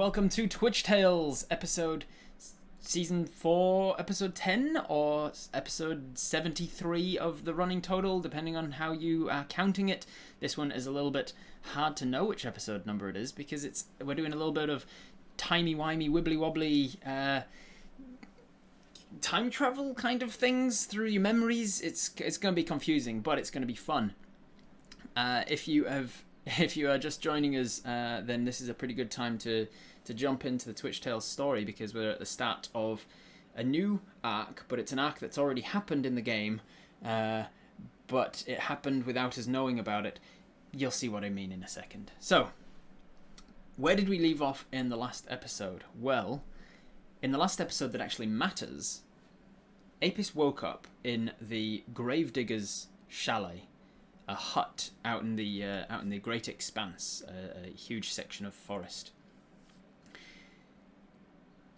welcome to Twitch Tales, season 4, episode 10, or episode 73 of the running total, depending on how you are counting it. This one is a little bit hard to know which episode number it is, because we're doing a little bit of timey-wimey, wibbly-wobbly time travel kind of things through your memories. It's going to be confusing, but it's going to be fun. If you are just joining us, then this is a pretty good time to jump into the Twitch Tales story, because we're at the start of a new arc, but it's an arc that's already happened in the game, but it happened without us knowing about it. You'll see what I mean in a second. So, where did we leave off in the last episode? Well, in the last episode that actually matters, Apis woke up in the Gravedigger's chalet, a hut out in the Great Expanse, a huge section of forest.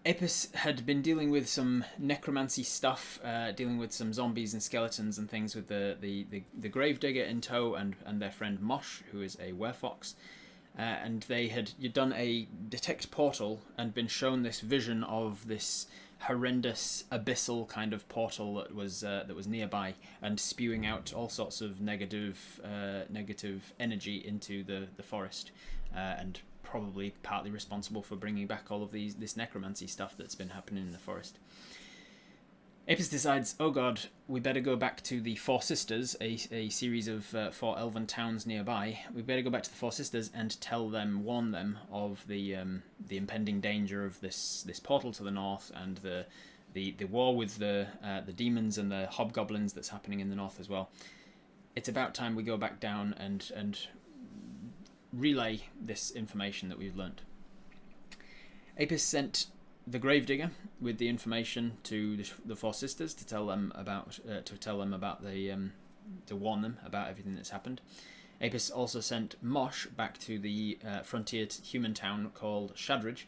Apis had been dealing with some necromancy stuff, dealing with some zombies and skeletons and things with the Gravedigger in tow and their friend Mosh, who is a werefox. And they had done a detect portal and been shown this vision of this horrendous abyssal kind of portal that was nearby and spewing out all sorts of negative energy into the forest, and probably partly responsible for bringing back all of this necromancy stuff that's been happening in the forest. Apis decides, oh god, we better go back to the Four Sisters, a series of 4 elven towns nearby. We better go back to the Four Sisters and warn them of the impending danger of this portal to the north and the war with the demons and the hobgoblins that's happening in the north as well. It's about time we go back down and relay this information that we've learnt. Apis sent the Gravedigger with the information to the Four Sisters to tell them about to warn them about everything that's happened. Apis also sent Mosh back to the frontier human town called Shadridge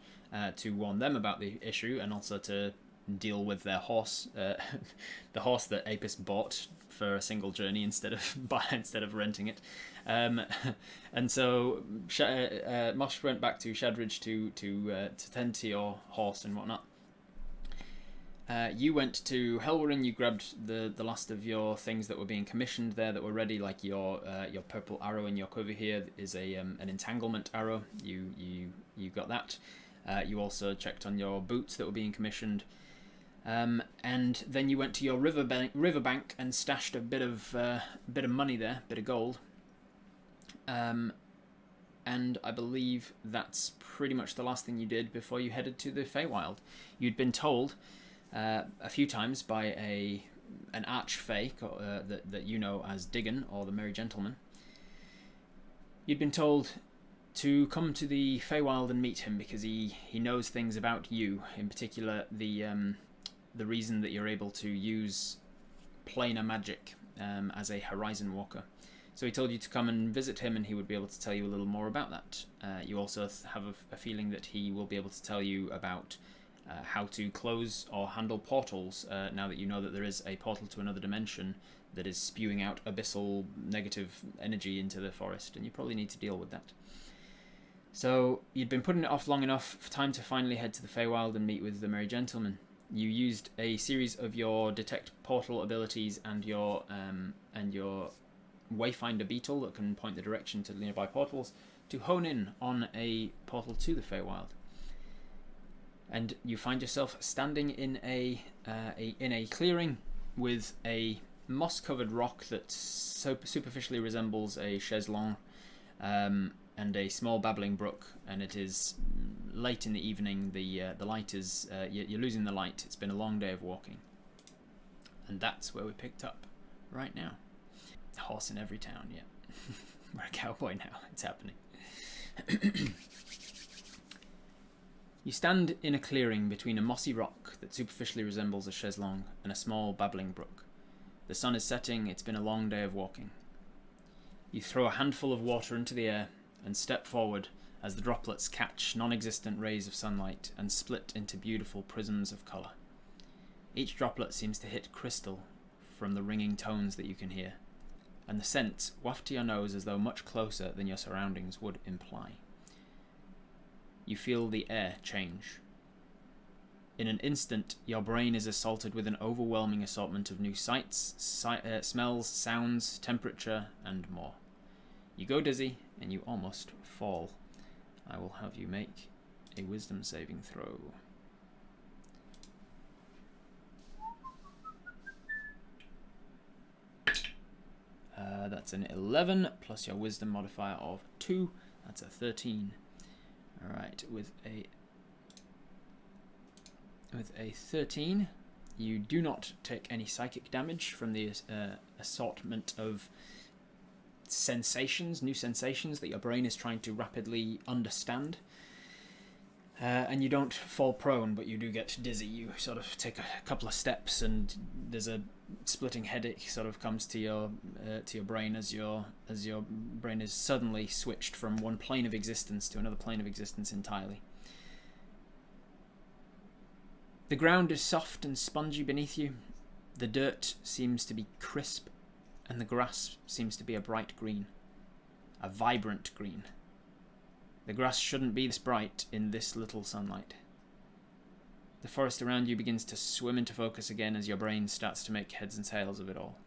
to warn them about the issue and also to deal with their horse, the horse that Apis bought for a single journey instead of renting it. And so Mosh went back to Shadridge to tend to your horse and whatnot. You went to Helwarin. You grabbed the last of your things that were being commissioned there that were ready, like your purple arrow in your quiver here is an entanglement arrow. You got that. You also checked on your boots that were being commissioned. And then you went to your riverbank and stashed a bit of money there, bit of gold. And I believe that's pretty much the last thing you did before you headed to the Feywild. You'd been told a few times by an archfey that you know as Diggin, or the Merry Gentleman. You'd been told to come to the Feywild and meet him because he knows things about you, in particular the reason that you're able to use planar magic as a horizon walker. So he told you to come and visit him, and he would be able to tell you a little more about that. You also have a feeling that he will be able to tell you about how to close or handle portals, now that you know that there is a portal to another dimension that is spewing out abyssal negative energy into the forest, and you probably need to deal with that. So you'd been putting it off long enough for time to finally head to the Feywild and meet with the Merry Gentleman. You used a series of your detect portal abilities and your Wayfinder beetle that can point the direction to nearby portals to hone in on a portal to the Feywild. And you find yourself standing in a clearing with a moss-covered rock that superficially resembles a chaiselong, and a small babbling brook, and it is late in the evening. The light is you're losing the light. It's been a long day of walking, and that's where we picked up right now. Horse in every town, yeah. We're a cowboy now. It's happening. You stand in a clearing between a mossy rock that superficially resembles a chaiselong and a small babbling brook. The sun is setting. It's been a long day of walking. You throw a handful of water into the air and step forward as the droplets catch non-existent rays of sunlight and split into beautiful prisms of colour. Each droplet seems to hit crystal from the ringing tones that you can hear, and the scents waft to your nose as though much closer than your surroundings would imply. you feel the air change. In an instant, your brain is assaulted with an overwhelming assortment of new sights, smells, sounds, temperature, and more. You go dizzy, and you almost fall. I will have you make a wisdom saving throw. That's an 11, plus your wisdom modifier of 2. That's a 13. Alright, with a 13, you do not take any psychic damage from the assortment of sensations, new sensations that your brain is trying to rapidly understand. And you don't fall prone, but you do get dizzy. You sort of take a couple of steps, and there's a splitting headache sort of comes to your brain as your brain is suddenly switched from one plane of existence to another plane of existence entirely. The ground is soft and spongy beneath you. The dirt seems to be crisp, and the grass seems to be a bright green, a vibrant green. The grass shouldn't be this bright in this little sunlight. The forest around you begins to swim into focus again as your brain starts to make heads and tails of it all.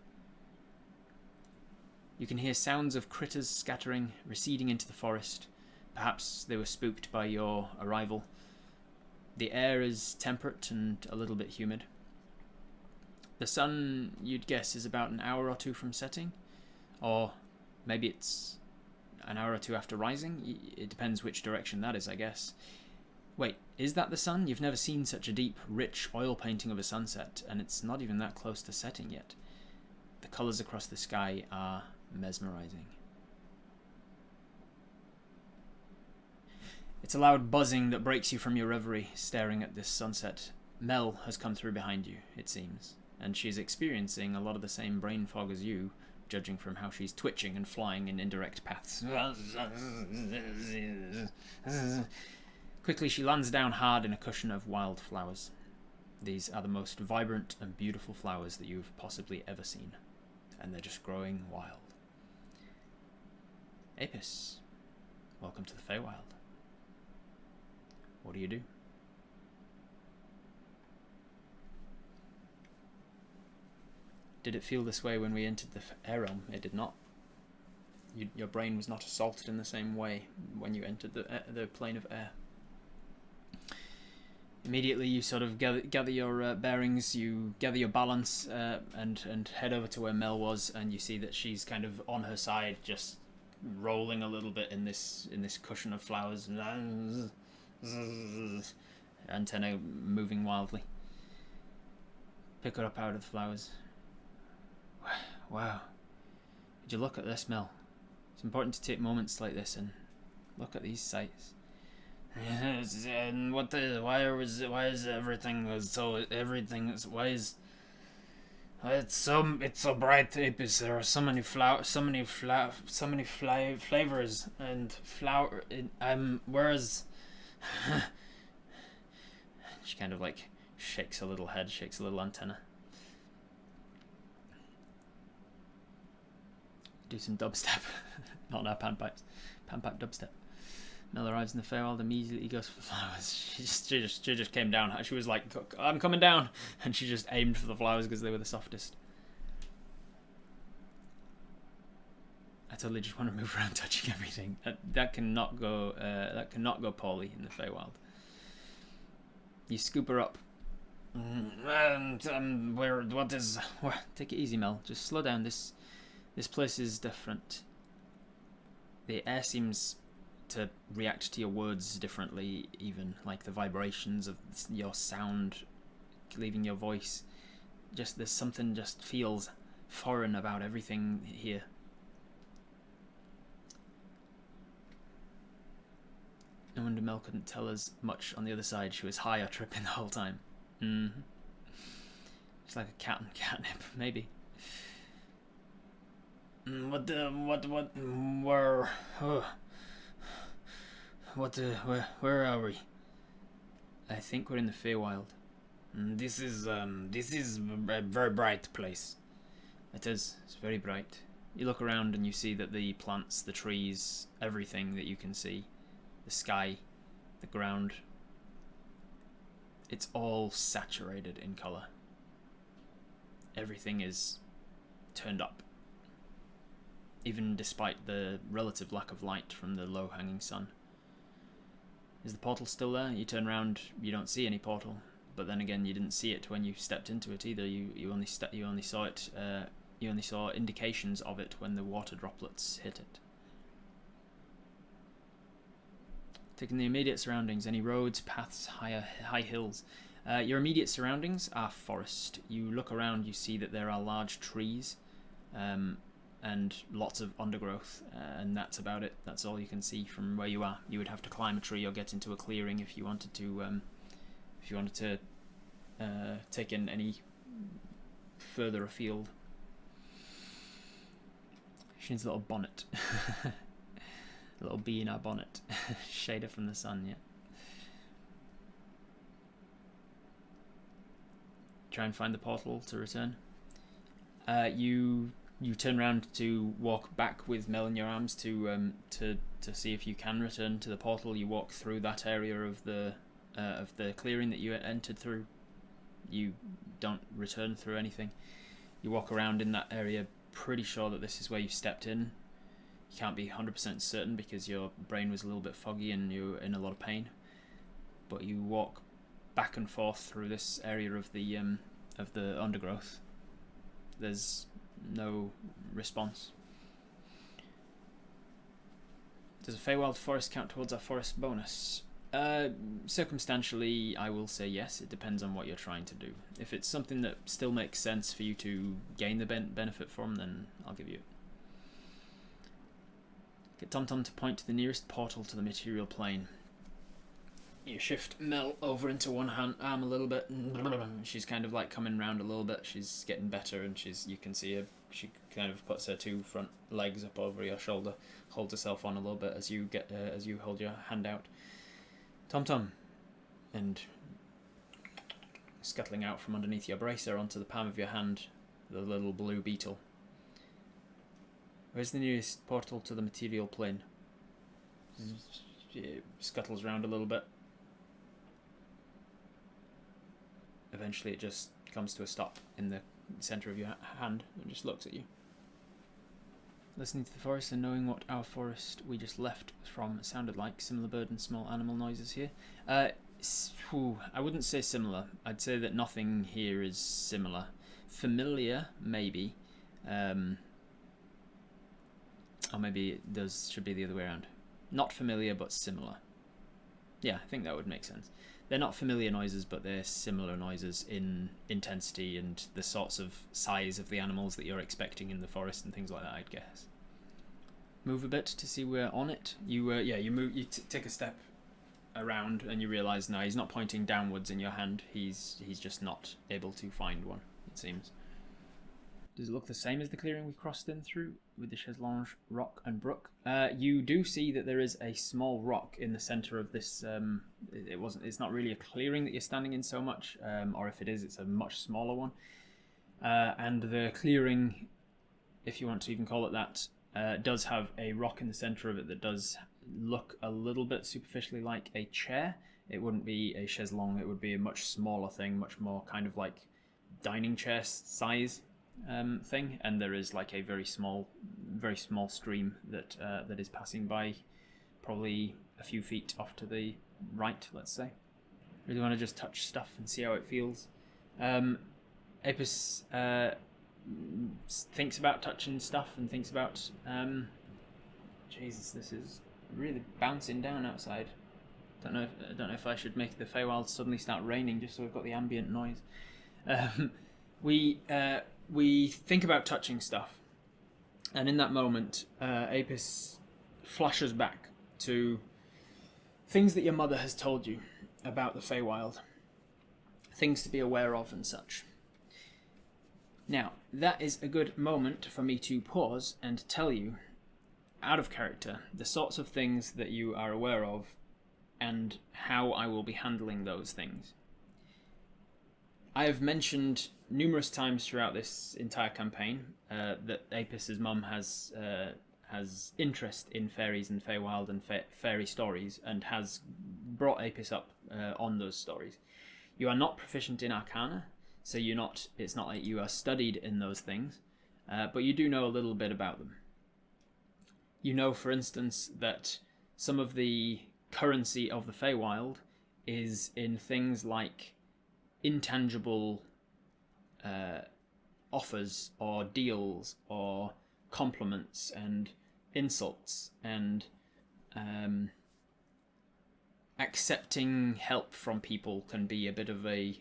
You can hear sounds of critters scattering, receding into the forest. Perhaps they were spooked by your arrival. The air is temperate and a little bit humid. The sun, you'd guess, is about an hour or two from setting, or maybe it's an hour or two after rising. It depends which direction that is, I guess. Wait, is that the sun? You've never seen such a deep, rich oil painting of a sunset, and it's not even that close to setting yet. The colours across the sky are mesmerising. It's a loud buzzing that breaks you from your reverie, staring at this sunset. Mel has come through behind you, it seems, and she's experiencing a lot of the same brain fog as you, judging from how she's twitching and flying in indirect paths. Quickly she lands down hard in a cushion of wild flowers. These are the most vibrant and beautiful flowers that you've possibly ever seen, and they're just growing wild. Apis, welcome to the Feywild. What do you do? Did it feel this way when we entered the air realm? It did not. Your brain was not assaulted in the same way when you entered the plane of air. Immediately you sort of gather your bearings, you gather your balance, and head over to where Mel was, and you see that she's kind of on her side, just rolling a little bit in this cushion of flowers. Antenna moving wildly. Pick her up out of the flowers. Wow. Would you look at this, Mel? It's important to take moments like this and look at these sights. And why is everything so it's so bright, Apis? There are so many flavors and where's she kind of like shakes a little head, shakes a little antenna. Do some dubstep. Not our panpipes. Panpipe dubstep. Mel arrives in the Feywild, immediately goes for flowers. She just came down. She was like, I'm coming down. And she just aimed for the flowers because they were the softest. I totally just want to move around touching everything. That cannot go poorly in the Feywild. You scoop her up. Take it easy, Mel. Just slow down. This place is different. The air seems to react to your words differently, even like the vibrations of your sound leaving your voice. There's something just feels foreign about everything here. No wonder Mel couldn't tell us much on the other side. She was high or tripping the whole time. It's like a cat and catnip, maybe. Where are we? I think we're in the Feywild. This is a very bright place. It is. It's very bright. You look around and you see that the plants, the trees, everything that you can see, the sky, the ground. It's all saturated in colour. Everything is turned up, even despite the relative lack of light from the low-hanging sun. Is the portal still there? You turn around, you don't see any portal, but then again, you didn't see it when you stepped into it either. You only saw it. You only saw indications of it when the water droplets hit it. Taking the immediate surroundings, any roads, paths, high hills. Your immediate surroundings are forest. You look around, you see that there are large trees, and lots of undergrowth, and that's about it. That's all you can see from where you are. You would have to climb a tree or get into a clearing if you wanted to. Take in any further afield. She needs a little bonnet. A little bee in our bonnet. Shader from the sun, yeah. Try and find the portal to return. You turn around to walk back with Mel in your arms to see if you can return to the portal. You walk through that area of the clearing that you entered through. You don't return through anything. You walk around in that area, pretty sure that this is where you stepped in. You can't be 100% certain because your brain was a little bit foggy and you're in a lot of pain. But you walk back and forth through this area of the undergrowth. There's no response. Does a Feywild forest count towards our forest bonus? Circumstantially, I will say yes. It depends on what you're trying to do. If it's something that still makes sense for you to gain the benefit from, then I'll give you it. Get TomTom to point to the nearest portal to the material plane. You shift Mel over into one arm a little bit. She's kind of like coming round a little bit. She's getting better, and you can see her. She kind of puts her two front legs up over your shoulder, holds herself on a little bit as you hold your hand out. TomTom, and scuttling out from underneath your bracer onto the palm of your hand, the little blue beetle. Where's the nearest portal to the material plane? She scuttles around a little bit. Eventually it just comes to a stop in the centre of your hand and just looks at you. Listening to the forest and knowing what our forest we just left from sounded like, similar bird and small animal noises here. I wouldn't say similar. I'd say that nothing here is similar. Familiar, maybe. Or maybe those should be the other way around. Not familiar, but similar. Yeah, I think that would make sense. They're not familiar noises, but they're similar noises in intensity and the sorts of size of the animals that you're expecting in the forest and things like that, I'd guess. Move a bit to see we're on it. You move. You take a step around and you realise now he's not pointing downwards in your hand. He's just not able to find one, it seems. Does it look the same as the clearing we crossed in through with the Cheslonge rock and brook? You do see that there is a small rock in the centre of this. It's not really a clearing that you're standing in so much, or if it is, it's a much smaller one. And the clearing, if you want to even call it that, does have a rock in the centre of it that does look a little bit superficially like a chair. It wouldn't be a chaiselong. It would be a much smaller thing, much more kind of like dining chair size thing. And there is like a very small stream that is passing by, probably a few feet off to the right, let's say. Really want to just touch stuff and see how it feels. Apis thinks about touching stuff and thinks about Jesus, this is really bouncing down outside. Don't know if I should make the Feywild suddenly start raining just so we've got the ambient noise. We think about touching stuff, and in that moment Apis flashes back to things that your mother has told you about the Feywild, things to be aware of and such. Now, that is a good moment for me to pause and tell you, out of character, the sorts of things that you are aware of and how I will be handling those things. I have mentioned numerous times throughout this entire campaign that Apis's mum has interest in fairies and Feywild and fairy stories, and has brought Apis up on those stories. You are not proficient in Arcana, so it's not like you are studied in those things, but you do know a little bit about them. You know, for instance, that some of the currency of the Feywild is in things like intangible offers or deals or compliments and insults and accepting help from people can be a bit of an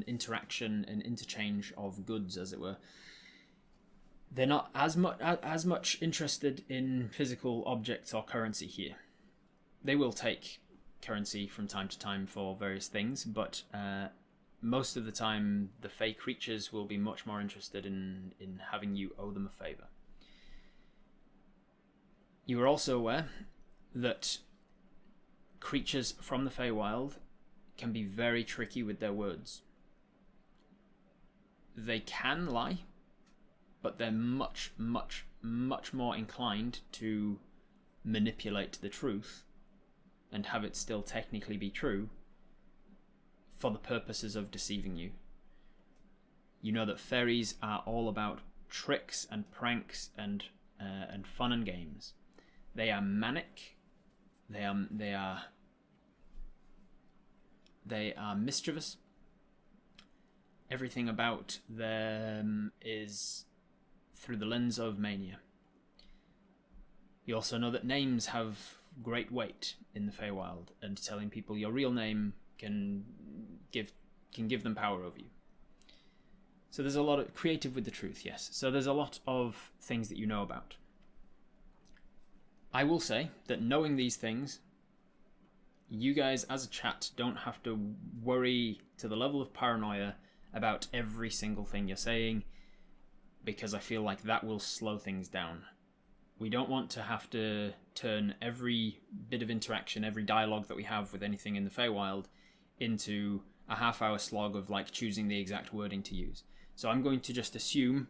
interaction, an interchange of goods, as it were. They're not as much interested in physical objects or currency here. They will take currency from time to time for various things, but most of the time the Fey creatures will be much more interested in having you owe them a favour. You are also aware that creatures from the Feywild can be very tricky with their words. They can lie, but they're much, much, much more inclined to manipulate the truth and have it still technically be true for the purposes of deceiving you. You know that fairies are all about tricks and pranks and fun and games. They are manic. They are mischievous. Everything about them is through the lens of mania. You also know that names have great weight in the Feywild, and telling people your real name can give them power over you. So there's a lot of creative with the truth, yes. So there's a lot of things that you know about. I will say that knowing these things, you guys as a chat don't have to worry to the level of paranoia about every single thing you're saying, because I feel like that will slow things down. We don't want to have to turn every bit of interaction, every dialogue that we have with anything in the Feywild into a half-hour slog of like choosing the exact wording to use. So I'm going to just assume,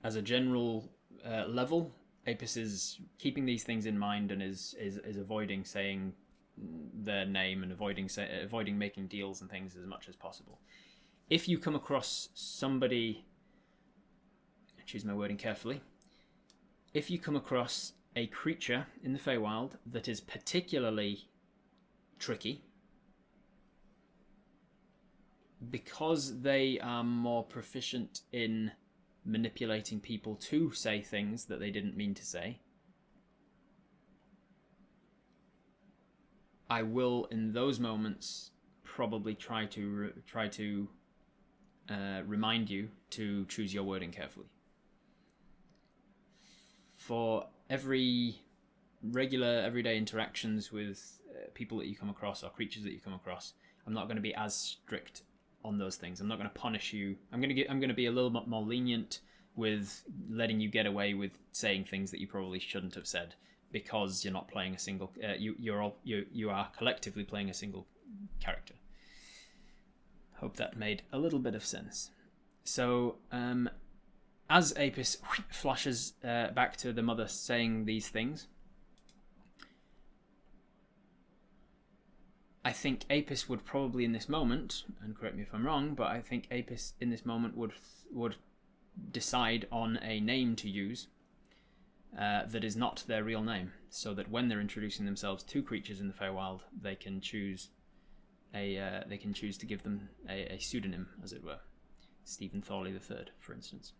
as a general level, Apis is keeping these things in mind and is avoiding saying their name and avoiding making deals and things as much as possible. If you come across somebody, choose my wording carefully, if you come across a creature in the Feywild that is particularly tricky, because they are more proficient in manipulating people to say things that they didn't mean to say, I will, in those moments, probably try to remind you to choose your wording carefully. For every regular, everyday interactions with people that you come across or creatures that you come across, I'm not going to be as strict on those things. I'm not going to punish you. I'm going to be a little bit more lenient with letting you get away with saying things that you probably shouldn't have said, because you're not playing a single. You are collectively playing a single character. Hope that made a little bit of sense. So, as Apis flashes back to the mother saying these things, I think Apis would probably in this moment, and correct me if I'm wrong, but I think Apis in this moment would decide on a name to use that is not their real name, so that when they're introducing themselves to creatures in the Feywild, they can choose to give them a pseudonym, as it were. Stephen Thorley III, for instance.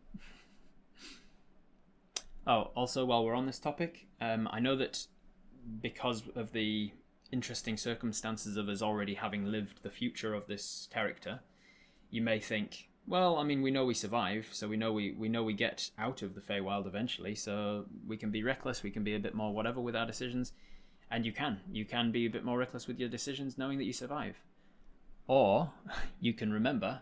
Oh, also, while we're on this topic, I know that because of the interesting circumstances of us already having lived the future of this character, you may think, well, I mean, we know we survive, so we know we get out of the Feywild eventually, so we can be reckless, we can be a bit more whatever with our decisions, and you can be a bit more reckless with your decisions knowing that you survive. Or you can remember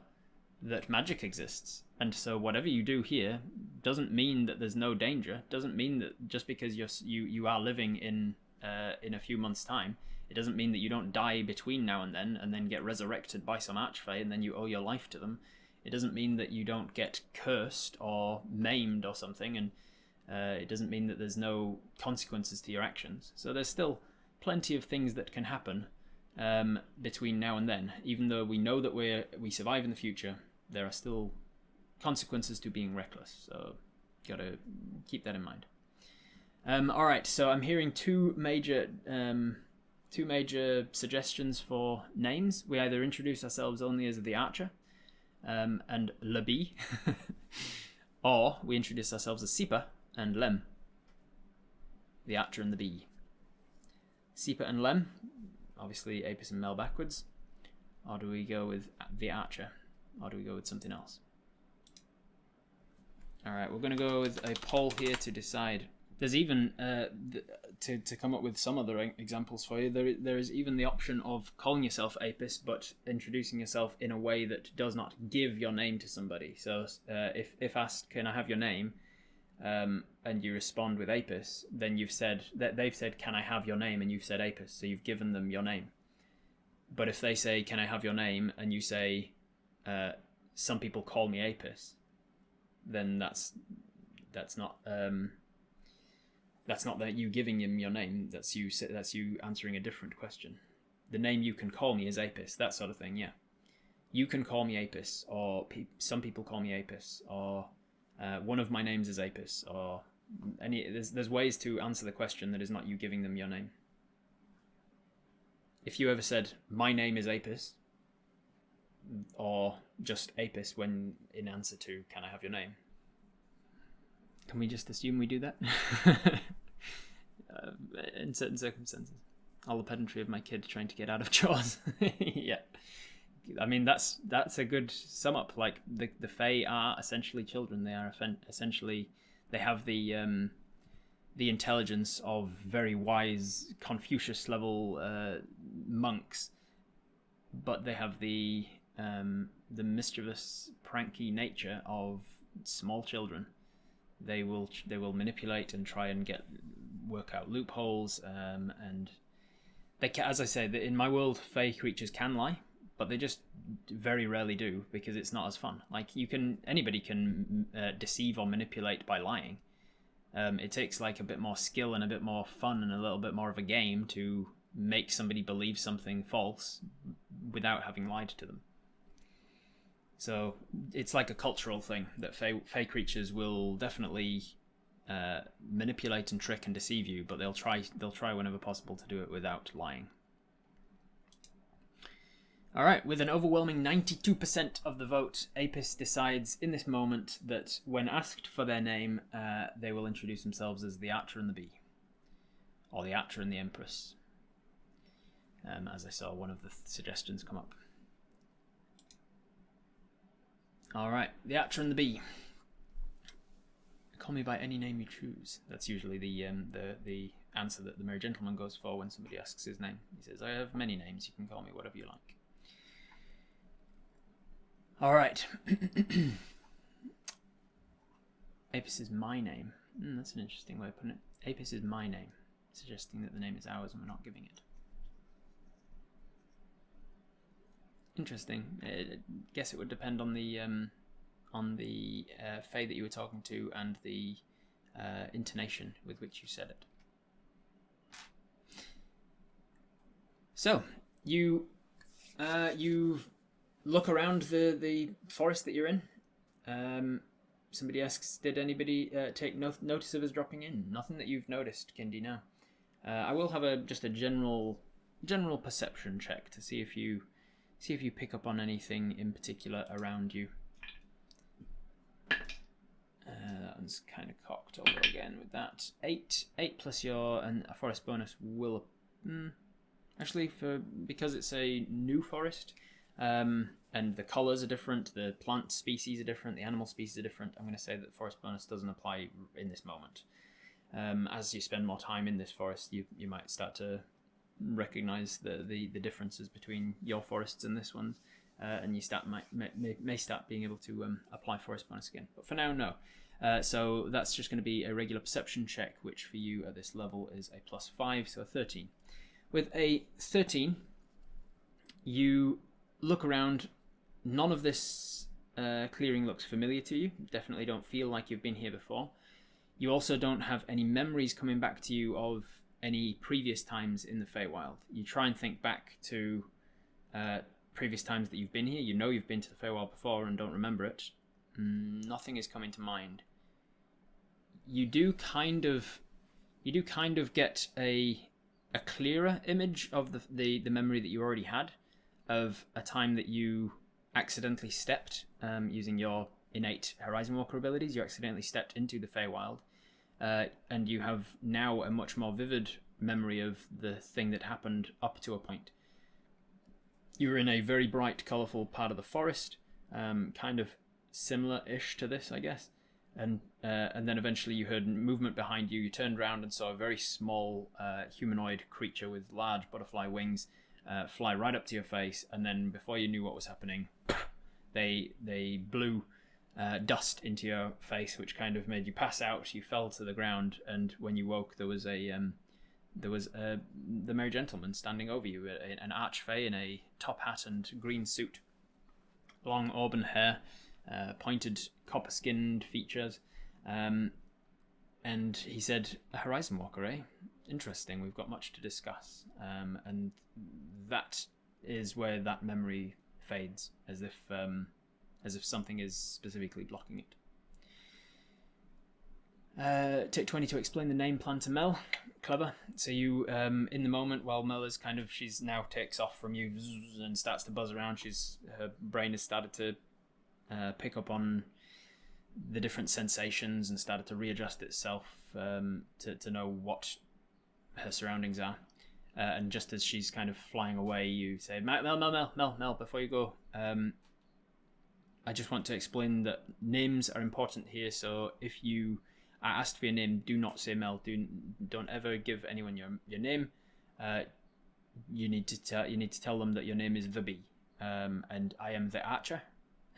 that magic exists, and so whatever you do here doesn't mean that there's no danger, doesn't mean that just because you are living in a few months' time, it doesn't mean that you don't die between now and then get resurrected by some archfey and then you owe your life to them. It doesn't mean that you don't get cursed or maimed or something, and it doesn't mean that there's no consequences to your actions. So there's still plenty of things that can happen between now and then. Even though we know that we survive in the future, there are still consequences to being reckless. So, gotta keep that in mind. All right, so I'm hearing two major suggestions for names. We either introduce ourselves only as the Archer and Le Bee, or we introduce ourselves as Sipa and Lem, the Archer and the Bee. Sipa and Lem, obviously Apis and Mel backwards. Or do we go with the Archer? Or do we go with something else? Alright, we're going to go with a poll here to decide. There's even, to come up with some other examples for you, there is even the option of calling yourself Apis, but introducing yourself in a way that does not give your name to somebody. So if asked, can I have your name, and you respond with Apis, then you've said, that they've said, can I have your name, and you've said Apis, so you've given them your name. But if they say, can I have your name, and you say, some people call me Apis, then that's not that you giving him your name. That's you answering a different question. The name you can call me is Apis, that sort of thing. Yeah, you can call me Apis, or some people call me Apis, or one of my names is Apis, or any. There's ways to answer the question that is not you giving them your name. If you ever said my name is Apis, or just Apis when in answer to can I have your name, can we just assume we do that? In certain circumstances. All the pedantry of my kid trying to get out of chores. Yeah. I mean, that's a good sum up. Like, the Fae are essentially children. They are essentially... They have the intelligence of very wise Confucius-level monks, but they have the mischievous, pranky nature of small children. They will manipulate and try and work out loopholes, and they can, as I say, in my world, Fae creatures can lie, but they just very rarely do because it's not as fun. Like anybody can deceive or manipulate by lying. It takes like a bit more skill and a bit more fun and a little bit more of a game to make somebody believe something false without having lied to them. So it's like a cultural thing that Fae creatures will definitely manipulate and trick and deceive you, but they'll try whenever possible to do it without lying. All right, with an overwhelming 92% of the vote, Apis decides in this moment that when asked for their name, they will introduce themselves as the Archer and the Bee, or the Archer and the Empress, as I saw one of the suggestions come up. All right, the Archer and the Bee. Call me by any name you choose. That's usually the answer that the Merry Gentleman goes for when somebody asks his name. He says, I have many names, you can call me whatever you like. All right. Apis is my name. That's an interesting way of putting it. Apis is my name, suggesting that the name is ours and we're not giving it. Interesting. I guess it would depend on the Fae that you were talking to and the intonation with which you said it. So you look around the forest that you're in. Somebody asks, did anybody take notice of us dropping in? Nothing that you've noticed, Kindy. Now, I will have just a general perception check to see if you pick up on anything in particular around you. That one's kind of cocked over again with that. 8 plus and a forest bonus will actually because it's a new forest. And the colours are different, the plant species are different, the animal species are different. I'm going to say that forest bonus doesn't apply in this moment. As you spend more time in this forest, you might start to recognise the differences between your forests and this one, and you may start being able to apply forest bonus again. But for now, no. So that's just going to be a regular perception check, which for you at this level is a +5, so a 13. With a 13, you look around. None of this clearing looks familiar to you. Definitely don't feel like you've been here before. You also don't have any memories coming back to you of any previous times in the Feywild. You try and think back to previous times that you've been here. You know you've been to the Feywild before and don't remember it. Nothing is coming to mind. You do kind of get a clearer image of the memory that you already had of a time that you accidentally stepped, using your innate Horizon Walker abilities. You accidentally stepped into the Feywild, and you have now a much more vivid memory of the thing that happened up to a point. You were in a very bright, colourful part of the forest, kind of similar-ish to this, I guess. And then eventually you heard movement behind you. You turned around and saw a very small humanoid creature with large butterfly wings fly right up to your face. And then before you knew what was happening, they blew dust into your face, which kind of made you pass out. You fell to the ground, and when you woke, there was the Merry Gentleman standing over you, an archfey in a top hat and green suit, long auburn hair, pointed copper-skinned features, and he said, "A Horizon Walker, eh? Interesting. We've got much to discuss." And that is where that memory fades, as if something is specifically blocking it. Take 20 to explain the name plan to Mel. Clever. So you, in the moment, while Mel is she's now takes off from you and starts to buzz around. Her brain has started to pick up on the different sensations and started to readjust itself to know what her surroundings are. And just as she's kind of flying away, you say, Mel, before you go, I just want to explain that names are important here. So if you are asked for your name, do not say Mel. Don't ever give anyone your name. You need to tell them that your name is the Bee, and I am the Archer.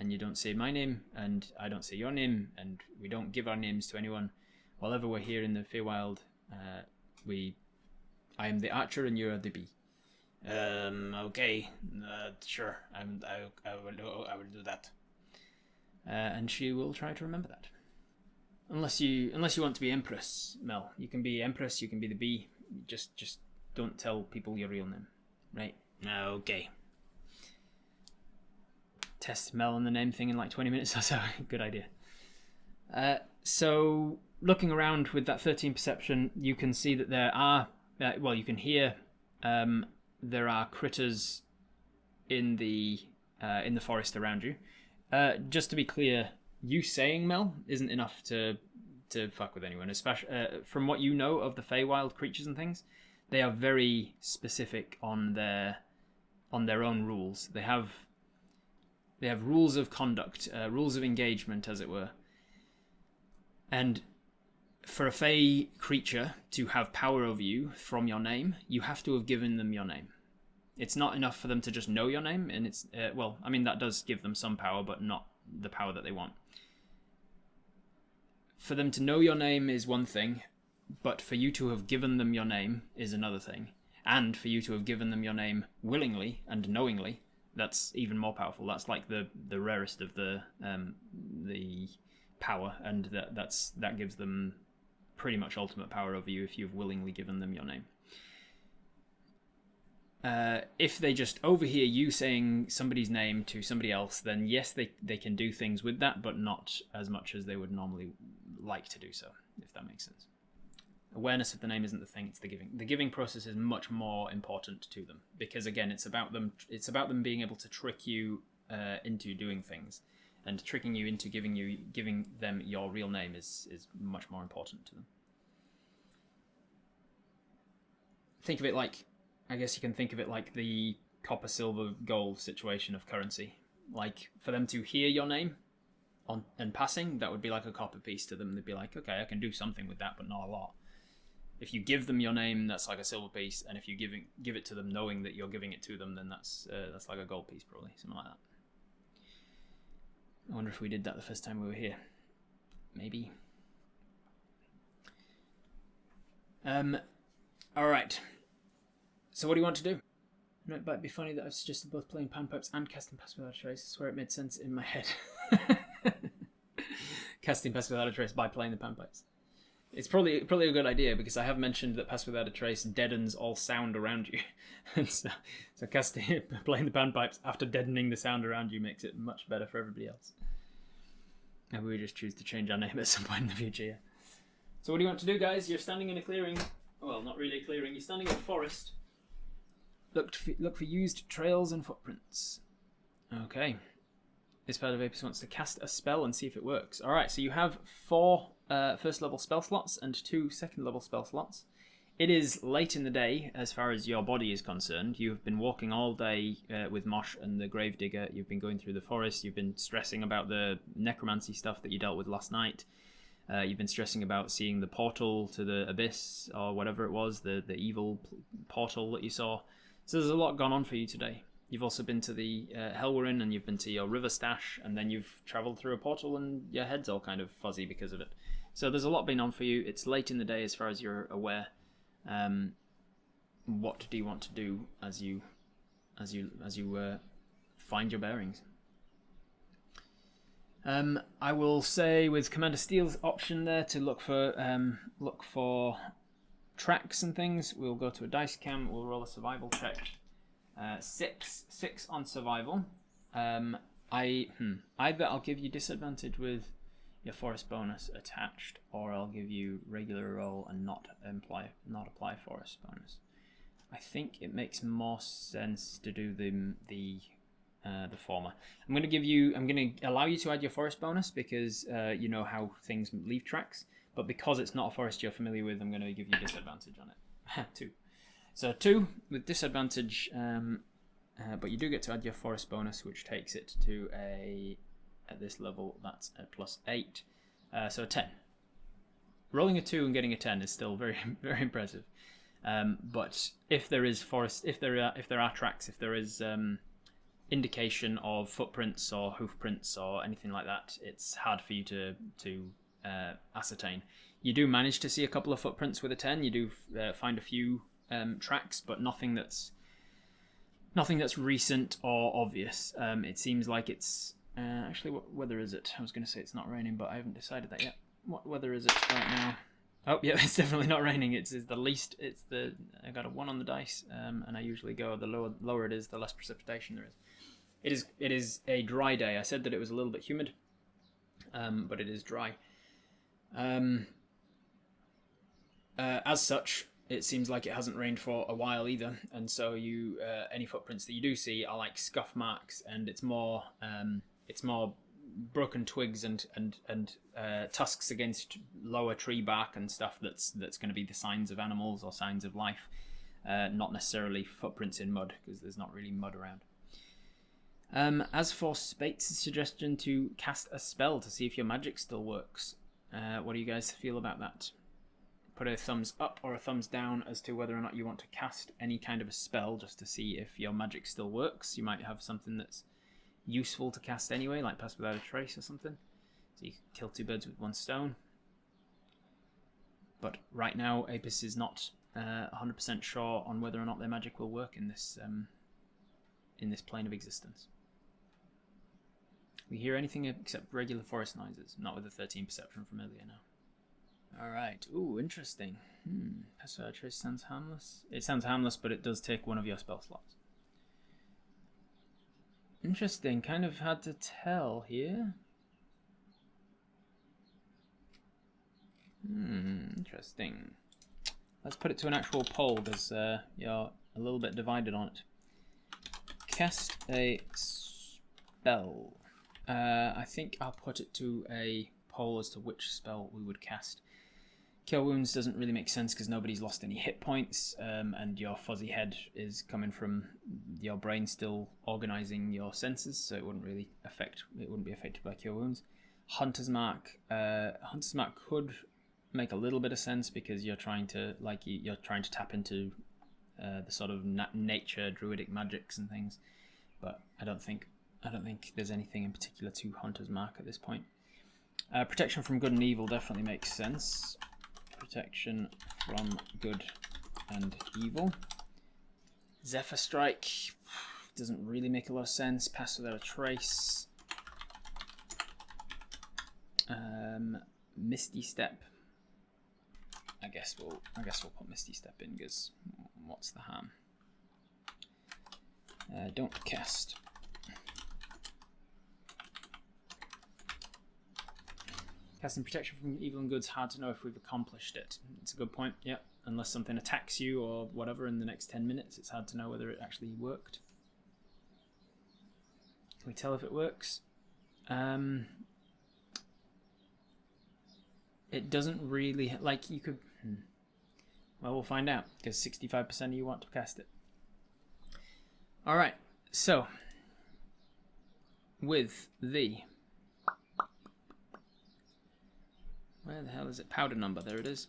And you don't say my name, and I don't say your name, and we don't give our names to anyone. While ever we're here in the Feywild, I am the Archer and you're the Bee. Okay, sure. I will do that. And she will try to remember that. Unless you want to be Empress, Mel. You can be Empress. You can be the Bee. Just don't tell people your real name, right? Okay. Test Mel on the name thing in like 20 minutes or so. Good idea. So looking around with that 13 perception, you can see that there are, you can hear there are critters in the forest around you. Just to be clear, you saying Mel isn't enough to fuck with anyone, especially from what you know of the Feywild creatures and things. They are very specific on their own rules. They have rules of conduct, rules of engagement, as it were. And for a Fey creature to have power over you from your name, you have to have given them your name. It's not enough for them to just know your name, and it's that does give them some power, but not the power that they want. For them to know your name is one thing, but for you to have given them your name is another thing. And for you to have given them your name willingly and knowingly, that's even more powerful. That's like the rarest of the power, and that gives them pretty much ultimate power over you if you've willingly given them your name. If they just overhear you saying somebody's name to somebody else, then yes, they can do things with that, but not as much as they would normally like to do so, if that makes sense. Awareness of the name isn't the thing, it's the giving. The giving process is much more important to them, because again, it's about them being able to trick you into doing things, and tricking you into giving them your real name is much more important to them. Think of it like, I guess you can think of it like the copper, silver, gold situation of currency. Like, for them to hear your name and passing, that would be like a copper piece to them. They'd be like, okay, I can do something with that, but not a lot. If you give them your name, that's like a silver piece, and if you give it to them knowing that you're giving it to them, then that's like a gold piece, probably, something like that. I wonder if we did that the first time we were here. Maybe. Alright. So what do you want to do? It might be funny that I've suggested both playing panpipes and casting Pass Without a Trace. I swear it made sense in my head. Casting Pass Without a Trace by playing the panpipes. It's probably a good idea because I have mentioned that Pass Without a Trace deadens all sound around you. so casting playing the panpipes after deadening the sound around you makes it much better for everybody else. Maybe we just choose to change our name at some point in the future. Yeah. So what do you want to do, guys? You're standing in a clearing. Well, not really a clearing. You're standing in a forest. Look for used trails and footprints. Okay. This part of Apis wants to cast a spell and see if it works. Alright, so you have 4 first level spell slots and 2 second level spell slots. It is late in the day as far as your body is concerned. You've been walking all day with Mosh and the Gravedigger. You've been going through the forest. You've been stressing about the necromancy stuff that you dealt with last night. You've been stressing about seeing the portal to the abyss or whatever it was, the evil portal that you saw. So there's a lot gone on for you today. You've also been to the Helwerin, and you've been to your river stash, and then you've travelled through a portal and your head's all kind of fuzzy because of it. So there's a lot been on for you. It's late in the day as far as you're aware. What do you want to do as you find your bearings? I will say with Commander Steele's option there to look for tracks and things. We'll go to a dice cam. We'll roll a survival check. 6 on survival. Either I'll give you disadvantage with your forest bonus attached, or I'll give you regular roll and not apply forest bonus. I think it makes more sense to do the former. I'm going to allow you to add your forest bonus because you know how things leave tracks, but because it's not a forest you're familiar with, I'm going to give you disadvantage on it. 2. So 2 with disadvantage, but you do get to add your forest bonus, which takes it to at this level, that's a +8. So a 10. Rolling a 2 and getting a 10 is still very, very impressive. But if there is forest, if there are tracks, if there is indication of footprints or hoof prints or anything like that, it's hard for you to ascertain. You do manage to see a couple of footprints with a 10. You do find a few tracks, but nothing that's recent or obvious. It seems like it's actually, what weather is it? I was going to say it's not raining, but I haven't decided that yet. What weather is it right now? Oh yeah, it's definitely not raining. It's the least. I got a 1 on the dice, and I usually go the lower it is, the less precipitation there is. It is a dry day. I said that it was a little bit humid, but it is dry. As such, it seems like it hasn't rained for a while either, and so any footprints that you do see are like scuff marks, and it's more broken twigs and tusks against lower tree bark and stuff that's going to be the signs of animals or signs of life, not necessarily footprints in mud, because there's not really mud around. As for Spates' suggestion to cast a spell to see if your magic still works, what do you guys feel about that? Put a thumbs up or a thumbs down as to whether or not you want to cast any kind of a spell just to see if your magic still works. You might have something that's useful to cast anyway, like Pass Without a Trace or something. So you can kill 2 birds with 1 stone. But right now, Apis is not 100% sure on whether or not their magic will work in this plane of existence. We hear anything except regular forest noises, not with a 13 perception from earlier now. Alright, ooh, interesting. Pass Without a Trace sounds harmless. It sounds harmless, but it does take one of your spell slots. Interesting, kind of hard to tell here. Interesting. Let's put it to an actual poll, because you're a little bit divided on it. Cast a spell. I think I'll put it to a poll as to which spell we would cast. Cure Wounds doesn't really make sense because nobody's lost any hit points, and your fuzzy head is coming from your brain still organising your senses, so it wouldn't be affected by Cure Wounds. Hunter's Mark could make a little bit of sense because you're trying to tap into the sort of nature druidic magics and things, but I don't think there's anything in particular to Hunter's Mark at this point. Protection from good and evil definitely makes sense. Protection from good and evil. Zephyr Strike doesn't really make a lot of sense. Pass Without a Trace. Misty Step I guess we'll put Misty Step in, because what's the harm? Don't cast. Casting protection from evil and good's hard to know if we've accomplished it. It's a good point, yeah. Unless something attacks you or whatever in the next 10 minutes, it's hard to know whether it actually worked. Can we tell if it works? It doesn't really, like, you could... Well, we'll find out, because 65% of you want to cast it. Alright, so, with the... Where the hell is it? Powder number, there it is.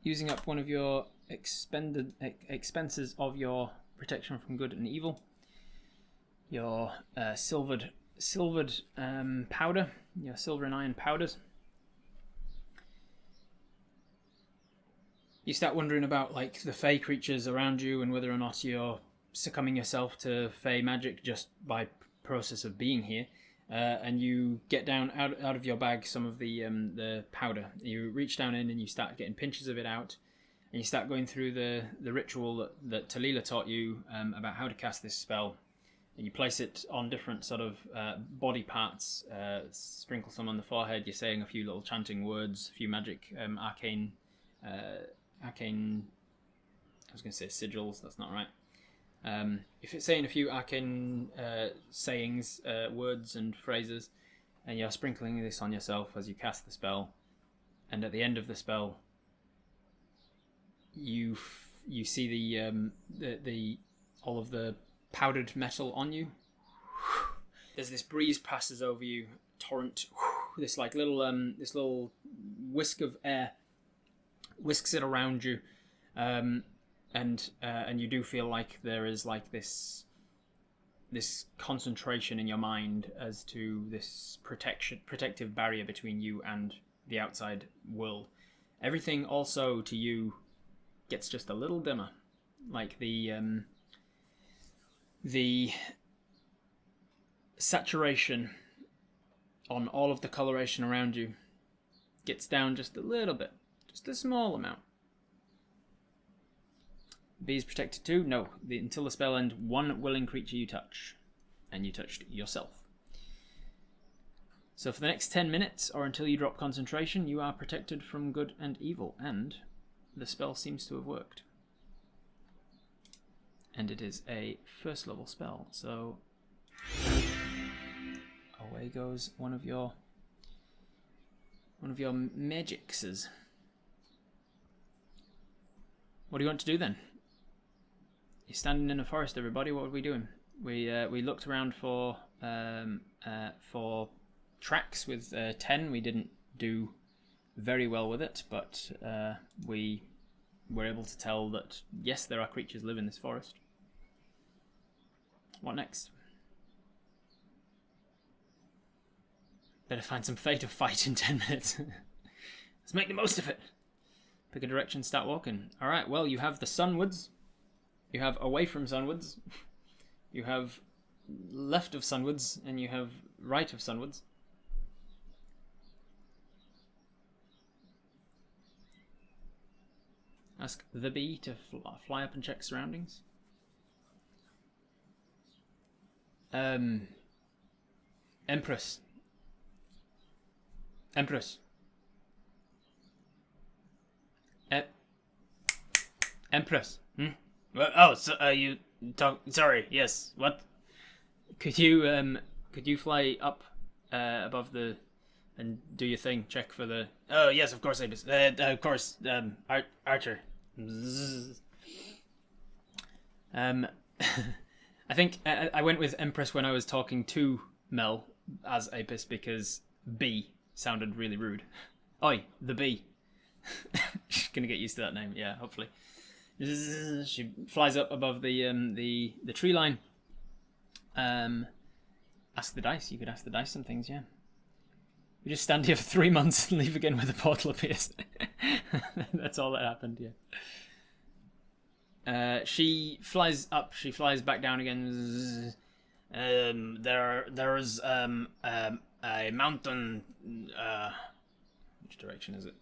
Using up one of your expenses of your protection from good and evil. Your silvered powder, your silver and iron powders. You start wondering about, like, the fey creatures around you and whether or not you're succumbing yourself to fey magic just by process of being here. And you get down out of your bag some of the powder. You reach down in and you start getting pinches of it out, and you start going through the ritual that Talila taught you about how to cast this spell. And you place it on different sort of body parts. Sprinkle some on the forehead. You're saying a few little chanting words, a few magic arcane. I was going to say sigils. That's not right. If it's saying a few arcane sayings, words and phrases, and you're sprinkling this on yourself as you cast the spell, and at the end of the spell, you see the all of the powdered metal on you. There's this breeze passes over you, torrent. This like little whisk of air whisks it around you. And you do feel like there is like this concentration in your mind as to this protective barrier between you and the outside world. Everything also to you gets just a little dimmer, like the saturation on all of the coloration around you gets down just a little bit, just a small amount. Bee is protected too? No. Until the spell ends, one willing creature you touch. And you touched yourself. So for the next 10 minutes, or until you drop concentration, you are protected from good and evil. And the spell seems to have worked. And it is a first level spell. So away goes one of your magicses. What do you want to do then? You're standing in a forest, everybody. What are we doing? We looked around for tracks with 10. We didn't do very well with it, but we were able to tell that yes, there are creatures live in this forest. What next? Better find some fey to fight in 10 minutes. Let's make the most of it. Pick a direction, start walking. Alright, well, you have the sunwards. You have away from sunwards. You have left of sunwards. And you have right of sunwards. Ask the bee to fly up and check surroundings. Empress. Empress. Well, oh, so you talk. Sorry. Yes. What? Could you fly up above the and do your thing? Check for the. Oh yes, of course I do. Of course, Archer. I think I went with Empress when I was talking to Mel as Apis because B sounded really rude. Oi, the bee. She's gonna get used to that name. Yeah, hopefully. She flies up above the tree line. Ask the dice. You could ask the dice some things, yeah. We just stand here for 3 months and leave again when the portal appears. That's all that happened, yeah. She flies up. She flies back down again. There's a mountain. Which direction is it?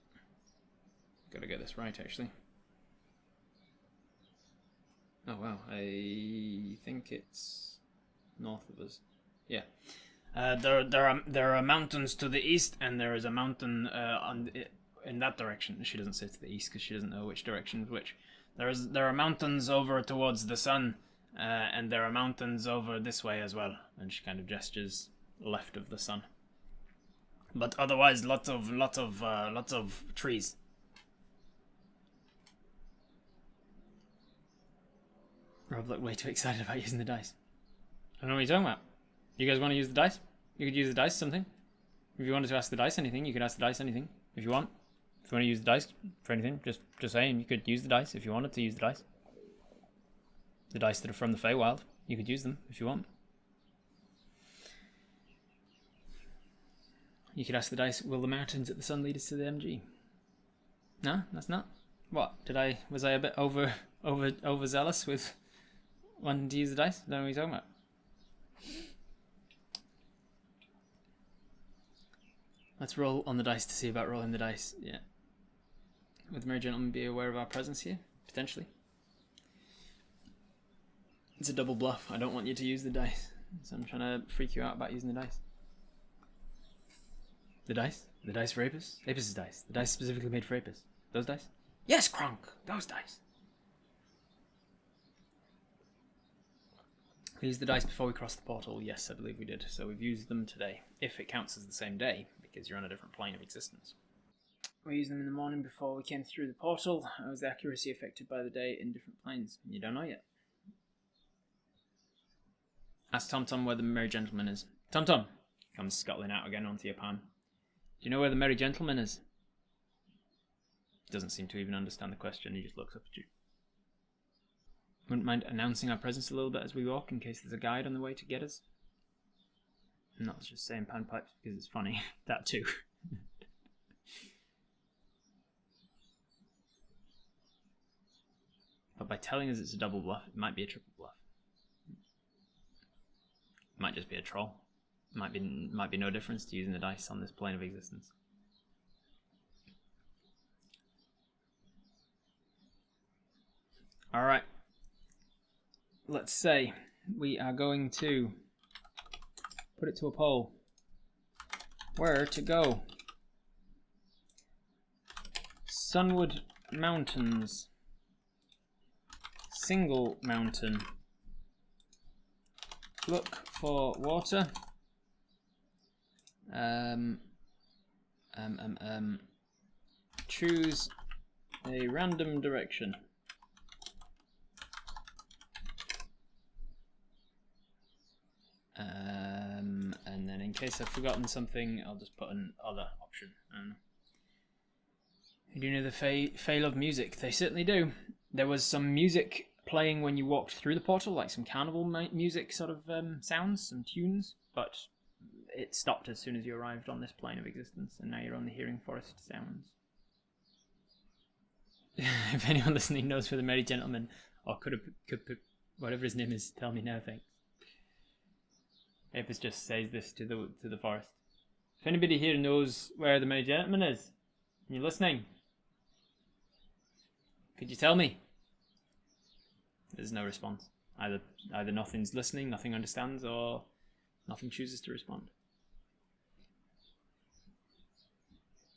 Gotta get this right, actually. Oh wow, I think it's north of us. Yeah. There are mountains to the east, and there is a mountain in that direction. She doesn't say to the east because she doesn't know which direction is which. There are mountains over towards the sun, and there are mountains over this way as well. And she kind of gestures left of the sun. But otherwise, lots of trees. Rob looked way too excited about using the dice. I don't know what you're talking about. You guys want to use the dice? You could use the dice something. If you wanted to ask the dice anything, you could ask the dice anything if you want. If you want to use the dice for anything, just saying, you could use the dice if you wanted to use the dice. The dice that are from the Feywild, you could use them if you want. You could ask the dice, will the mountains at the sun lead us to the MG? No, that's not. What? Was I a bit overzealous with wanting to use the dice? I don't know what you're talking about. Let's roll on the dice to see about rolling the dice. Yeah. Would the Merry Gentleman be aware of our presence here? Potentially. It's a double bluff. I don't want you to use the dice. So I'm trying to freak you out about using the dice. The dice? The dice for Apis? Apis' dice. The dice specifically made for Apis. Those dice? Yes, Kronk! Those dice. We used the dice before we crossed the portal. Yes, I believe we did. So we've used them today. If it counts as the same day, because you're on a different plane of existence. We used them in the morning before we came through the portal. How is the accuracy affected by the day in different planes? You don't know yet. Ask Tom Tom where the Merry Gentleman is. Tom Tom! Comes scuttling out again onto your pan. Do you know where the Merry Gentleman is? Doesn't seem to even understand the question. He just looks up at you. Wouldn't mind announcing our presence a little bit as we walk in case there's a guide on the way to get us? I'm not just saying panpipes because it's funny. That too. But by telling us it's a double bluff, it might be a triple bluff. It might just be a troll. Might be no difference to using the dice on this plane of existence. Alright. Let's say we are going to put it to a poll. Where to go? Sunwood Mountains. Single mountain. Look for water. Choose a random direction. And then in case I've forgotten something, I'll just put an other option. Do you know the Fey love music? They certainly do. There was some music playing when you walked through the portal, like some carnival music sort of sounds, some tunes, but it stopped as soon as you arrived on this plane of existence, and now you're only hearing forest sounds. If anyone listening knows where the Merry Gentleman, or could whatever his name is, tell me now, thanks. Apis just says this to the forest. If anybody here knows where the Merry Gentleman is, and you're listening, could you tell me? There's no response. Either nothing's listening, nothing understands, or nothing chooses to respond.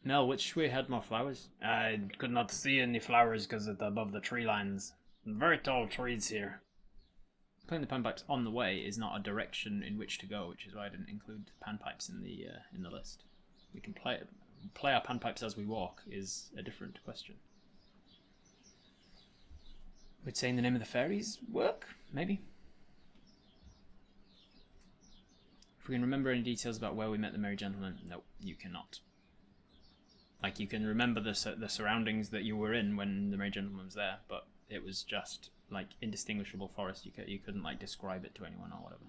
Mel, which way had more flowers? I could not see any flowers because it's above the tree lines. Very tall trees here. Playing the panpipes on the way is not a direction in which to go, which is why I didn't include panpipes in the list. We can play our panpipes as we walk is a different question. Would saying the name of the fairies work? Maybe. If we can remember any details about where we met the Merry Gentleman, no, you cannot. Like, you can remember the surroundings that you were in when the Merry Gentleman was there, but it was just like indistinguishable forest. You couldn't like describe it to anyone or whatever.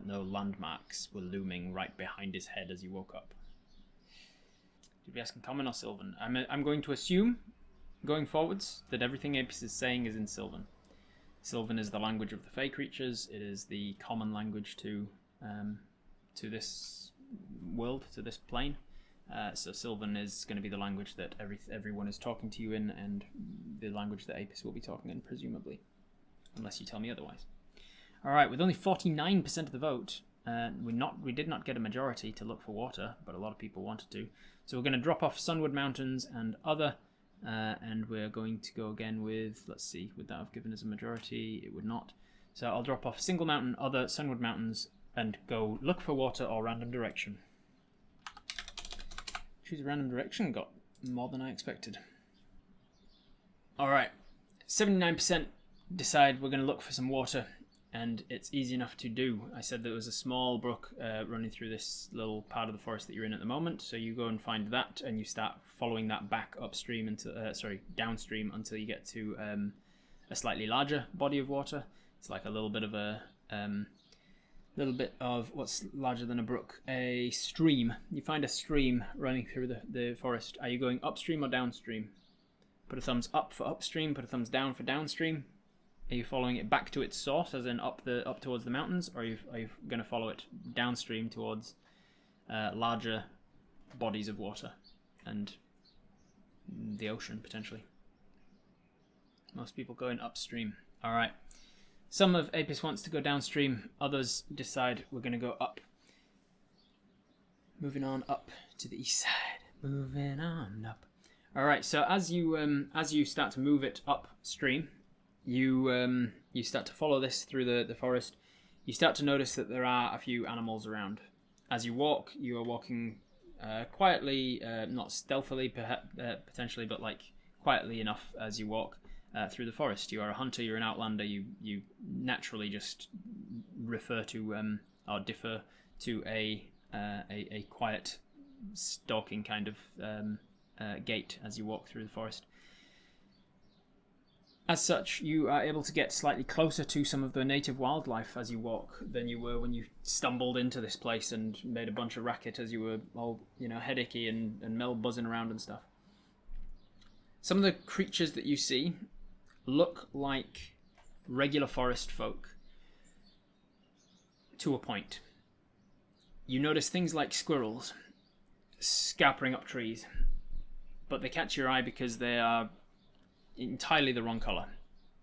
No landmarks were looming right behind his head as you woke up. Did we ask in Common or Sylvan? I'm going to assume, going forwards, that everything Apis is saying is in Sylvan. Sylvan is the language of the Fey creatures. It is the common language to this world, to this plane. So Sylvan is going to be the language that everyone is talking to you in, and the language that Apis will be talking in, presumably, unless you tell me otherwise. All right, with only 49% of the vote, we did not get a majority to look for water, but a lot of people wanted to. So we're going to drop off Sunwood Mountains and other, and we're going to go again with, let's see, would that have given us a majority? It would not. So I'll drop off Single Mountain, other, Sunwood Mountains, and go look for water or random direction. Choose random direction, got more than I expected. Alright, 79% decide we're going to look for some water, and it's easy enough to do. I said there was a small brook running through this little part of the forest that you're in at the moment, so you go and find that, and you start following that back upstream until, downstream until you get to a slightly larger body of water. It's like a little bit of what's larger than a brook, a stream. You find a stream running through the forest. Are you going upstream or downstream? Put a thumbs up for upstream, put a thumbs down for downstream. Are you following it back to its source, as in up towards the mountains, or are you going to follow it downstream towards larger bodies of water and the ocean, potentially? Most people going upstream. All right. Some of Apis wants to go downstream. Others decide we're going to go up. Moving on up to the east side. Moving on up. All right. So as you start to move it upstream, you start to follow this through the forest. You start to notice that there are a few animals around. As you walk, you are walking quietly, not stealthily, potentially, but like quietly enough as you walk. Through the forest. You are a hunter, you're an outlander, you naturally just refer to or defer to a quiet stalking kind of gait as you walk through the forest. As such, you are able to get slightly closer to some of the native wildlife as you walk than you were when you stumbled into this place and made a bunch of racket as you were all, headachy and Mel buzzing around and stuff. Some of the creatures that you see look like regular forest folk to a point. You notice things like squirrels scampering up trees, but they catch your eye because they are entirely the wrong color.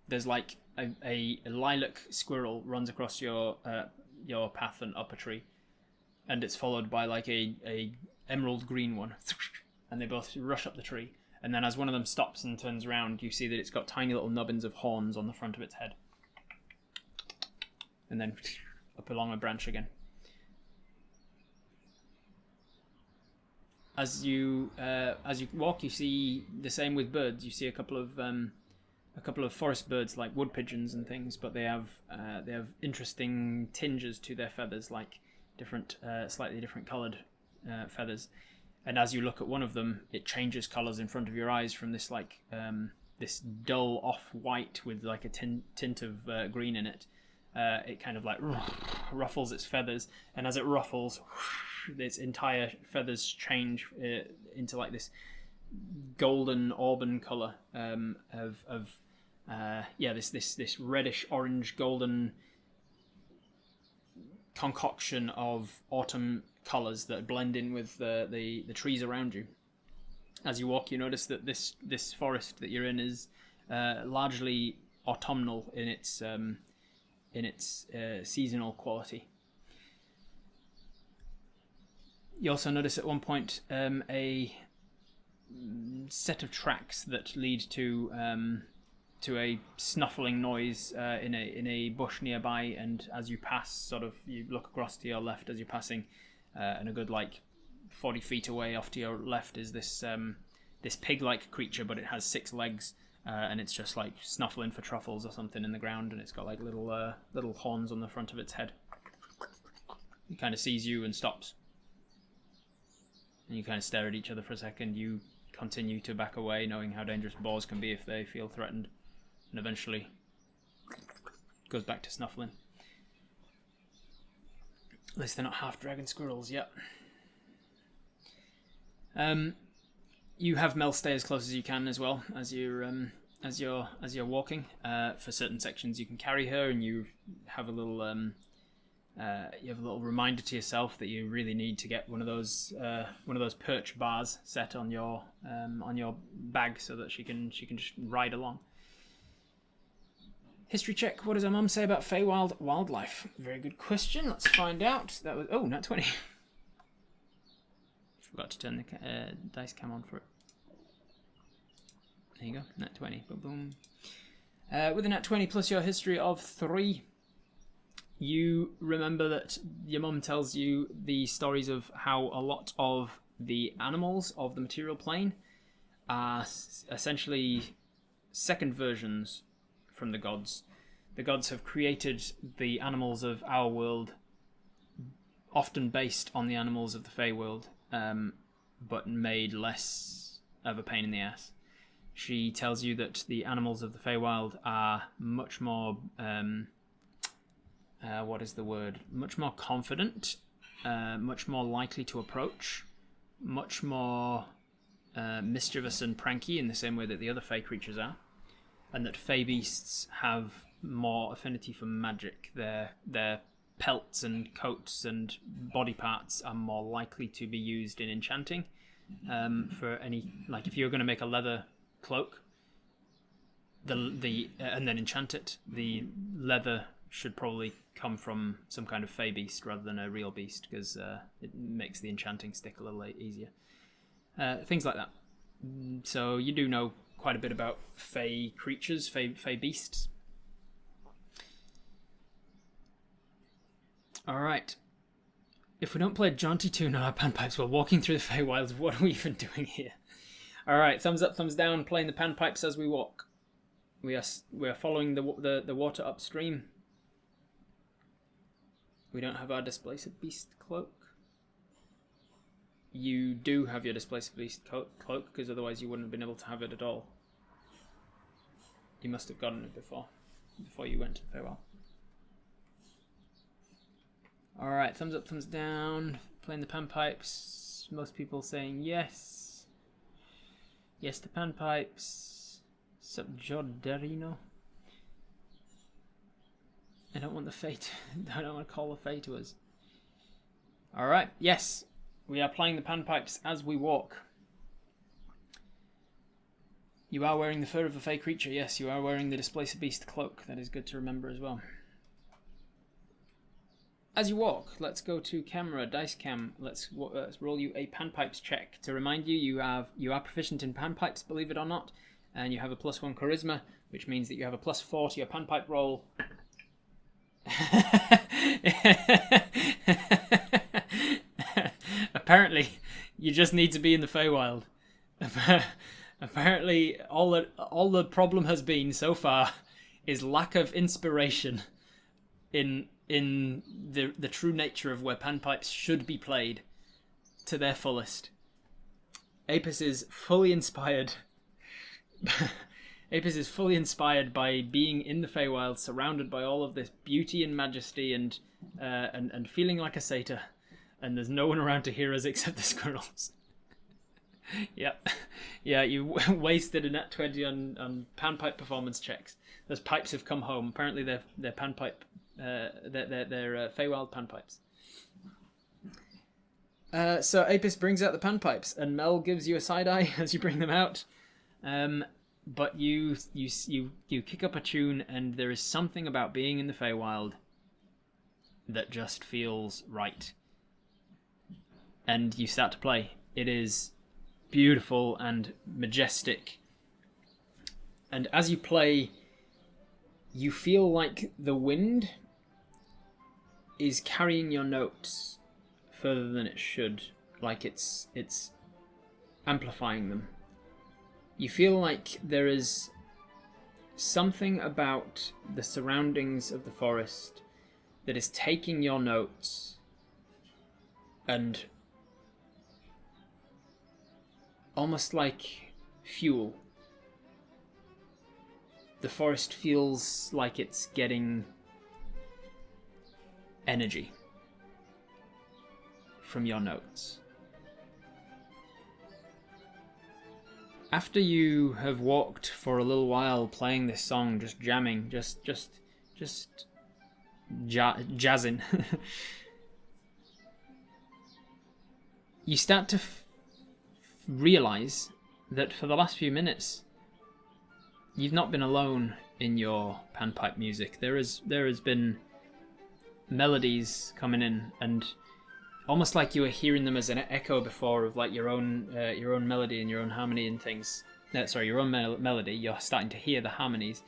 There's like a lilac squirrel runs across your path and up a tree, and it's followed by like a emerald green one, and they both rush up the tree. And then as one of them stops and turns around, you see that it's got tiny little nubbins of horns on the front of its head. And then up along a branch again. As you walk, you see the same with birds. You see a couple of forest birds like wood pigeons and things, but they have interesting tinges to their feathers, like different, slightly different coloured feathers. And as you look at one of them, it changes colours in front of your eyes from this like this dull off-white with like a tint of green in it. It kind of like ruffles its feathers, and as it ruffles, its entire feathers change into like this golden auburn colour this reddish orange golden concoction of autumn colours that blend in with the trees around you. As you walk, you notice that this forest that you're in is largely autumnal in its seasonal quality. You also notice at one point a set of tracks that lead to a snuffling noise in a bush nearby, and as you pass, you look across to your left as you're passing, and a good 40 feet away off to your left is this pig-like creature, but it has 6 legs, and it's just like snuffling for truffles or something in the ground, and it's got like little horns on the front of its head. It kind of sees you and stops, and you kind of stare at each other for a second. You continue to back away, knowing how dangerous boars can be if they feel threatened, and eventually goes back to snuffling. At least they're not half dragon squirrels yet. You have Mel stay as close as you can as well as you're walking. For certain sections, you can carry her, and you have a little you have a little reminder to yourself that you really need to get one of those perch bars set on your bag so that she can just ride along. History check. What does our mum say about Feywild wildlife? Very good question. Let's find out. That was nat 20. Forgot to turn the dice cam on for it. There you go. Nat 20. Boom boom. With a nat 20 plus your history of 3, you remember that your mum tells you the stories of how a lot of the animals of the material plane are essentially second versions from the gods. The gods have created the animals of our world, often based on the animals of the Feywild, but made less of a pain in the ass. She tells you that the animals of the Feywild are much more, much more confident, much more likely to approach, much more mischievous and pranky in the same way that the other Fey creatures are. And that Fey beasts have more affinity for magic. Their pelts and coats and body parts are more likely to be used in enchanting. For any, like if you're going to make a leather cloak, and then enchant it, the leather should probably come from some kind of Fey beast rather than a real beast, because it makes the enchanting stick a little easier. Things like that. So you do know quite a bit about Fey creatures, Fey beasts. Alright. If we don't play a jaunty tune on our panpipes while walking through the Feywilds, what are we even doing here? Alright, thumbs up, thumbs down, playing the panpipes as we walk. We are following the water upstream. We don't have our Displaced Beast cloak. You do have your Displaced Beast cloak, because otherwise you wouldn't have been able to have it at all. You must have gotten it before you went to Feywild. Alright, thumbs up, thumbs down. Playing the panpipes. Most people saying yes. Yes to panpipes. Sup, Jordarino. I don't want the fate. I don't want to call the fate to us. Alright, yes. We are playing the panpipes as we walk. You are wearing the fur of a Fey creature. Yes, you are wearing the Displaced Beast cloak. That is good to remember as well. As you walk, let's go to camera, dice cam. Let's roll you a panpipes check. To remind you, you are proficient in panpipes, believe it or not, and you have a +1 charisma, which means that you have a +4 to your panpipe roll. Apparently, you just need to be in the Feywild. Apparently, all the problem has been so far is lack of inspiration in the true nature of where panpipes should be played to their fullest. Apis is fully inspired. Apis is fully inspired by being in the Feywild, surrounded by all of this beauty and majesty, and feeling like a satyr. And there's no one around to hear us except the squirrels. Yep. Yeah, you wasted a nat 20 on panpipe performance checks. Those pipes have come home. Apparently they're panpipe, they're Feywild panpipes. So Apis brings out the panpipes, and Mel gives you a side eye as you bring them out. But you kick up a tune, and there is something about being in the Feywild that just feels right. And you start to play. It is beautiful and majestic. And as you play, you feel like the wind is carrying your notes further than it should. Like it's amplifying them. You feel like there is something about the surroundings of the forest that is taking your notes and almost like fuel. The forest feels like it's getting energy from your notes. After you have walked for a little while playing this song, just jamming, just jazzing. You start to realize that for the last few minutes, you've not been alone in your panpipe music. There has been melodies coming in, and almost like you were hearing them as an echo before of like your own melody and your own harmony and things. Your own melody. You're starting to hear the harmonies.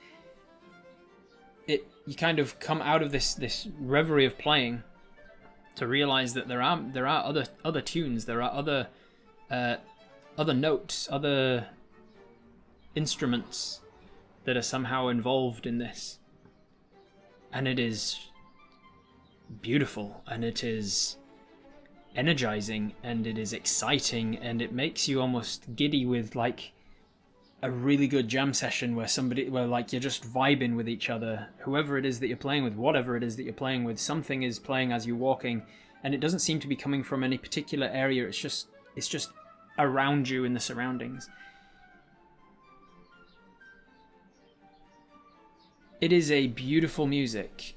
You kind of come out of this reverie of playing to realize that there are other tunes, there are other notes, other instruments that are somehow involved in this, and it is beautiful, and it is energizing, and it is exciting, and it makes you almost giddy with like a really good jam session where like you're just vibing with each other. Whoever it is that you're playing with, whatever it is that you're playing with, something is playing as you're walking, and it doesn't seem to be coming from any particular area. It's just around you in the surroundings. It is a beautiful music,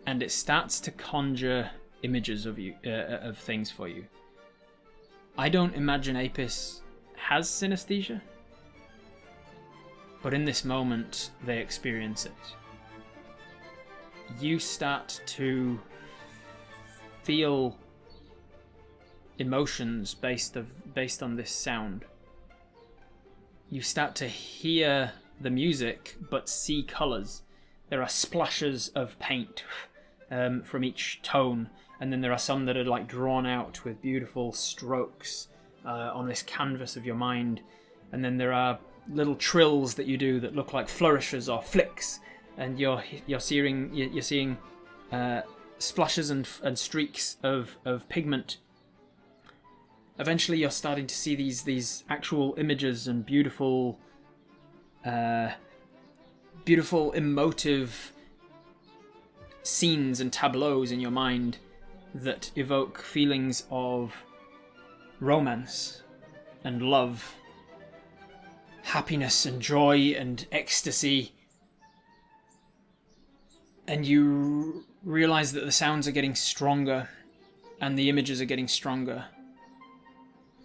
and it starts to conjure images of you, of things for you. I don't imagine Apis has synesthesia, but in this moment, they experience it. You start to feel emotions based on this sound. You start to hear the music, but see colours. There are splashes of paint from each tone, and then there are some that are like drawn out with beautiful strokes on this canvas of your mind, and then there are little trills that you do that look like flourishes or flicks, and you're seeing splashes and streaks of pigment. Eventually, you're starting to see these actual images and beautiful emotive scenes and tableaus in your mind that evoke feelings of romance and love, happiness and joy and ecstasy. And you realize that the sounds are getting stronger and the images are getting stronger.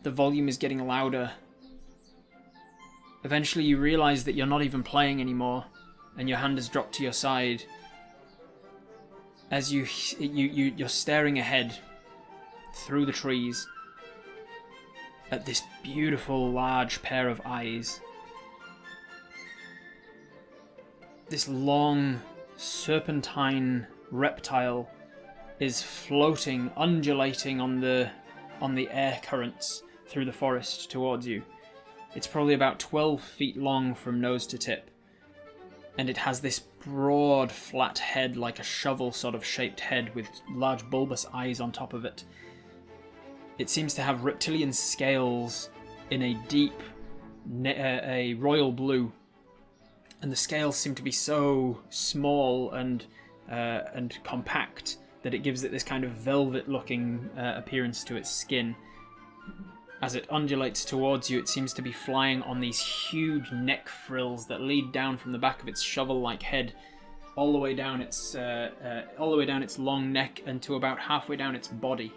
The volume is getting louder. Eventually you realize that you're not even playing anymore, and your hand has dropped to your side as you're staring ahead through the trees at this beautiful large pair of eyes. This long serpentine reptile is floating, undulating on the air currents through the forest towards you. It's probably about 12 feet long from nose to tip, and it has this broad, flat head, like a shovel sort of shaped head with large bulbous eyes on top of it. It seems to have reptilian scales in a deep, a royal blue, and the scales seem to be so small and compact that it gives it this kind of velvet-looking appearance to its skin. As it undulates towards you, it seems to be flying on these huge neck frills that lead down from the back of its shovel-like head, all the way down its long neck and to about halfway down its body.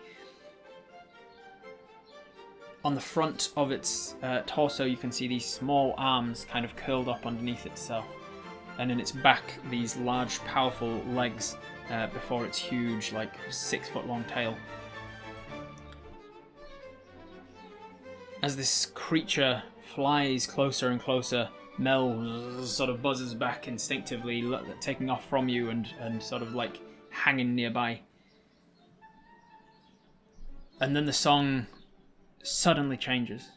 On the front of its torso, you can see these small arms kind of curled up underneath itself, and in its back, these large, powerful legs before its huge, like 6-foot-long tail. As this creature flies closer and closer, Mel sort of buzzes back instinctively, taking off from you and sort of like hanging nearby. And then the song suddenly changes.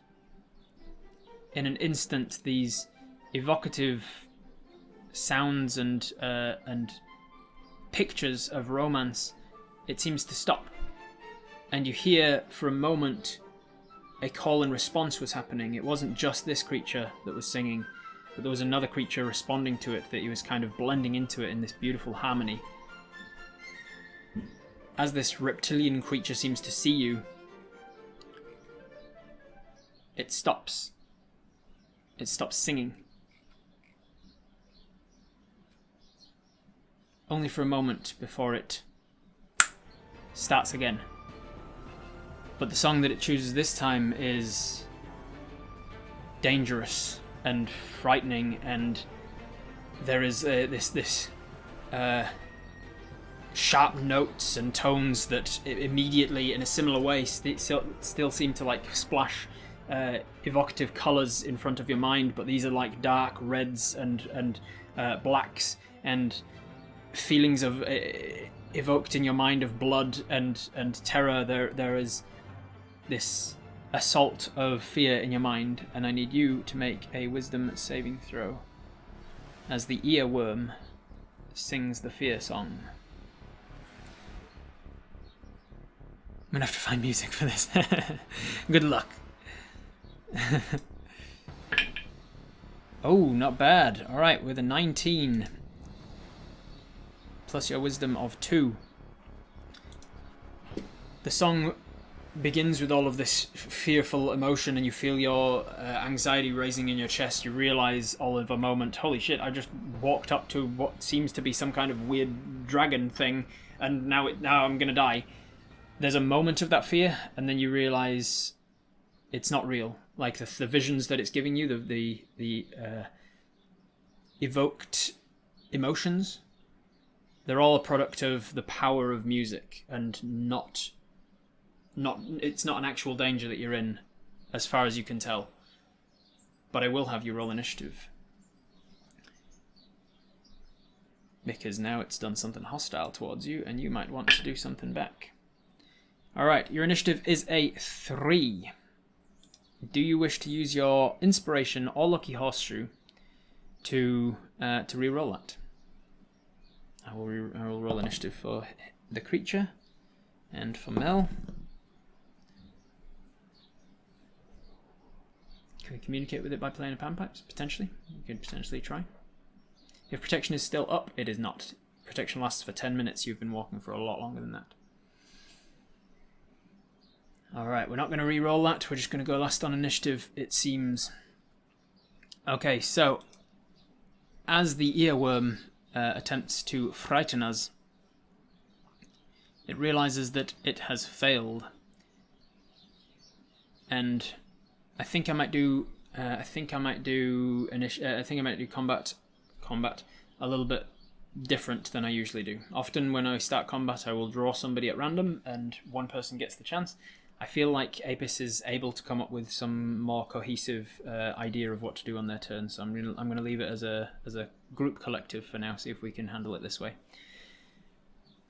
In an instant, these evocative sounds and pictures of romance, it seems to stop. And you hear for a moment a call and response was happening. It wasn't just this creature that was singing, but there was another creature responding to it, that he was kind of blending into it in this beautiful harmony. As this reptilian creature seems to see you, it stops. It stops singing. only for a moment before it starts again. But the song that it chooses this time is dangerous and frightening, and there is this sharp notes and tones that immediately, in a similar way, still seem to like splash evocative colours in front of your mind, but these are like dark reds and blacks, and feelings of evoked in your mind of blood and terror. There is this assault of fear in your mind, and I need you to make a wisdom saving throw as the earworm sings the fear song. I'm gonna have to find music for this. Good luck. Oh, not bad. Alright, with a 19 plus your wisdom of 2. The song begins with all of this fearful emotion, and you feel your anxiety raising in your chest. You realise all of a moment, holy shit, I just walked up to what seems to be some kind of weird dragon thing, and now I'm gonna die. There's a moment of that fear, and then you realise it's not real. Like the visions that it's giving you, the evoked emotions, they're all a product of the power of music, and not it's not an actual danger that you're in, as far as you can tell. But I will have you roll initiative, because now it's done something hostile towards you, and you might want to do something back. Alright, your initiative is a 3. Do you wish to use your inspiration or lucky horseshoe to re-roll that? I will roll initiative for the creature and for Mel. Can we communicate with it by playing a panpipes? Potentially. You could potentially try. If protection is still up, it is not. Protection lasts for 10 minutes. You've been walking for a lot longer than that. Alright, we're not going to re-roll that. We're just going to go last on initiative, it seems. Okay, so as the earworm attempts to frighten us, it realizes that it has failed. And I think I might do combat a little bit different than I usually do. Often when I start combat, I will draw somebody at random and one person gets the chance. I feel like Apis is able to come up with some more cohesive idea of what to do on their turn, so I'm going to leave it as a group collective for now. See if we can handle it this way.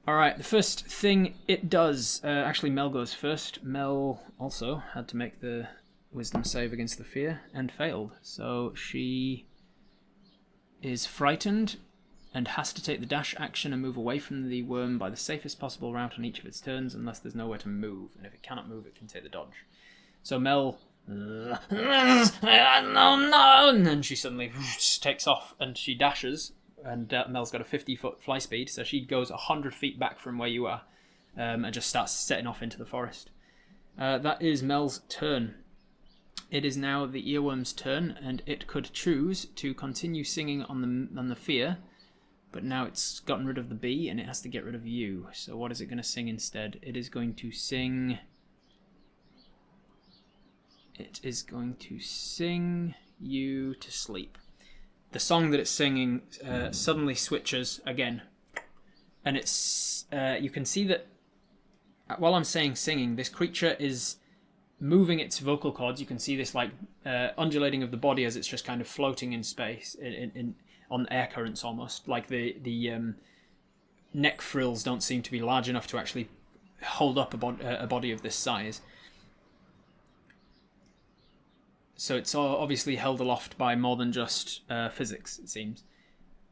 All right, the first thing it does. Actually, Mel goes first. Mel also had to make the wisdom save against the fear and failed, so she is frightened and has to take the dash action and move away from the worm by the safest possible route on each of its turns, unless there's nowhere to move. And if it cannot move, it can take the dodge. So Mel, no, and then she suddenly takes off and she dashes. And Mel's got a 50-foot fly speed, so she goes 100 feet back from where you are, and just starts setting off into the forest. That is Mel's turn. It is now the earworm's turn, and it could choose to continue singing on the fear. But now it's gotten rid of the bee, and it has to get rid of you. So what is it going to sing instead? It is going to sing... It is going to sing you to sleep. The song that it's singing suddenly switches again. And it's... you can see that while I'm saying singing, this creature is moving its vocal cords. You can see this like undulating of the body as it's just kind of floating in space, on air currents almost. Like the neck frills don't seem to be large enough to actually hold up a body of this size. So it's obviously held aloft by more than just physics, it seems.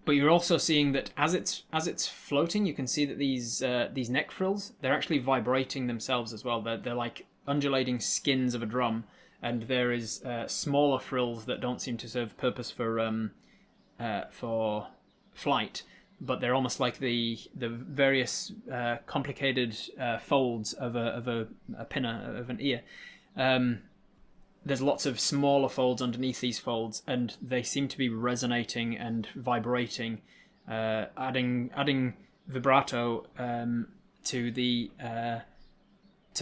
But you're also seeing that as it's floating, you can see that these neck frills, they're actually vibrating themselves as well. They're like undulating skins of a drum, and there is smaller frills that don't seem to serve purpose for flight, but they're almost like the various complicated folds of a pinna of an ear. There's lots of smaller folds underneath these folds, and they seem to be resonating and vibrating adding vibrato to the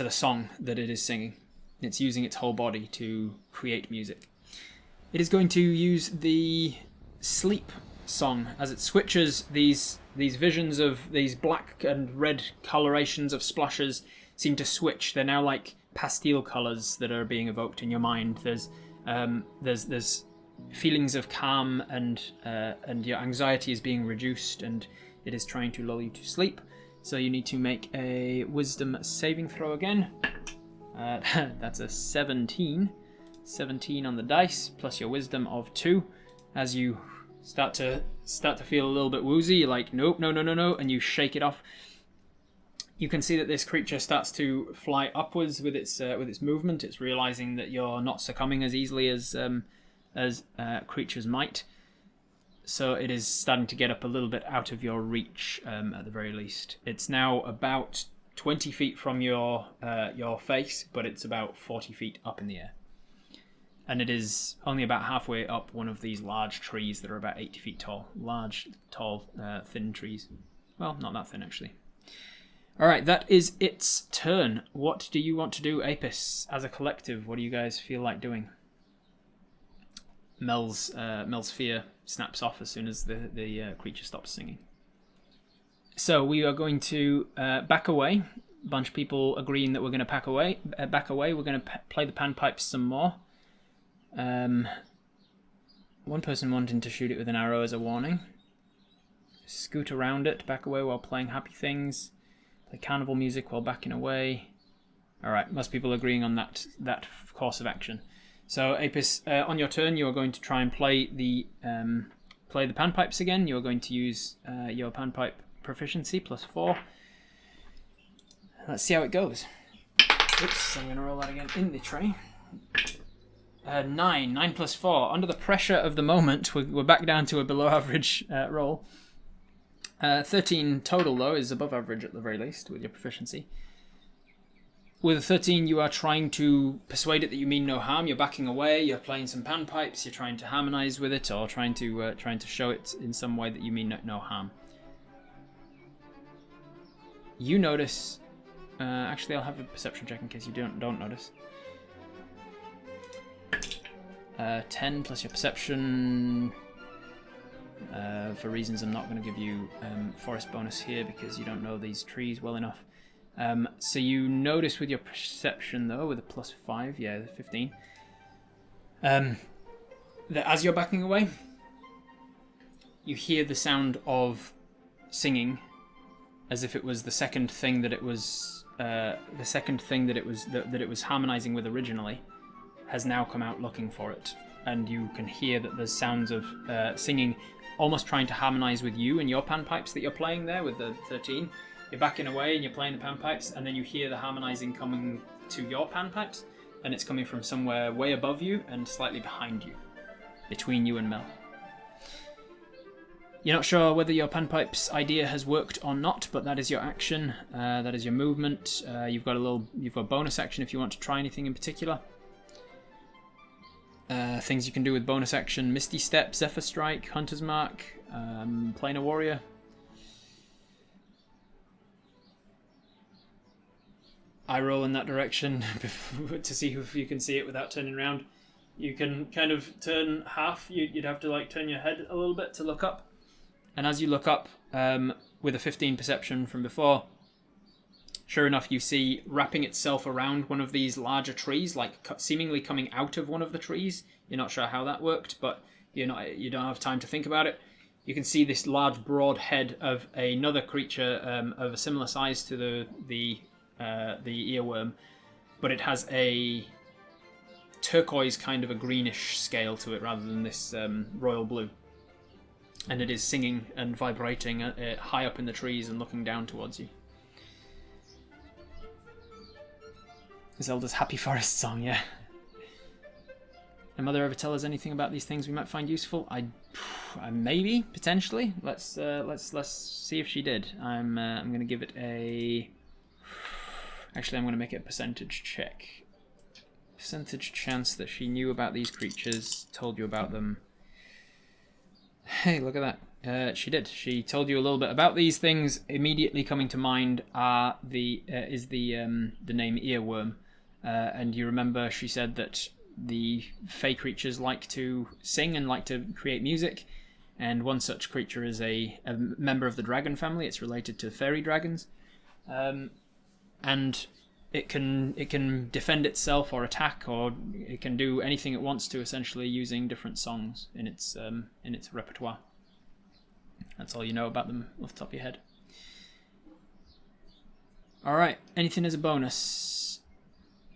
song that it is singing. It's using its whole body to create music. It is going to use the sleep song as it switches these visions of these black and red colorations of splashes seem to switch. They're now like pastel colors that are being evoked in your mind. There's feelings of calm and your anxiety is being reduced, and it is trying to lull you to sleep. So you need to make a wisdom saving throw again. That's a 17 on the dice plus your wisdom of 2. As you start to feel a little bit woozy, you're like, nope, no, and you shake it off. You can see that this creature starts to fly upwards with its movement. It's realizing that you're not succumbing as easily as creatures might. So it is starting to get up a little bit out of your reach, at the very least. It's now about 20 feet from your face, but it's about 40 feet up in the air. And it is only about halfway up one of these large trees that are about 80 feet tall. Large, tall, thin trees. Well, not that thin, actually. Alright, that is its turn. What do you want to do, Apis? As a collective, what do you guys feel like doing? Mel's fear snaps off as soon as the creature stops singing. So we are going to back away. A bunch of people agreeing that we're going to back away. We're going to play the panpipes some more. One person wanting to shoot it with an arrow as a warning. Scoot around it, back away while playing happy things. Play carnival music while backing away. Alright, most people agreeing on that course of action. So Apis, on your turn, you are going to try and play the panpipes again. You are going to use your panpipe proficiency +4. Let's see how it goes. Oops, I'm going to roll that again in the tray. 9 plus 4. Under the pressure of the moment, we're back down to a below average roll. 13 total, though, is above average at the very least with your proficiency. With a 13, you are trying to persuade it that you mean no harm. You're backing away. You're playing some panpipes. You're trying to harmonize with it, or trying to show it in some way that you mean no harm. You notice. Actually, I'll have a perception check in case you don't notice. 10 plus your perception. For reasons I'm not going to give you forest bonus here because you don't know these trees well enough. So you notice with your perception, though, with a +5, yeah, 15, that as you're backing away, you hear the sound of singing, as if it was the second thing that it was harmonizing with originally, has now come out looking for it, and you can hear that there's sounds of singing, almost trying to harmonize with you and your panpipes that you're playing there with the 13. You're backing away and you're playing the panpipes, and then you hear the harmonizing coming to your panpipes, and it's coming from somewhere way above you and slightly behind you, between you and Mel. You're not sure whether your panpipes idea has worked or not, but that is your action. That is your movement. You've got a bonus action if you want to try anything in particular. Things you can do with bonus action: Misty Step, Zephyr Strike, Hunter's Mark, Planar Warrior. I roll in that direction to see if you can see it without turning around. You can kind of turn half. You'd have to like turn your head a little bit to look up. And as you look up, with a 15 perception from before, sure enough, you see wrapping itself around one of these larger trees, like seemingly coming out of one of the trees. You're not sure how that worked, but you don't have time to think about it. You can see this large, broad head of another creature of a similar size to the earworm, but it has a turquoise kind of a greenish scale to it rather than this royal blue. And it is singing and vibrating high up in the trees and looking down towards you. Zelda's Happy Forest song, yeah. Did Mother ever tell us anything about these things we might find useful? Maybe, potentially. Let's see if she did. I'm going to give it a... Actually, I'm going to make it a percentage check. Percentage chance that she knew about these creatures, told you about them. Hey, look at that. She did. She told you a little bit about these things. Immediately coming to mind are the name earworm, and you remember she said that the fey creatures like to sing and like to create music, and one such creature is a member of the dragon family. It's related to fairy dragons, and it can defend itself or attack, or it can do anything it wants to, essentially using different songs in its repertoire. That's all you know about them off the top of your head. Alright, anything as a bonus?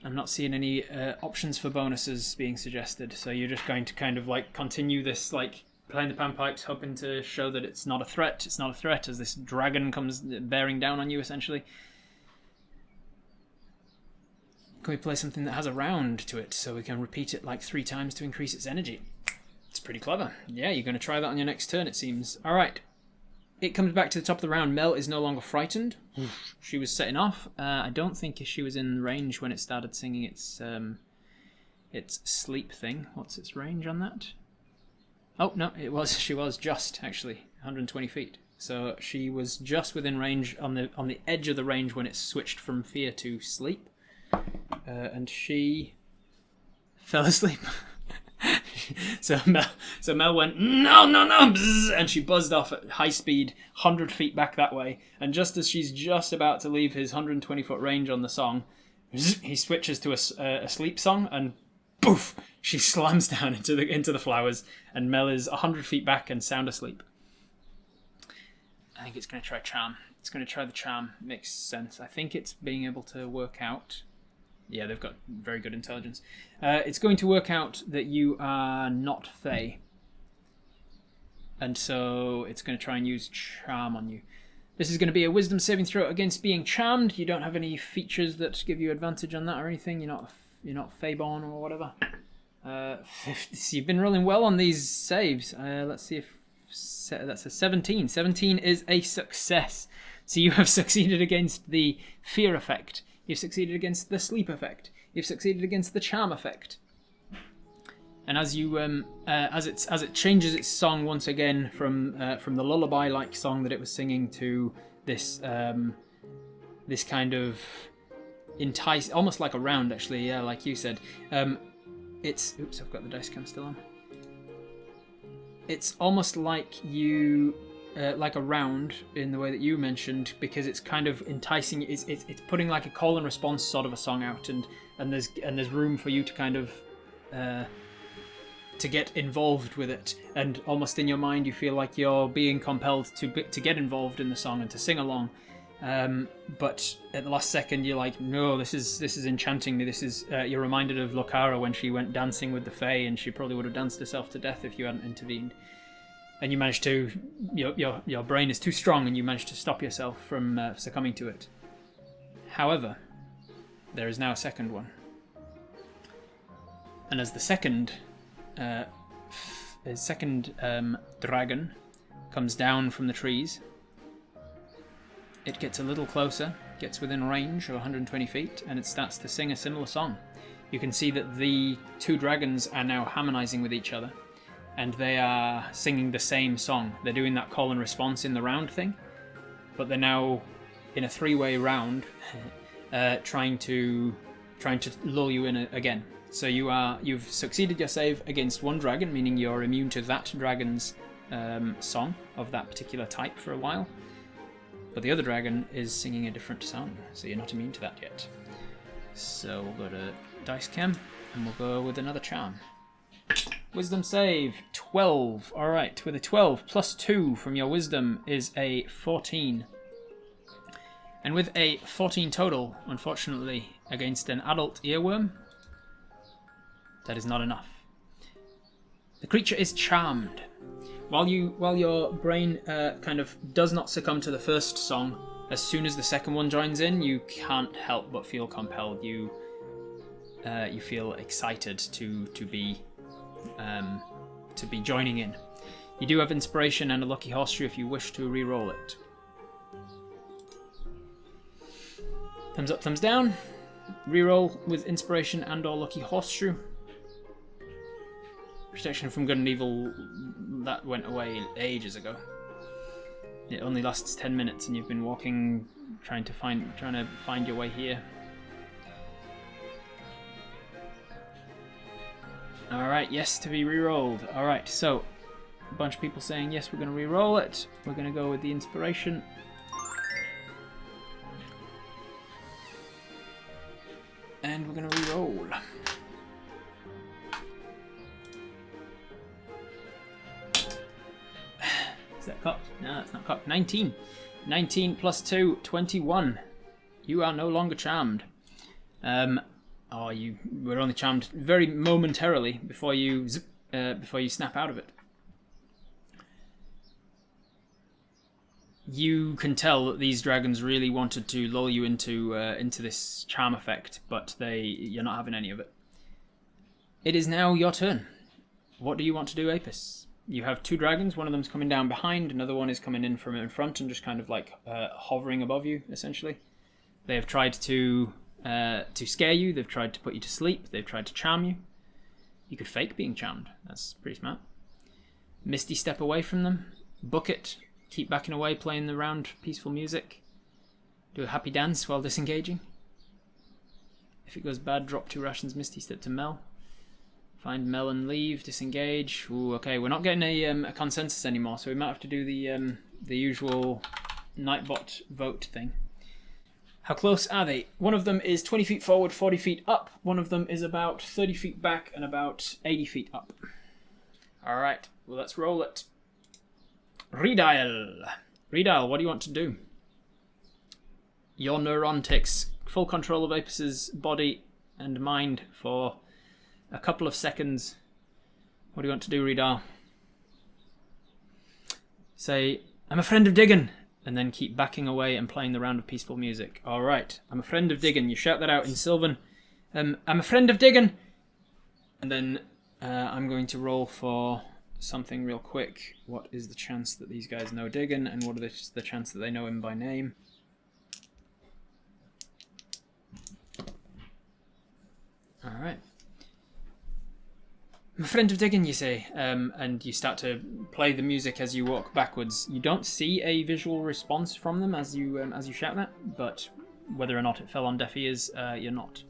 I'm not seeing any options for bonuses being suggested, so you're just going to kind of like continue this, like playing the panpipes, hoping to show that it's not a threat. It's not a threat as this dragon comes bearing down on you, essentially. Can we play something that has a round to it so we can repeat it like 3 times to increase its energy? It's pretty clever. Yeah, you're going to try that on your next turn, it seems. Alright. It comes back to the top of the round. Mel is no longer frightened. She was setting off. I don't think she was in range when it started singing its sleep thing. What's its range on that? Oh, no, she was just, actually, 120 feet. So she was just within range, on the edge of the range when it switched from fear to sleep. And she fell asleep. So Mel went, no, bzz, and she buzzed off at high speed, 100 feet back that way. And just as she's just about to leave his 120-foot range on the song, bzz, he switches to a sleep song, and poof, she slams down into the flowers, and Mel is 100 feet back and sound asleep. I think it's going to try charm. It's going to try the charm. Makes sense. I think it's being able to work out. Yeah, they've got very good intelligence. It's going to work out that you are not Fey. And so it's going to try and use charm on you. This is going to be a wisdom saving throw against being charmed. You don't have any features that give you advantage on that or anything. You're not Feyborn or whatever. You've been rolling well on these saves. Let's see if that's a 17. 17 is a success. So you have succeeded against the fear effect. You've succeeded against the sleep effect. You've succeeded against the charm effect. And as you as it changes its song once again from the lullaby-like song that it was singing to this this kind of entice, almost like a round, actually. Yeah, like you said. It's oops, I've got the dice cam still on. It's almost like you. Like a round in the way that you mentioned, because it's kind of enticing. It's putting like a call and response sort of a song out, and there's room for you to kind of to get involved with it, and almost in your mind you feel like you're being compelled to get involved in the song and to sing along. But at the last second you're like, no, this is enchanting me. This is you're reminded of Lokara when she went dancing with the Fae, and she probably would have danced herself to death if you hadn't intervened. And you managed to, your brain is too strong, and you managed to stop yourself from succumbing to it. However, there is now a second one. And as the second dragon comes down from the trees, it gets a little closer, gets within range of 120 feet, and it starts to sing a similar song. You can see that the 2 dragons are now harmonizing with each other. And they are singing the same song. They're doing that call and response in the round thing, but they're now in a 3-way round, trying to lull you in again. So you've succeeded your save against one dragon, meaning you're immune to that dragon's song of that particular type for a while. But the other dragon is singing a different song, so you're not immune to that yet. So we'll go to Dice Cam, and we'll go with another charm. Wisdom save, 12. Alright, with a 12 plus 2 from your wisdom is a 14. And with a 14 total, unfortunately, against an adult earworm, that is not enough. The creature is charmed. While your brain kind of does not succumb to the first song, as soon as the second one joins in, you can't help but feel compelled. You feel excited to be joining in. You do have inspiration and a lucky horseshoe if you wish to re-roll it. Thumbs up, thumbs down. Reroll with inspiration and or lucky horseshoe. Protection from good and evil, that went away ages ago. It only lasts 10 minutes, and you've been walking, trying to find your way here. Alright, yes to be re-rolled. Alright, so a bunch of people saying yes, we're going to re-roll it. We're going to go with the inspiration. And we're going to re-roll. Is that cocked? No, it's not cocked. 19. 19 plus 2, 21. You are no longer charmed. Oh, you were only charmed very momentarily before you snap out of it. You can tell that these dragons really wanted to lull you into this charm effect, but you're not having any of it. It is now your turn. What do you want to do, Apis? You have 2 dragons. One of them's coming down behind. Another one is coming in from in front and just kind of like hovering above you, essentially. They have tried to scare you. They've tried to put you to sleep. They've tried to charm you. You could fake being charmed. That's pretty smart. Misty step away from them. Book it. Keep backing away, playing the round peaceful music. Do a happy dance while disengaging. If it goes bad, drop 2 rations. Misty step to Mel. Find Mel and leave. Disengage. Ooh, okay, we're not getting a consensus anymore, so we might have to do the usual Nightbot vote thing. How close are they? One of them is 20 feet forward, 40 feet up. One of them is about 30 feet back and about 80 feet up. Alright, well, let's roll it. Redial. Redial, what do you want to do? Your neuron takes full control of Apis' body and mind for a couple of seconds. What do you want to do, Redial? Say, I'm a friend of Diggin'. And then keep backing away and playing the round of peaceful music. Alright, I'm a friend of Diggin'. You shout that out in Sylvan. I'm a friend of Diggin'. And then I'm going to roll for something real quick. What is the chance that these guys know Diggin', and what is the chance that they know him by name? Alright. I'm a friend of Diggin', you say, and you start to play the music as you walk backwards. You don't see a visual response from them as you shout that, but whether or not it fell on deaf ears, you're not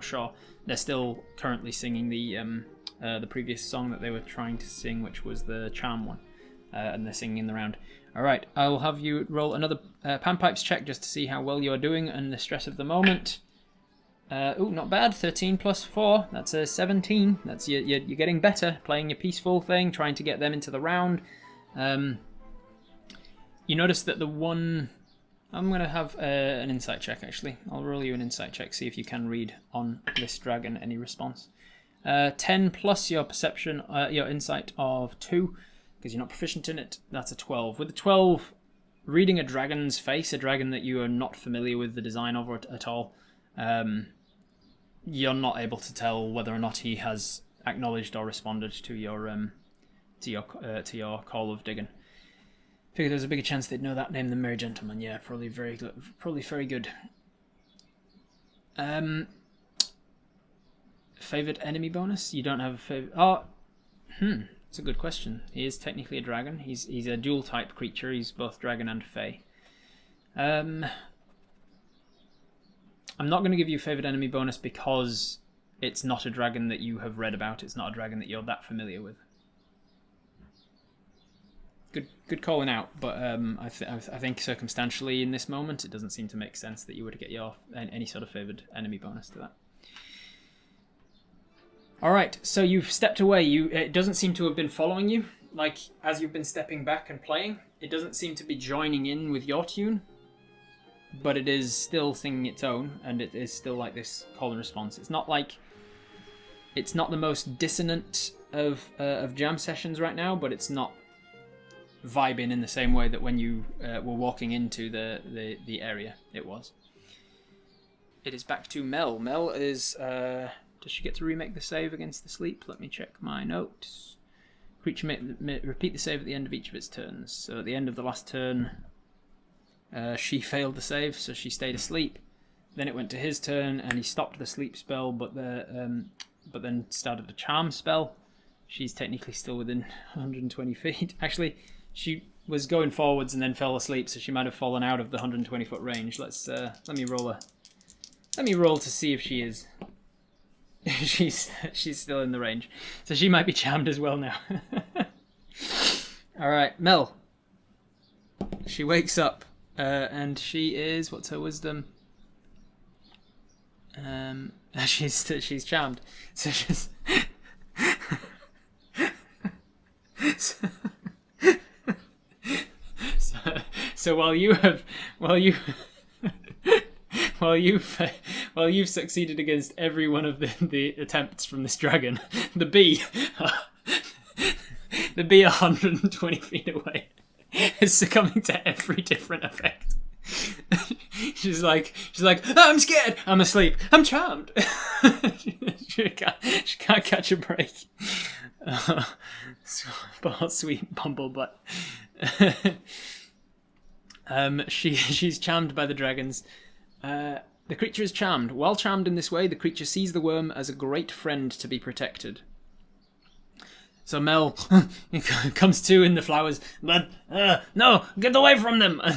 sure. They're still currently singing the previous song that they were trying to sing, which was the charm one, and they're singing in the round. All right, I will have you roll another panpipes check just to see how well you are doing and the stress of the moment. Not bad. 13 plus 4. That's a 17. That's you're getting better. Playing your peaceful thing, trying to get them into the round. You notice that the one... I'm going to have an insight check, actually. I'll roll you an insight check, see if you can read on this dragon any response. 10 plus your perception, your insight of 2, because you're not proficient in it. That's a 12. With the 12, reading a dragon's face, a dragon that you are not familiar with the design of at all, you're not able to tell whether or not he has acknowledged or responded to your call of Diggin'. Figure there's a bigger chance they'd know that name than Merry Gentleman. Yeah, probably very good. Favorite enemy bonus? You don't have a favorite. Oh, that's a good question. He is technically a dragon. He's a dual type creature. He's both dragon and fey. I'm not going to give you a favourite enemy bonus because it's not a dragon that you have read about. It's not a dragon that you're that familiar with. Good calling out, but I think circumstantially in this moment it doesn't seem to make sense that you would get your any sort of favoured enemy bonus to that. Alright, so you've stepped away. It doesn't seem to have been following you. Like, as you've been stepping back and playing, it doesn't seem to be joining in with your tune. But it is still singing its own, and it is still like this call and response. It's not the most dissonant of jam sessions right now, but it's not vibing in the same way that when you were walking into the area it was. It is back to Mel. Mel is... does she get to remake the save against the sleep? Let me check my notes. Creature may repeat the save at the end of each of its turns. So at the end of the last turn... she failed the save, so she stayed asleep. Then it went to his turn, and he stopped the sleep spell, but then started a charm spell. she's technically still within 120 feet. Actually, she was going forwards and then fell asleep, so she might have fallen out of the 120 foot range. Let me roll to see if she is. she's still in the range, so she might be charmed as well now. All right, Mel. She wakes up, and she is, what's her wisdom? She's charmed. So she's. So while you've succeeded against every one of the attempts from this dragon, the bee 120 feet away is succumbing to every different effect. She's like, oh, I'm scared, I'm asleep, I'm charmed. she can't catch a break. Poor sweet Bumblebutt. She's charmed by the dragons. The creature is charmed. While charmed in this way, the creature sees the worm as a great friend to be protected. So Mel comes to in the flowers, but no, get away from them! And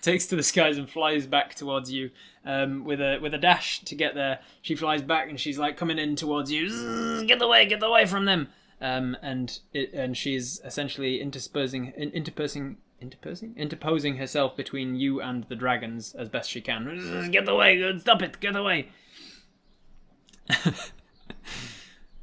takes to the skies and flies back towards you. With a dash to get there, she flies back and she's like coming in towards you. Get away from them! And she's essentially interposing herself between you and the dragons as best she can. Get away! Stop it! Get away!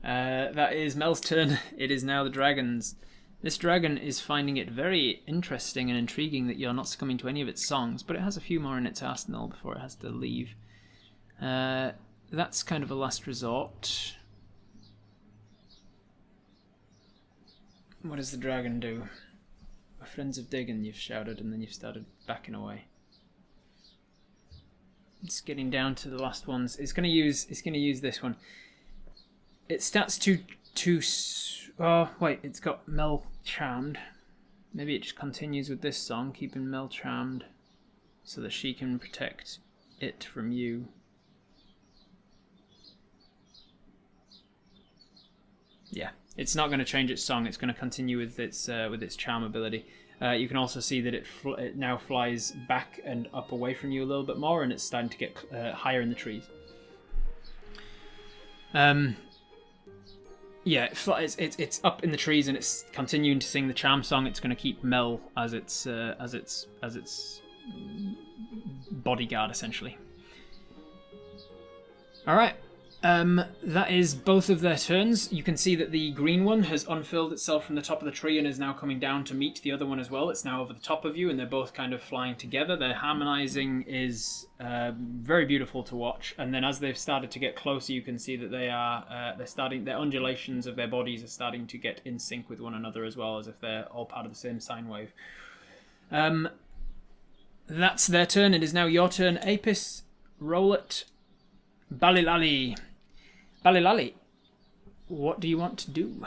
That is Mel's turn. It is now the dragon's. This dragon is finding it very interesting and intriguing that you're not succumbing to any of its songs, but it has a few more in its arsenal before it has to leave. That's kind of a last resort. What does the dragon do? We're friends of Diggin, you've shouted, and then you've started backing away. It's getting down to the last ones. It's gonna use this one. It starts to oh wait, it's got Mel charmed. Maybe it just continues with this song, keeping Mel charmed, so that she can protect it from you. Yeah, it's not going to change its song. It's going to continue with its charm ability. You can also see that it now flies back and up away from you a little bit more, and it's starting to get higher in the trees. Yeah, it's up in the trees and it's continuing to sing the charm song. It's going to keep Mel as its bodyguard, essentially. All right, that is both of their turns. You can see that the green one has unfurled itself from the top of the tree and is now coming down to meet the other one as well. It's now over the top of you, and they're both kind of flying together. Their harmonizing is very beautiful to watch. And then as they've started to get closer, you can see that their undulations of their bodies are starting to get in sync with one another as well, as if they're all part of the same sine wave. That's their turn. It is now your turn, Apis. Roll it. Balilali. Balilali, what do you want to do?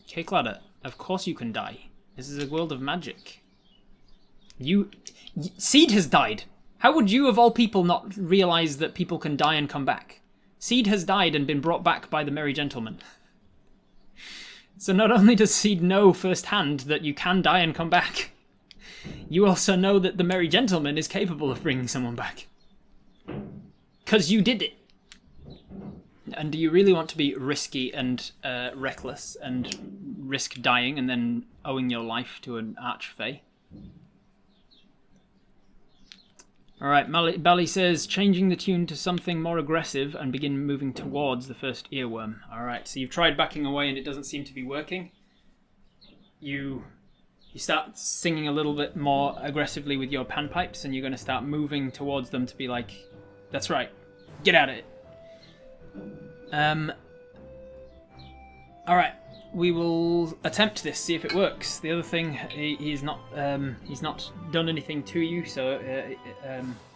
Cake Ladder, of course you can die. This is a world of magic. Seed has died. How would you, of all people, not realise that people can die and come back? Seed has died and been brought back by the Merry Gentleman. So not only does Seed know firsthand that you can die and come back, you also know that the Merry Gentleman is capable of bringing someone back. Because you did it. And do you really want to be risky and reckless and risk dying and then owing your life to an archfey? Alright, Bally says, changing the tune to something more aggressive and begin moving towards the first earworm. Alright, so you've tried backing away and it doesn't seem to be working. You start singing a little bit more aggressively with your panpipes, and you're going to start moving towards them to be like, that's right, get at it. Alright, we will attempt this, see if it works. The other thing, he's not done anything to you, so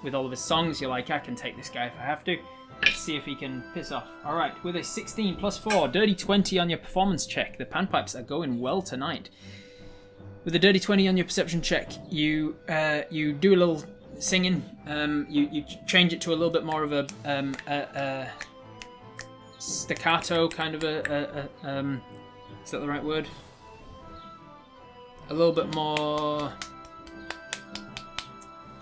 with all of his songs, you're like, I can take this guy if I have to. Let's see if he can piss off. Alright, with a 16 plus 4, dirty 20 on your performance check. The panpipes are going well tonight. With a dirty 20 on your perception check, you do a little singing. You change it to a little bit more of a staccato kind of is that the right word? A little bit more.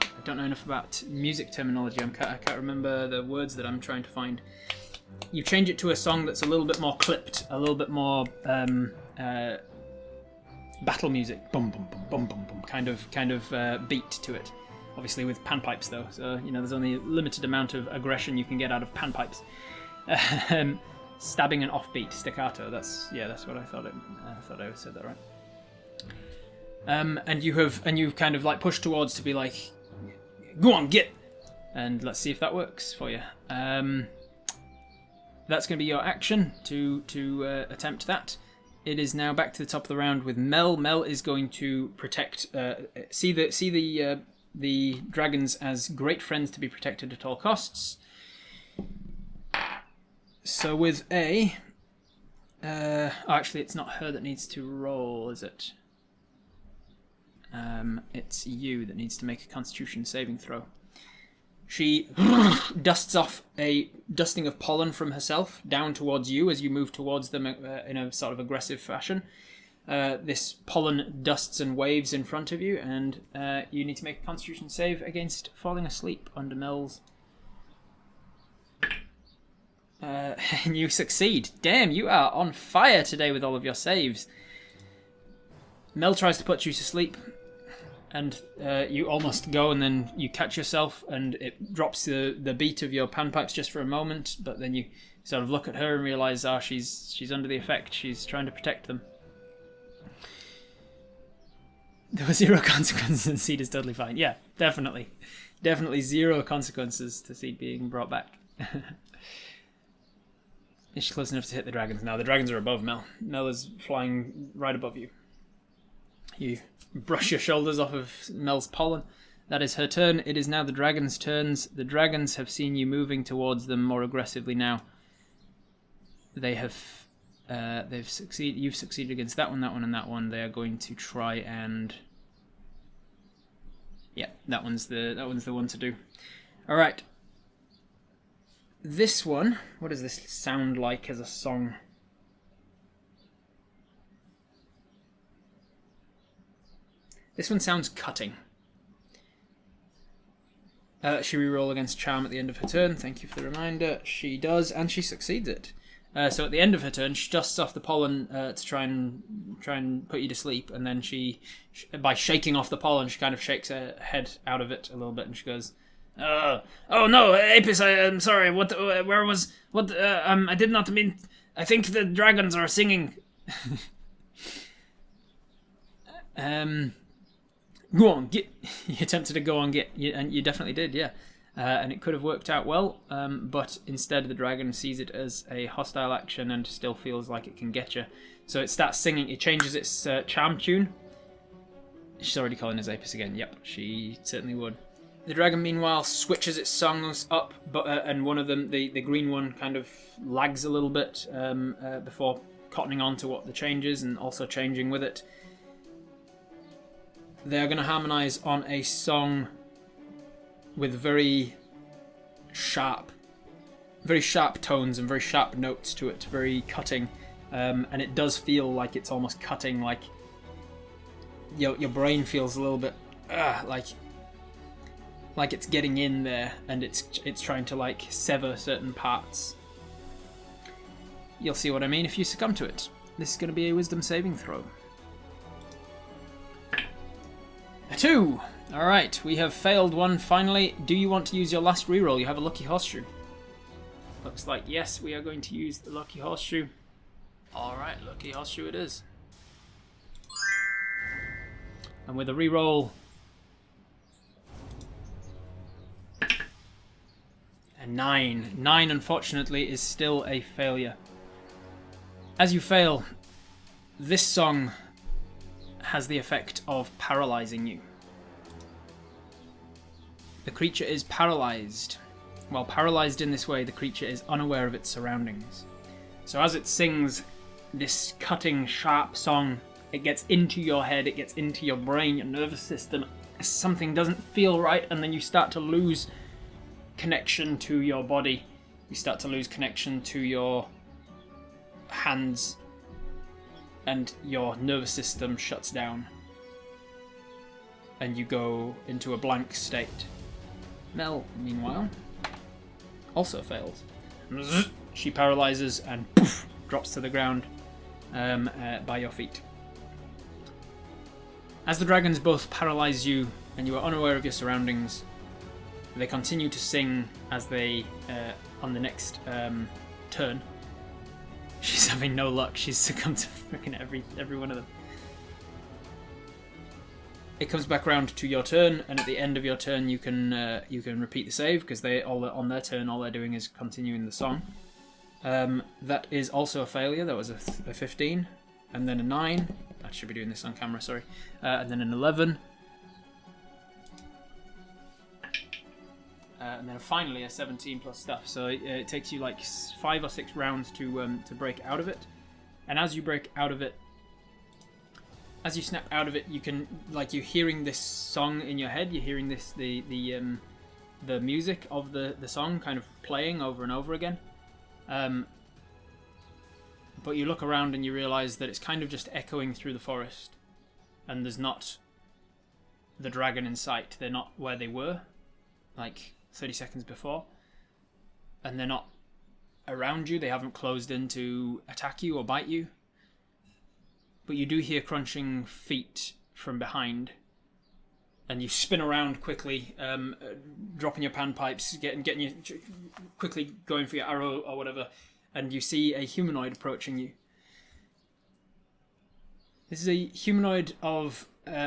I don't know enough about music terminology. I can't remember the words that I'm trying to find. You change it to a song that's a little bit more clipped, a little bit more battle music, boom, boom, boom, boom, boom, boom, kind of beat to it. Obviously with panpipes though, so there's only a limited amount of aggression you can get out of panpipes. Stabbing and offbeat staccato. That's what I thought. I thought I said that right. And you've kind of like pushed towards to be like, go on, get, and let's see if that works for you. That's going to be your action to attempt that. It is now back to the top of the round with Mel. Mel is going to protect. See the dragons as great friends to be protected at all costs. So with a, actually, it's not her that needs to roll, is it? It's you that needs to make a Constitution saving throw. She dusts off a dusting of pollen from herself down towards you as you move towards them in a sort of aggressive fashion. This pollen dusts and waves in front of you, and you need to make a Constitution save against falling asleep under Mel's. And you succeed. Damn, you are on fire today with all of your saves. Mel tries to put you to sleep, and you almost go, and then you catch yourself, and it drops the beat of your panpipes just for a moment, but then you sort of look at her and realise, she's under the effect. She's trying to protect them. There were 0 consequences, and Seed is totally fine. Yeah, definitely. Definitely 0 consequences to Seed being brought back. Is she close enough to hit the dragons? No, the dragons are above Mel. Mel is flying right above you. You brush your shoulders off of Mel's pollen. That is her turn. It is now the dragons' turns. The dragons have seen you moving towards them more aggressively now. They've succeeded. You've succeeded against that one, and that one. They are going to try and that one's the one to do. All right. This one. What does this sound like as a song? This one sounds cutting. She reroll against Charm at the end of her turn. Thank you for the reminder. She does, and she succeeds it. So at the end of her turn, she dusts off the pollen to try and put you to sleep, and then she by shaking off the pollen, she kind of shakes her head out of it a little bit, and she goes, "Oh no, Apis, I'm sorry. Where was what? I did not mean. I think the dragons are singing." Go on, get. You attempted to go on, get, and you definitely did, yeah. And it could have worked out well, but instead the dragon sees it as a hostile action and still feels like it can get you. So it starts singing. It changes its charm tune. She's already calling us Apis again. Yep, she certainly would. The dragon, meanwhile, switches its songs up, but and one of them, the green one, kind of lags a little bit before cottoning on to what the change is and also changing with it. They're going to harmonise on a song with very sharp tones and very sharp notes to it, very cutting, and it does feel like it's almost cutting, like your brain feels a little bit like it's getting in there, and it's trying to like sever certain parts. You'll see what I mean if you succumb to it. This is going to be a wisdom saving throw. A 2! Alright, we have failed one finally. Do you want to use your last reroll? You have a lucky horseshoe. Looks like yes, we are going to use the lucky horseshoe. Alright, lucky horseshoe it is. And with a reroll, a 9. 9, unfortunately, is still a failure. As you fail, this song has the effect of paralyzing you. The creature is paralyzed. While paralyzed in this way, the creature is unaware of its surroundings. So as it sings this cutting, sharp song, it gets into your head, it gets into your brain, your nervous system. Something doesn't feel right, and then you start to lose connection to your body. You start to lose connection to your hands, and your nervous system shuts down, and you go into a blank state. Mel, meanwhile, also fails. She paralyzes and poof, drops to the ground by your feet. As the dragons both paralyze you and you are unaware of your surroundings, they continue to sing as they, on the next turn. She's having no luck. She's succumbed to freaking every one of them. It comes back round to your turn, and at the end of your turn, you can repeat the save because on their turn all they're doing is continuing the song. That is also a failure. That was a 15, and then a 9. I should be doing this on camera. Sorry, and then an 11. And then finally a 17 plus stuff. So it takes you like 5 or 6 rounds to break out of it. And as you break out of it, as you snap out of it, you can, like, you're hearing this song in your head. You're hearing the music of the song kind of playing over and over again. But you look around and you realize that it's kind of just echoing through the forest, and there's not the dragon in sight. They're not where they were, like 30 seconds before, and they're not around you. They haven't closed in to attack you or bite you, but you do hear crunching feet from behind, and you spin around quickly, dropping your panpipes, getting you quickly going for your arrow or whatever, and you see a humanoid approaching you. This is a humanoid of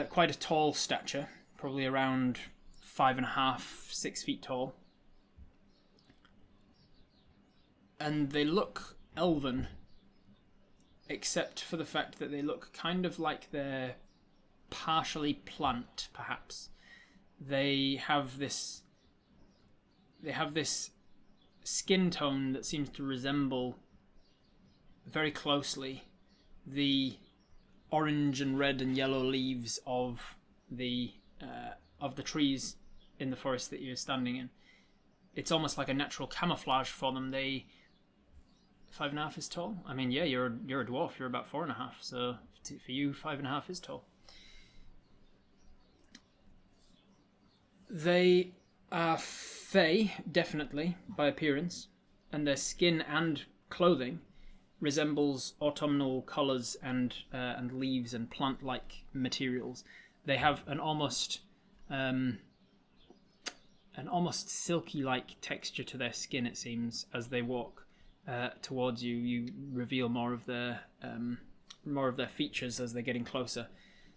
quite a tall stature, probably around 5.5, 6 feet tall. And they look elven, except for the fact that they look kind of like they're partially plant, perhaps. They have this skin tone that seems to resemble very closely the orange and red and yellow leaves of the trees in the forest that you're standing in. It's almost like a natural camouflage for them. 5.5 is tall. I mean, yeah, you're a dwarf. You're about 4.5. So for you, 5.5 is tall. They are fey, definitely, by appearance, and their skin and clothing resembles autumnal colours and leaves and plant-like materials. They have an almost silky-like texture to their skin. It seems as they walk towards you, you reveal more of their features as they're getting closer.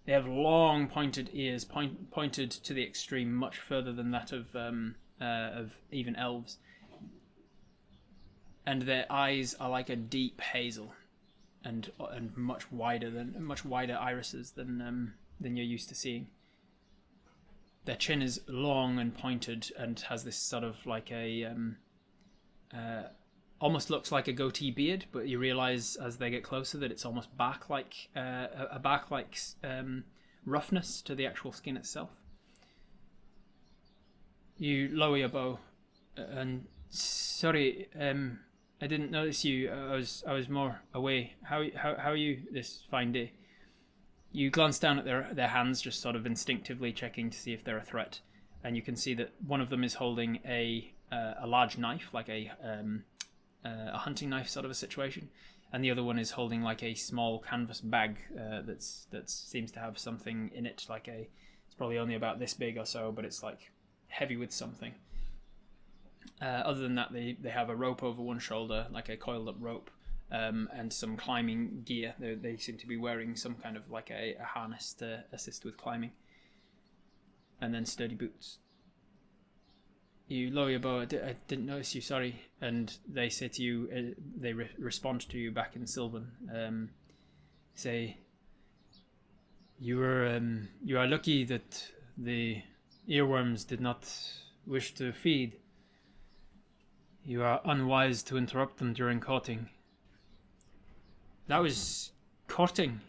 They have long pointed ears, pointed to the extreme, much further than that of even elves. And their eyes are like a deep hazel, and much wider irises than you're used to seeing. Their chin is long and pointed and has this sort of like a almost looks like a goatee beard, but you realise as they get closer that it's almost bark-like, a bark-like roughness to the actual skin itself. You lower your bow, and sorry, I didn't notice you. I was more away. How are you this fine day? You glance down at their hands, just sort of instinctively checking to see if they're a threat, and you can see that one of them is holding a large knife, like a hunting knife sort of a situation, and the other one is holding like a small canvas bag that seems to have something in it, it's probably only about this big or so, but it's like heavy with something. Other than that, they have a rope over one shoulder, like a coiled up rope, and some climbing gear. They seem to be wearing some kind of like a harness to assist with climbing, and then sturdy boots. You lower your bow. I didn't notice you, sorry. And they say to you, they respond to you back in Sylvan. Say, you are lucky that the earworms did not wish to feed. You are unwise to interrupt them during courting. That was courting.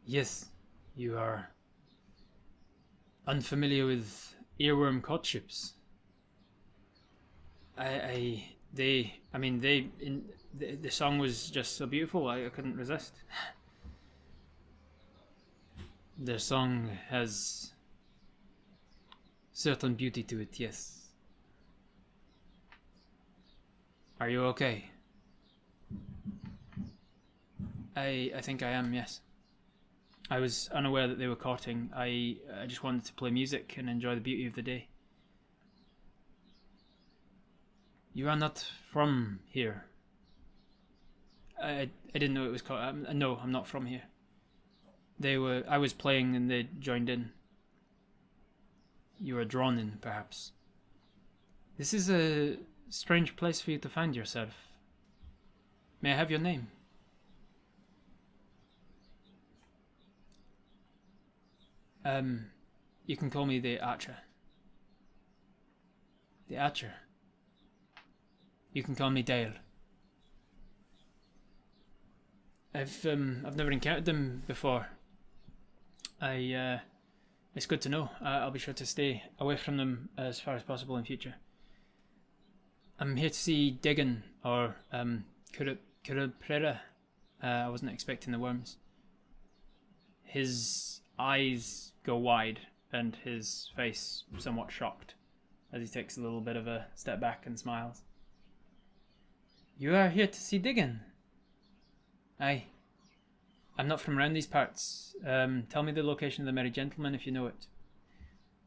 Yes, you are unfamiliar with earworm courtships. The song was just so beautiful. I couldn't resist. Their song has certain beauty to it. Yes. Are you okay? I think I am. Yes. I was unaware that they were courting. I just wanted to play music and enjoy the beauty of the day. You are not from here. I didn't know it was called. No, I'm not from here. They were. I was playing and they joined in. You were drawn in, perhaps. This is a strange place for you to find yourself. May I have your name? You can call me the Archer. The Archer. You can call me Dale. I've never encountered them before. It's good to know. I'll be sure to stay away from them as far as possible in future. I'm here to see Diggin, or Kuraprera. I wasn't expecting the worms. His eyes go wide and his face somewhat shocked as he takes a little bit of a step back and smiles. You are here to see Diggin? Aye. I'm not from around these parts. Tell me the location of the Merry Gentleman if you know it.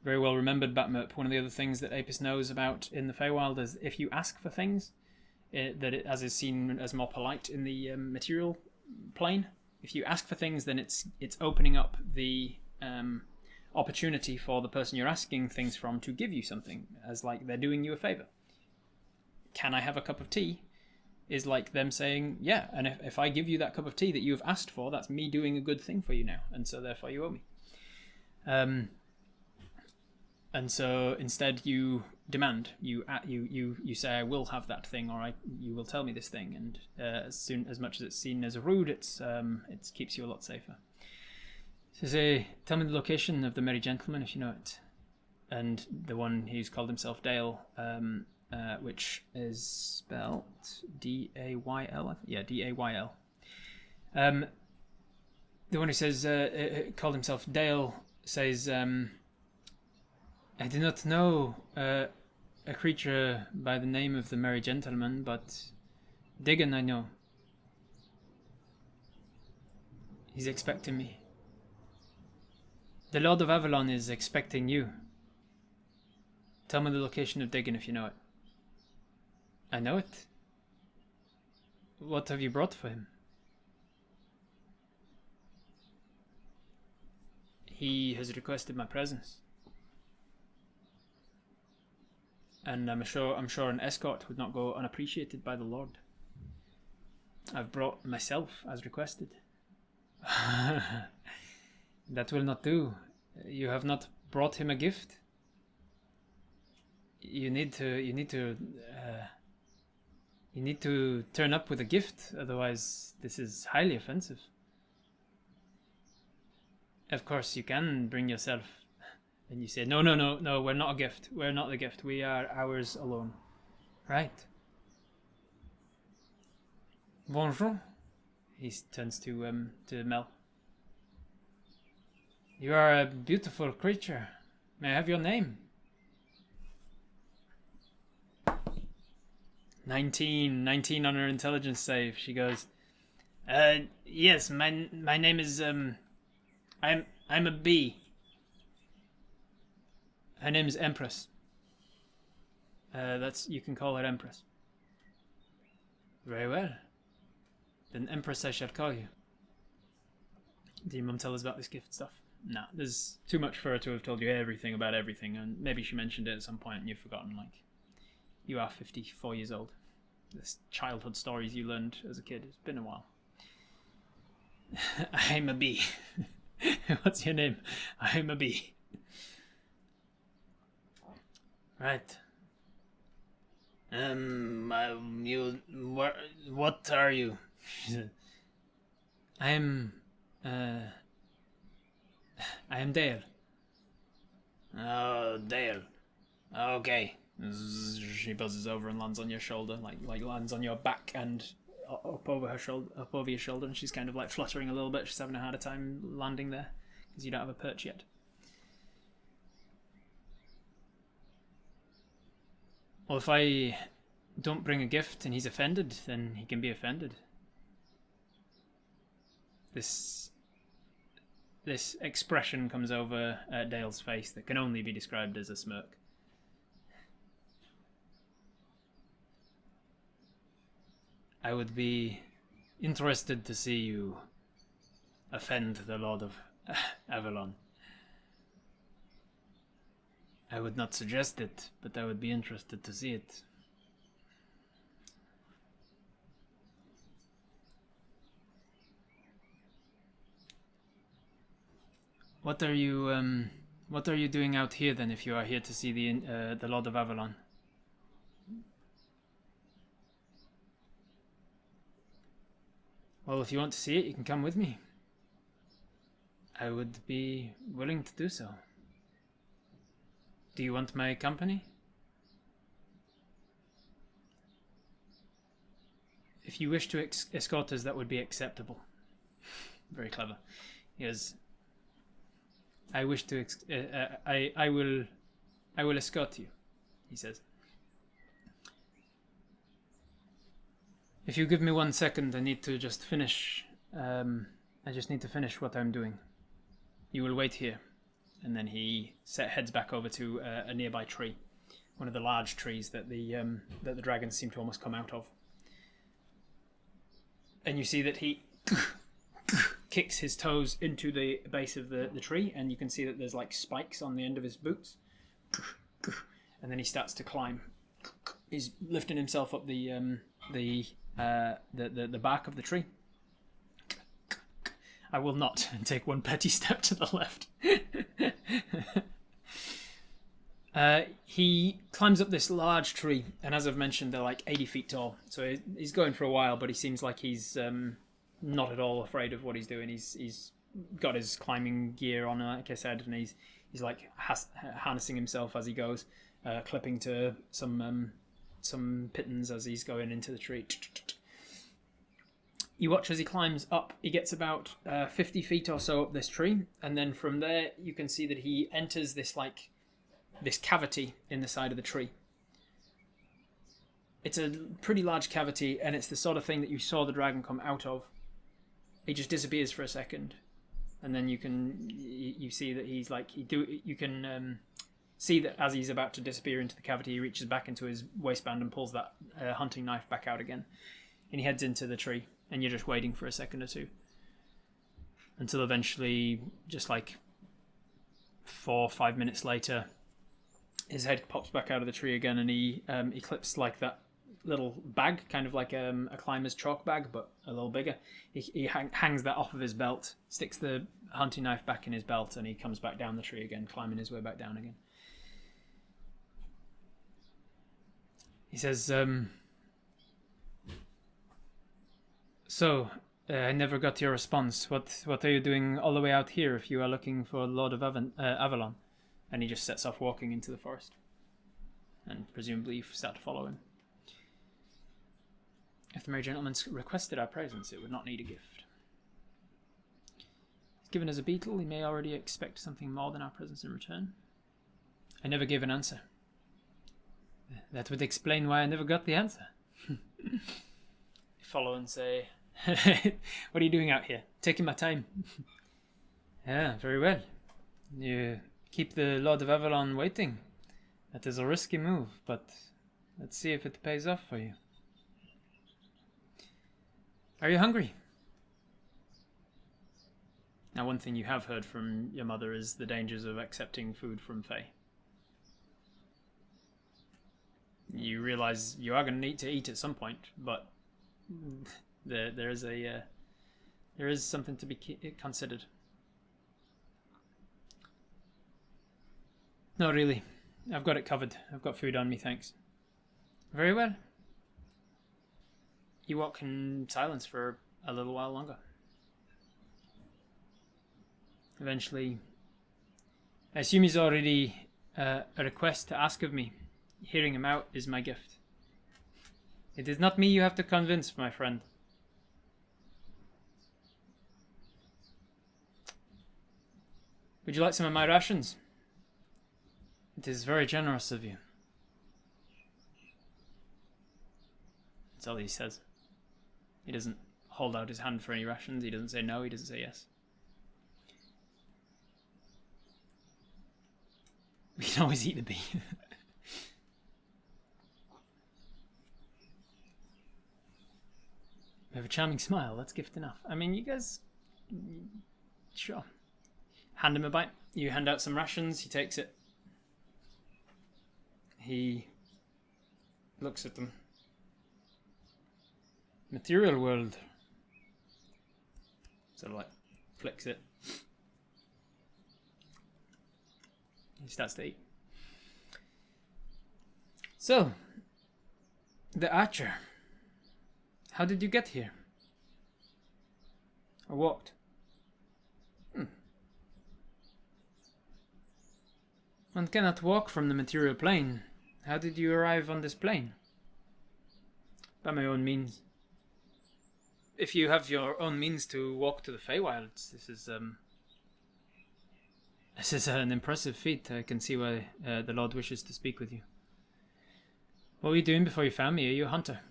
Very well remembered, Batmup. One of the other things that Apis knows about in the Feywild is if you ask for things, as is seen as more polite in the material plane, if you ask for things, then it's opening up the opportunity for the person you're asking things from to give you something, as like they're doing you a favour. Can I have a cup of tea? Is like them saying, yeah, and if I give you that cup of tea that you have asked for, that's me doing a good thing for you now, and so therefore you owe me. And so instead you demand, you say, I will have that thing, or you will tell me this thing, and as much as it's seen as rude, it keeps you a lot safer. So say, tell me the location of the Merry Gentleman if you know it, and the one who's called himself Dale. Which is spelt D-A-Y-L. Yeah, D-A-Y-L. The one who says called himself Dale says, I do not know a creature by the name of the Merry Gentleman, but Diggin I know. He's expecting me. The Lord of Avalon is expecting you. Tell me the location of Diggin if you know it. I know it. What have you brought for him? He has requested my presence. And I'm sure an escort would not go unappreciated by the Lord. I've brought myself as requested. That will not do. You have not brought him a gift. You need to turn up with a gift, otherwise this is highly offensive. Of course you can bring yourself, and you say, no, we're not a gift. We're not the gift. We are ours alone. Right. Bonjour. He turns to Mel. You are a beautiful creature. May I have your name? 19 on her intelligence save. She goes, yes, my name is I'm a bee. Her name is Empress. You can call her Empress. Very well. Then Empress I shall call you. Did your mum tell us about this gift stuff? No, there's too much for her to have told you everything about everything, and maybe she mentioned it at some point and you've forgotten, like, you are 54 years old. This childhood stories you learned as a kid. It's been a while. I'm a bee. What's your name? I'm a bee. Right. What are you? I am Dale. Oh, Dale. Okay. She buzzes over and lands on your shoulder, like lands on your back and up over her shoulder, up over your shoulder, and she's kind of like fluttering a little bit. She's having a harder time landing there because you don't have a perch yet. Well, if I don't bring a gift and he's offended, then he can be offended. This expression comes over Dale's face that can only be described as a smirk. I would be interested to see you offend the Lord of Avalon. I would not suggest it, but I would be interested to see it. What are you doing out here then, if you are here to see the Lord of Avalon? Well, if you want to see it, you can come with me. I would be willing to do so. Do you want my company? If you wish to escort us, that would be acceptable. Very clever. Yes. I wish to. I will escort you, he says. If you give me 1 second, I need to just finish. I just need to finish what I'm doing. You will wait here. And then he heads back over to a nearby tree, one of the large trees that the dragons seem to almost come out of. And you see that he kicks his toes into the base of the tree, and you can see that there's like spikes on the end of his boots. And then he starts to climb. He's lifting himself up the bark of the tree. I will not take one petty step to the left. He climbs up this large tree, and as I've mentioned, they're like 80 feet tall. So he's going for a while, but he seems like he's not at all afraid of what he's doing. He's got his climbing gear on, like I said, and he's like harnessing himself as he goes, clipping to some pittons as he's going into the tree. You watch as he climbs up. He gets about 50 feet or so up this tree, and then from there you can see that he enters this cavity in the side of the tree. It's a pretty large cavity, and it's the sort of thing that you saw the dragon come out of. He just disappears for a second, and then you see that he's like you can see that as he's about to disappear into the cavity, he reaches back into his waistband and pulls that hunting knife back out again, and he heads into the tree. And you're just waiting for a second or two until eventually, just like 4 or 5 minutes later, his head pops back out of the tree again, and he clips like that little bag, kind of like a climber's chalk bag, but a little bigger. He hangs that off of his belt, sticks the hunting knife back in his belt, and he comes back down the tree again, climbing his way back down again. He says, So, I never got your response. What are you doing all the way out here if you are looking for Lord of Avalon? And he just sets off walking into the forest. And presumably you start to follow him. If the merry gentleman requested our presence, it would not need a gift. He's given us a beetle. He may already expect something more than our presence in return. I never gave an answer. That would explain why I never got the answer. Follow and say, what are you doing out here? Taking my time. Yeah, very well. You keep the Lord of Avalon waiting. That is a risky move, but let's see if it pays off for you. Are you hungry? Now, one thing you have heard from your mother is the dangers of accepting food from Fey. You realize you are going to need to eat at some point, but there is something to be considered. No, really. I've got it covered. I've got food on me, thanks. Very well. You walk in silence for a little while longer. Eventually, I assume he's already a request to ask of me. Hearing him out is my gift. It is not me you have to convince, my friend. Would you like some of my rations? It is very generous of you. That's all he says. He doesn't hold out his hand for any rations. He doesn't say no. He doesn't say yes. We can always eat the bee. We have a charming smile. That's gift enough. I mean, you guys... Sure. Hand him a bite. You hand out some rations. He takes it. He looks at them. Material world. Sort of like flicks it. He starts to eat. So, the archer. How did you get here? I walked. One cannot walk from the material plane. How did you arrive on this plane? By my own means. If you have your own means to walk to the Feywilds, this is an impressive feat. I can see why the Lord wishes to speak with you. What were you doing before you found me? Are you a hunter?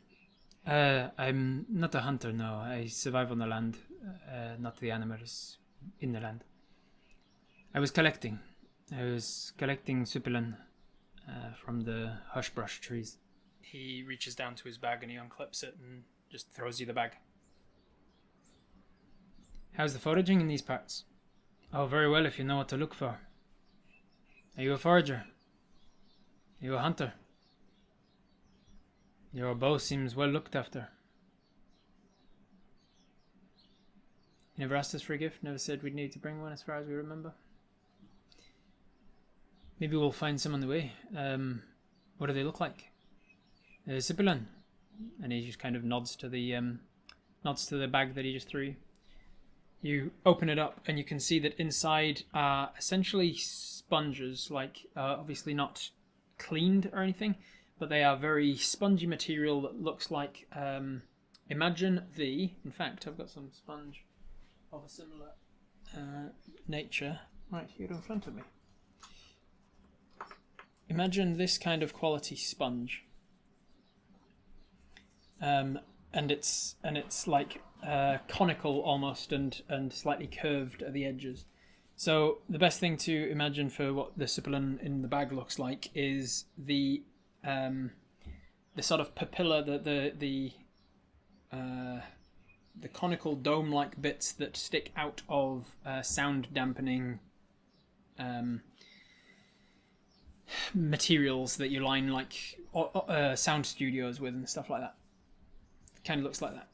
I'm not a hunter, no. I survive on the land, not the animals in the land. I was collecting supulin from the hushbrush trees. He reaches down to his bag and he unclips it and just throws you the bag. How's the foraging in these parts? Oh, very well if you know what to look for. Are you a forager? Are you a hunter? Your bow seems well looked after. You never asked us for a gift, never said we'd need to bring one as far as we remember. Maybe we'll find some on the way. What do they look like? Sipulin. And he just kind of nods to the bag that he just threw you. You open it up and you can see that inside are essentially sponges, like obviously not cleaned or anything, but they are very spongy material that looks like, imagine in fact I've got some sponge of a similar nature right here in front of me. Imagine this kind of quality sponge, and it's like conical almost and slightly curved at the edges. So the best thing to imagine for what the supulin in the bag looks like is the sort of papilla, the conical dome-like bits that stick out of sound dampening materials that you line like sound studios with and stuff like that. It kind of looks like that.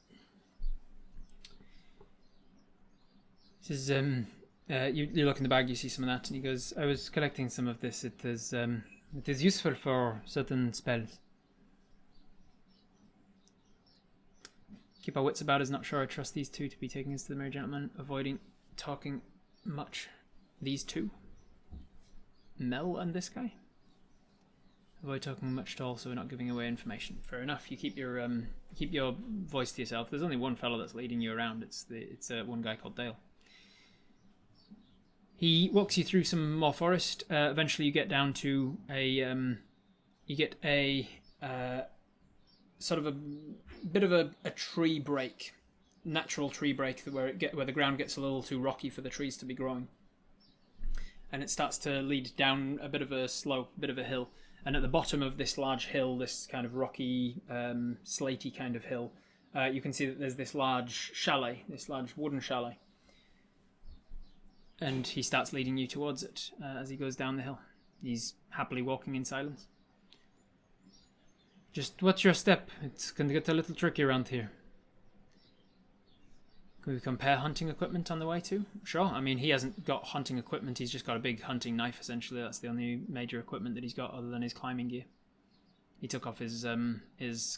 This is you look in the bag, you see some of that, and he goes, I was collecting some of this. It is useful for certain spells. Keep our wits about us. Not sure I trust these two to be taking us to the Merry Gentleman. Avoiding talking much. These two, Mel and this guy. Avoid talking much at all, so we're not giving away information. Fair enough. You keep your voice to yourself. There's only one fellow that's leading you around. It's one guy called Dale. He walks you through some more forest. Eventually, you get down to a sort of a bit of a tree break, natural tree break, where the ground gets a little too rocky for the trees to be growing, and it starts to lead down a bit of a slope, a bit of a hill. And at the bottom of this large hill, this kind of rocky, slaty kind of hill, you can see that there's this large chalet, this large wooden chalet. And he starts leading you towards it as he goes down the hill. He's happily walking in silence. Just watch your step. It's going to get a little tricky around here. Can we compare hunting equipment on the way too? Sure. I mean, he hasn't got hunting equipment. He's just got a big hunting knife, essentially. That's the only major equipment that he's got other than his climbing gear. He took off his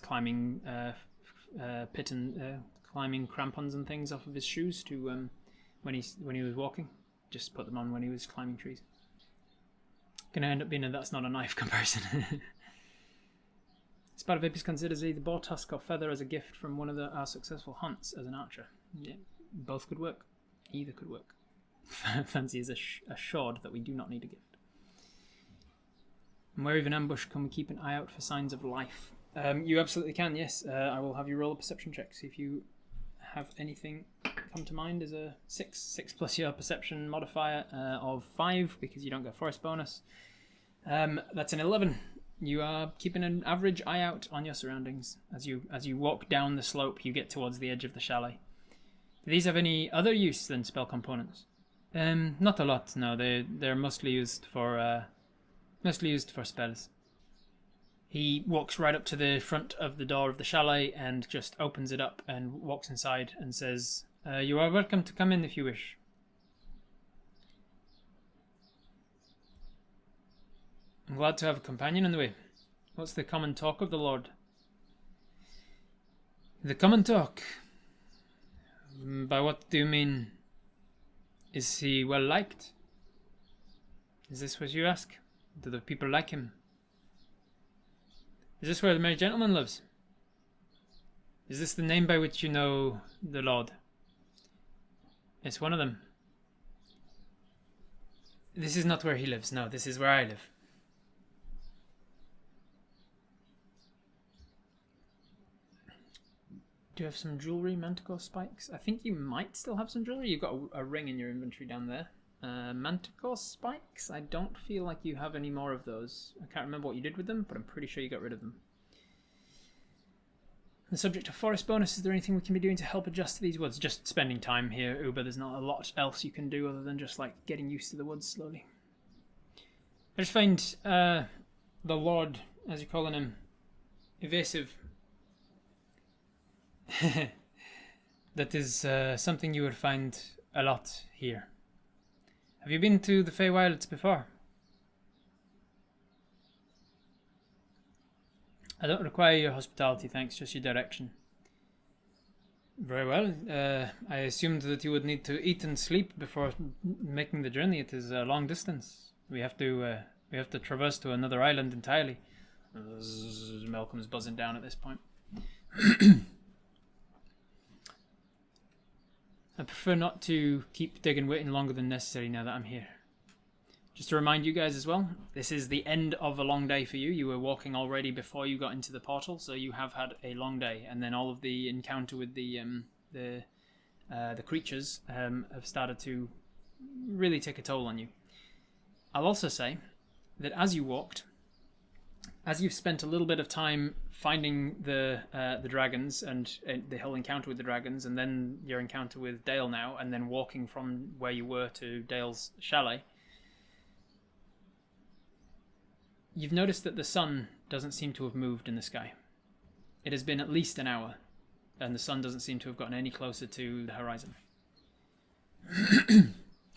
climbing pit and climbing crampons and things off of his shoes to when he was walking. Just put them on when he was climbing trees. Gonna end up being that's not a knife comparison. Sparvapis considers either boar tusk or feather as a gift from one of our successful hunts as an archer. Yeah, both could work. Either could work. Fancy is assured that we do not need a gift. And where of an ambush can we keep an eye out for signs of life? You absolutely can, yes. I will have you roll a perception check, see if you have anything come to mind as a 6 plus your perception modifier of 5, because you don't get forest bonus. That's an 11. You are keeping an average eye out on your surroundings. As you walk down the slope, you get towards the edge of the chalet. Do these have any other use than spell components? Not a lot, no. They're mostly used for spells. He walks right up to the front of the door of the chalet and just opens it up and walks inside and says, "You are welcome to come in if you wish." I'm glad to have a companion on the way. What's the common talk of the Lord? The common talk? By what do you mean? Is he well liked? Is this what you ask? Do the people like him? Is this where the merry gentleman lives? Is this the name by which you know the Lord? It's one of them. This is not where he lives, no, this is where I live. Do you have some jewellery, manticore spikes? I think you might still have some jewellery. You've got a ring in your inventory down there. Manticore spikes? I don't feel like you have any more of those. I can't remember what you did with them, but I'm pretty sure you got rid of them. The subject of forest bonus, is there anything we can be doing to help adjust to these woods? Just spending time here, Uber. There's not a lot else you can do other than just like getting used to the woods slowly. I just find the Lord, as you're calling him, evasive. That is something you would find a lot here. Have you been to the Feywilds before? I don't require your hospitality, thanks, just your direction. Very well. I assumed that you would need to eat and sleep before making the journey. It is a long distance. We have to traverse to another island entirely. Malcolm's buzzing down at this point. I prefer not to keep digging waiting longer than necessary now that I'm here. Just to remind you guys as well, this is the end of a long day for you. You were walking already before you got into the portal, so you have had a long day. And then all of the encounter with the creatures have started to really take a toll on you. I'll also say that as you walked, as you've spent a little bit of time finding the dragons and the whole encounter with the dragons, and then your encounter with Dale now, and then walking from where you were to Dale's chalet, you've noticed that the sun doesn't seem to have moved in the sky. It has been at least an hour, and the sun doesn't seem to have gotten any closer to the horizon.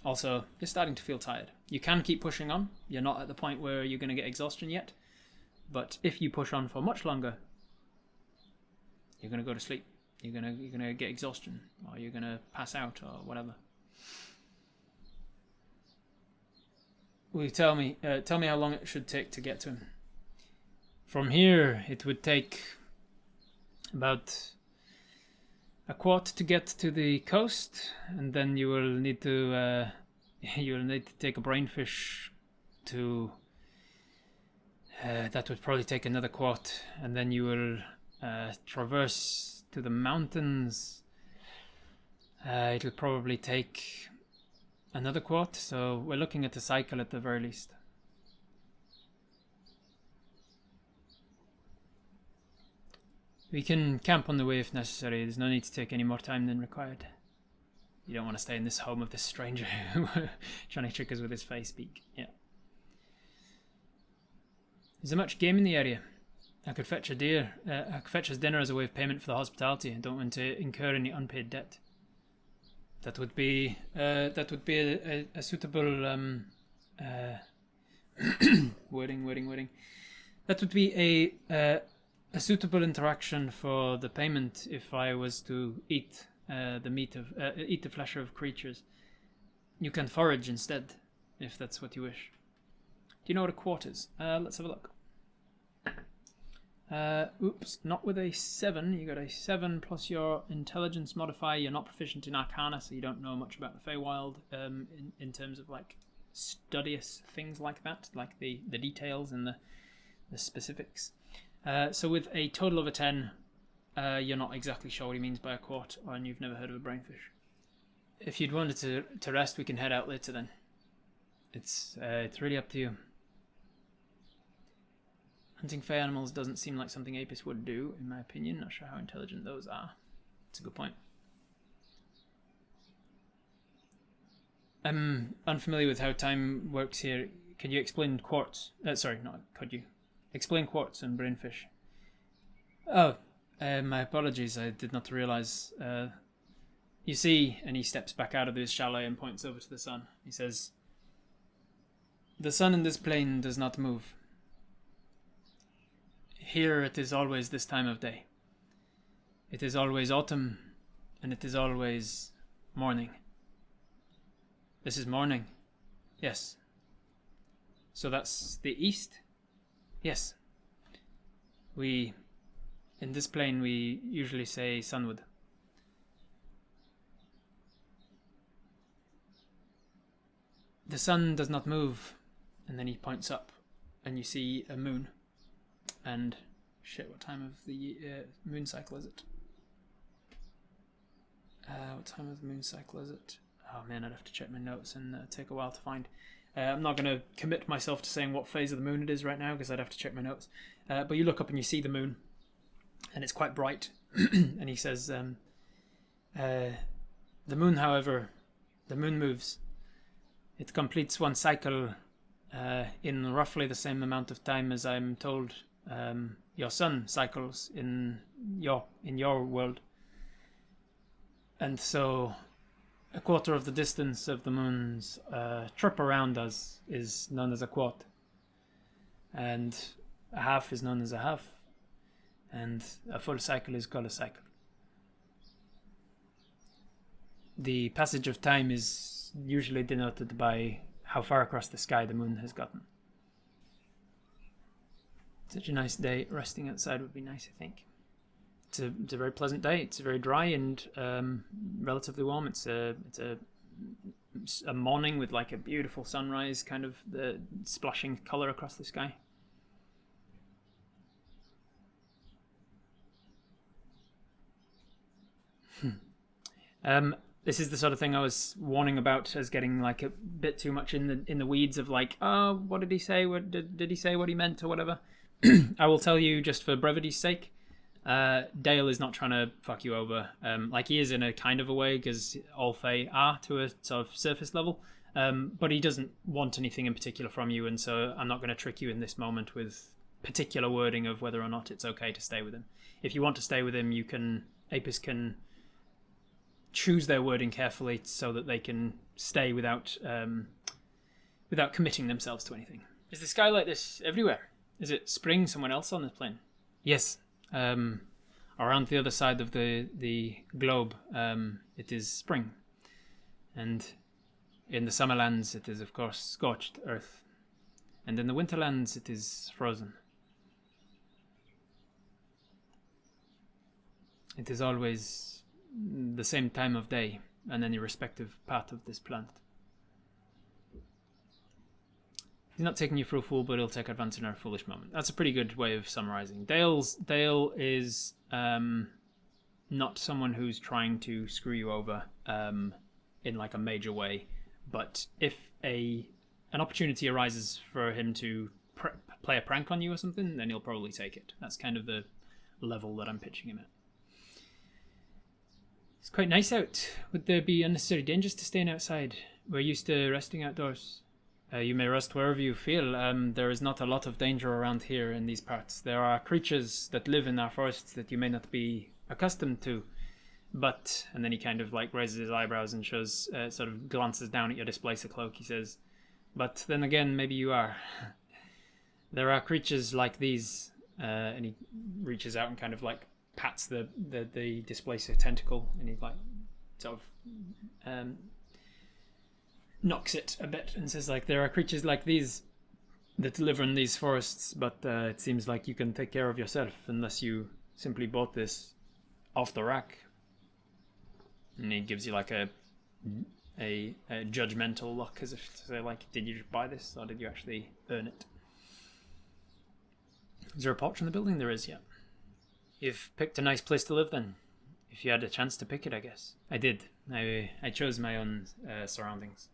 Also, you're starting to feel tired. You can keep pushing on. You're not at the point where you're going to get exhaustion yet. But if you push on for much longer, you're going to go to sleep. You're going to get exhaustion, or you're going to pass out, or whatever. Will you tell me how long it should take to get to him? From here, it would take about a quart to get to the coast, and then you will need to take a brainfish to. That would probably take another quart, and then you will traverse to the mountains. It'll probably take another quart, so we're looking at a cycle at the very least. We can camp on the way if necessary. There's no need to take any more time than required. You don't want to stay in this home of this stranger trying to trick us with his face speak. Yeah. Is there much game in the area? I could fetch a deer. I could fetch us dinner as a way of payment for the hospitality. I don't want to incur any unpaid debt. That would be a suitable wording. That would be a suitable interaction for the payment if I was to eat the flesh of creatures. You can forage instead, if that's what you wish. Do you know what a quart is? Let's have a look. Oops, not with a 7. You got a 7 plus your intelligence modifier. You're not proficient in Arcana, so you don't know much about the Feywild in terms of like studious things like that, like the details and the specifics. So with a total of a 10, you're not exactly sure what he means by a quart, and you've never heard of a brainfish. If you'd wanted to rest, we can head out later then. It's really up to you. Hunting fey animals doesn't seem like something Apis would do, in my opinion. Not sure how intelligent those are. It's a good point. I'm unfamiliar with how time works here. Can you explain quartz? Could you? Explain quartz and brainfish. Oh, my apologies. I did not realize. You see, and he steps back out of his chalet and points over to the sun. He says, "The sun in this plane does not move. Here it is always this time of day. It is always autumn, and it is always morning." This is morning. Yes. So that's the east? Yes. In this plane, we usually say sunward. The sun does not move. And then he points up, and you see a moon. And, what time of the moon cycle is it? What time of the moon cycle is it? Oh man, I'd have to check my notes and take a while to find. I'm not going to commit myself to saying what phase of the moon it is right now because I'd have to check my notes. But you look up and you see the moon, and it's quite bright. And he says, the moon, however, the moon moves. It completes one cycle in roughly the same amount of time as I'm told your sun cycles in your world. And so a quarter of the distance of the moon's trip around us is known as a quart. And a half is known as a half. And a full cycle is called a cycle. The passage of time is usually denoted by how far across the sky the moon has gotten. Such a nice day. Resting outside would be nice, I think. It's a very pleasant day. It's very dry and relatively warm. It's a morning with like a beautiful sunrise, kind of the splashing color across the sky. This is the sort of thing I was warning about as getting like a bit too much in the weeds of like, oh, what did he say? What did he say? What he meant or whatever? I will tell you just for brevity's sake. Dale is not trying to fuck you over. Like he is in a kind of a way because all Fae are to a sort of surface level. But he doesn't want anything in particular from you, and so I'm not going to trick you in this moment with particular wording of whether or not it's okay to stay with him. If you want to stay with him, Apis can choose their wording carefully so that they can stay without committing themselves to anything. Is the sky like this everywhere? Is it spring somewhere else on this plane? Yes. Around the other side of the globe, it is spring. And in the summerlands, it is, of course, scorched earth. And in the winterlands, it is frozen. It is always the same time of day on any respective part of this planet. He's not taking you for a fool, but he'll take advantage in our foolish moment. That's a pretty good way of summarizing. Dale is not someone who's trying to screw you over in like a major way, but if an opportunity arises for him to play a prank on you or something, then he'll probably take it. That's kind of the level that I'm pitching him at. It's quite nice out. Would there be unnecessary dangers to staying outside? We're used to resting outdoors. You may rest wherever you feel. There is not a lot of danger around here in these parts. There are creatures that live in our forests that you may not be accustomed to. But, and then he kind of like raises his eyebrows and shows, sort of glances down at your displacer cloak. He says, but then again, maybe you are. There are creatures like these. And he reaches out and kind of like pats the displacer tentacle, and he like sort of knocks it a bit and says like, there are creatures like these that live in these forests, but it seems like you can take care of yourself unless you simply bought this off the rack. And he gives you like a judgmental look, as if to say, like, did you just buy this or did you actually earn it? Is there a porch in the building? There is, yeah. You've picked a nice place to live then. If you had a chance to pick it, I guess. I did. I chose my own surroundings.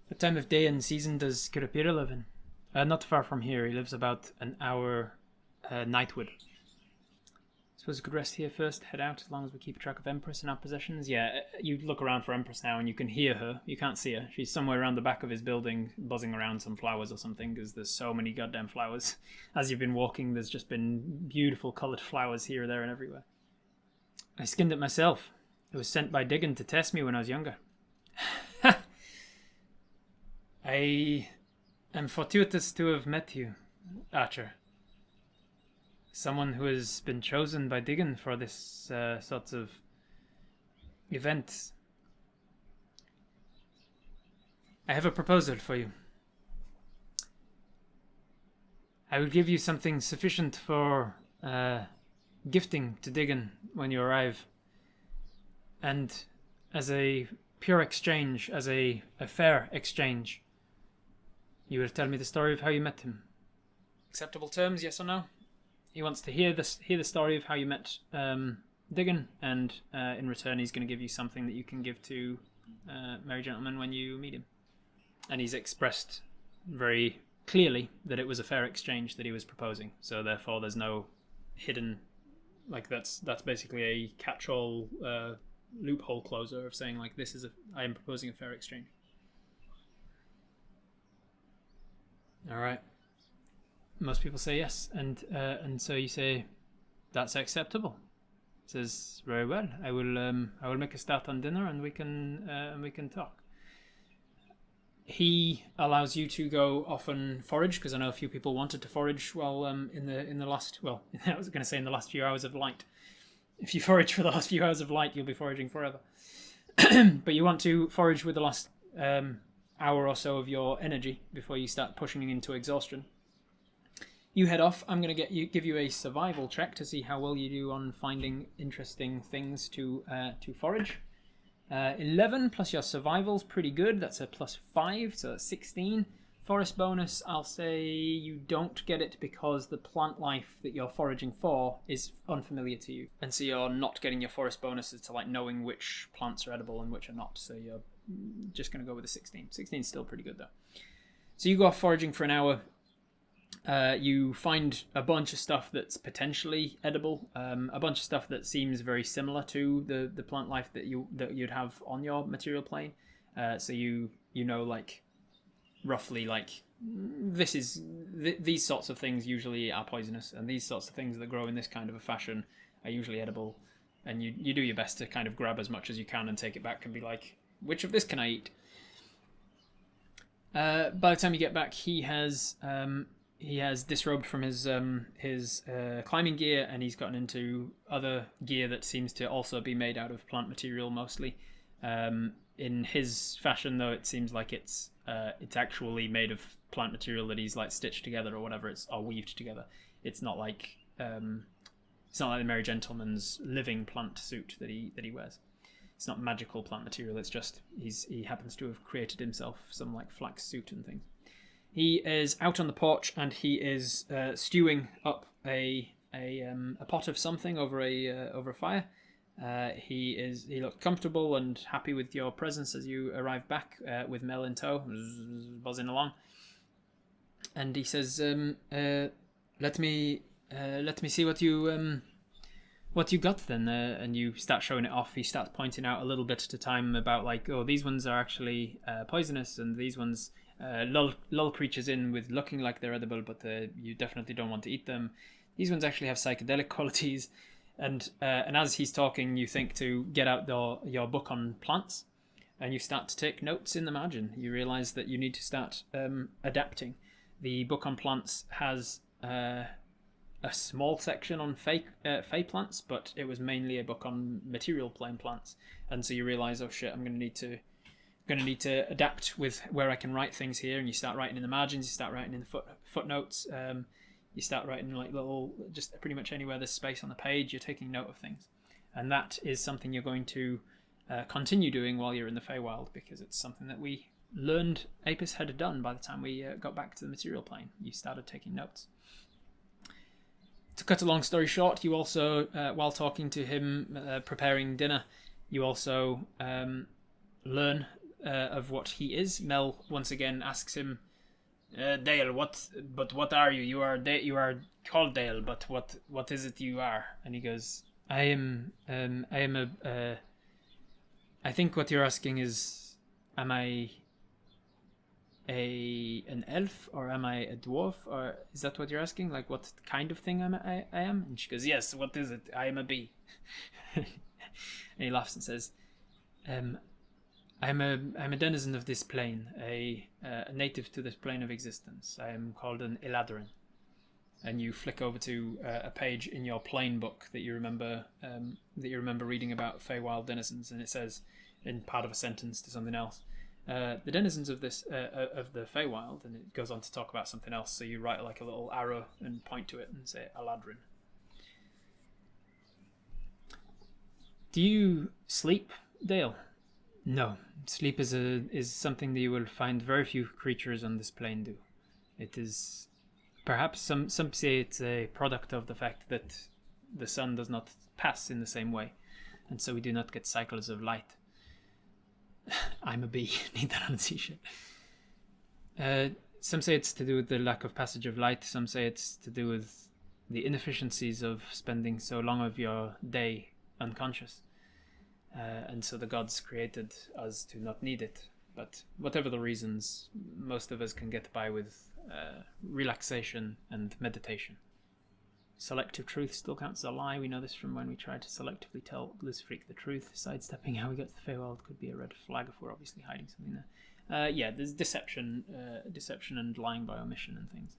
What time of day and season does Kurapira live in? Not far from here. He lives about an hour nightward. Suppose we could rest here first, head out, as long as we keep track of Empress in our possessions. Yeah, you look around for Empress now and you can hear her. You can't see her. She's somewhere around the back of his building, buzzing around some flowers or something, because there's so many goddamn flowers. As you've been walking, there's just been beautiful coloured flowers here, there, and everywhere. I skinned it myself. It was sent by Diggin to test me when I was younger. I am fortuitous to have met you, Archer. Someone who has been chosen by Diggin for this sort of event. I have a proposal for you. I will give you something sufficient for gifting to Diggin when you arrive. And as a pure exchange, as a fair exchange, you will tell me the story of how you met him. Acceptable terms, yes or no? He wants to hear the story of how you met Diggin, and in return he's going to give you something that you can give to Merry Gentleman when you meet him. And he's expressed very clearly that it was a fair exchange that he was proposing, so therefore there's no hidden, like that's basically a catch-all loophole closer of saying, like, I am proposing a fair exchange. All right. Most people say yes, and so you say that's acceptable. He says, very well. I will make a start on dinner, and we can talk. He allows you to go off and forage, because I know a few people wanted to forage while in the last, well, I was going to say in the last few hours of light. If you forage for the last few hours of light, you'll be foraging forever. But you want to forage with the last hour or so of your energy before you start pushing into exhaustion. You head off. I'm going to give you a survival check to see how well you do on finding interesting things to forage. 11 plus your survival's pretty good. That's a +5, so that's 16. Forest bonus, I'll say you don't get it because the plant life that you're foraging for is unfamiliar to you. And so you're not getting your forest bonuses to, like, knowing which plants are edible and which are not. So you're just going to go with a 16. 16 is still pretty good, though. So you go off foraging for an hour. You find a bunch of stuff that's potentially edible, a bunch of stuff that seems very similar to the plant life that you'd have on your material plane. So you know, like, roughly, like, these sorts of things usually are poisonous, and these sorts of things that grow in this kind of a fashion are usually edible. And you do your best to kind of grab as much as you can and take it back and be like, which of this can I eat? By the time you get back, he has disrobed from his climbing gear, and he's gotten into other gear that seems to also be made out of plant material mostly. In his fashion, though, it seems like it's actually made of plant material that he's, like, stitched together or whatever, or weaved together. It's not like the Merry Gentleman's living plant suit that he wears. It's not magical plant material. It's just he happens to have created himself some, like, flax suit and things. He is out on the porch, and he is stewing up a pot of something over a fire. He looked comfortable and happy with your presence as you arrive back with Mel in tow, buzzing along. And he says, "Let me see what you got then." And you start showing it off. He starts pointing out a little bit at a time about, like, oh, these ones are actually poisonous, and these ones lull creatures in with looking like they're edible, but you definitely don't want to eat them. These ones actually have psychedelic qualities. And as he's talking, you think to get out your book on plants, and you start to take notes in the margin. You realise that you need to start adapting. The book on plants has a small section on fey plants, but it was mainly a book on material plane plants. And so you realise, oh shit, I'm going to need to going to need to adapt with where I can write things here, and you start writing in the margins, you start writing in the footnotes, you start writing like little, just pretty much anywhere there's space on the page, you're taking note of things. And that is something you're going to continue doing while you're in the Feywild, because it's something that we learned Apis had done by the time we got back to the material plane. You started taking notes. To cut a long story short, you also, while talking to him, preparing dinner, you also learn of what he is. Mel once again asks him, Dale, what are you? You are called Dale, but what is it you are? And he goes, I think what you're asking is, am I an elf, or am I a dwarf, or is that what you're asking? Like, what kind of thing I am? And she goes, yes, what is it? I am a bee. And he laughs and says, I'm a denizen of this plane, a native to this plane of existence. I am called an Eladrin. And you flick over to a page in your plane book that you remember reading about Feywild denizens, and it says, in part of a sentence to something else, the denizens of this of the Feywild, and it goes on to talk about something else. So you write like a little arrow and point to it and say Eladrin. Do you sleep, Dale? No, sleep is something that you will find very few creatures on this plane do. It is perhaps some say it's a product of the fact that the sun does not pass in the same way, and so we do not get cycles of light. I'm a bee. Need that on a t-shirt. Some say it's to do with the lack of passage of light. Some say it's to do with the inefficiencies of spending so long of your day unconscious. And so the gods created us to not need it. But whatever the reasons, most of us can get by with relaxation and meditation. Selective truth still counts as a lie. We know this from when we tried to selectively tell Glyphfreak the truth. Sidestepping how we got to the Feywild could be a red flag if we're obviously hiding something there. Yeah, there's deception and lying by omission and things.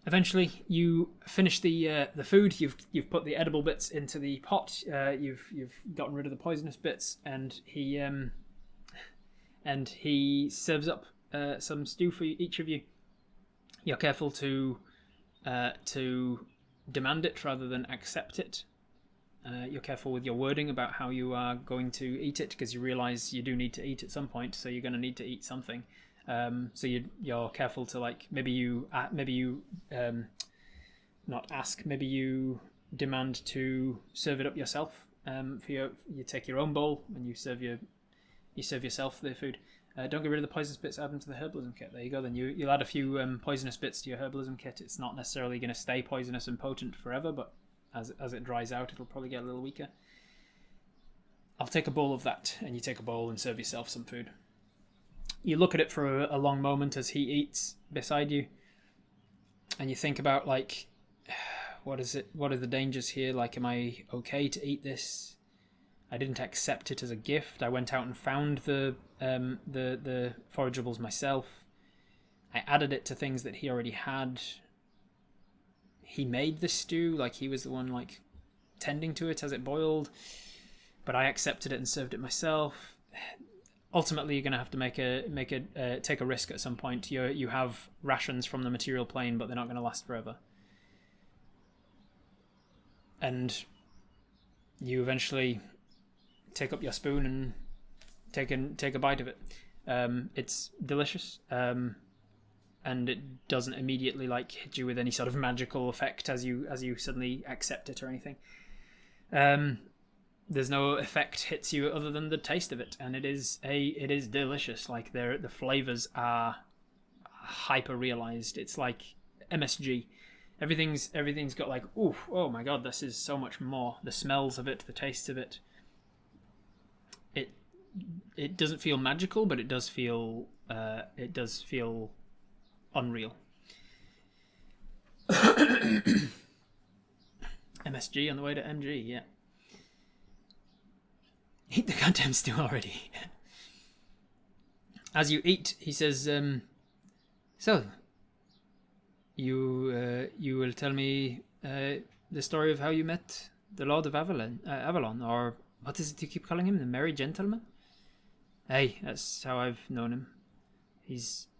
Eventually, you finish the food. You've put the edible bits into the pot. You've gotten rid of the poisonous bits, and he serves up some stew for each of you. You're careful to demand it rather than accept it. You're careful with your wording about how you are going to eat it, because you realise you do need to eat at some point, so you're going to need to eat something. So you're careful to, like, maybe you not ask, maybe you demand to serve it up yourself. You take your own bowl and you serve yourself the food. Don't get rid of the poisonous bits, add them to the herbalism kit. There you go. Then you'll add a few poisonous bits to your herbalism kit. It's not necessarily going to stay poisonous and potent forever, but as it dries out, it'll probably get a little weaker. I'll take a bowl of that, and you take a bowl and serve yourself some food. You look at it for a long moment as he eats beside you, and you think about, like, what is it? What are the dangers here? Like, am I okay to eat this? I didn't accept it as a gift. I went out and found the forageables myself. I added it to things that he already had. He made the stew, like he was the one, like, tending to it as it boiled, but I accepted it and served it myself. Ultimately, you're going to have to take a risk at some point. You have rations from the material plane, but they're not going to last forever. And you eventually take up your spoon and take a bite of it. It's delicious, and it doesn't immediately, like, hit you with any sort of magical effect as you suddenly accept it or anything. There's no effect hits you other than the taste of it, and it is delicious. Like, the flavors are hyper realized. It's like MSG. Everything's got, like, ooh, oh my god, this is so much more. The smells of it, the tastes of it. It doesn't feel magical, but it does feel unreal. MSG on the way to MG, yeah. Eat the goddamn stew already. As you eat, he says, so, you will tell me the story of how you met the Lord of Avalon, or What is it you keep calling him? The merry gentleman? Hey, that's how I've known him. He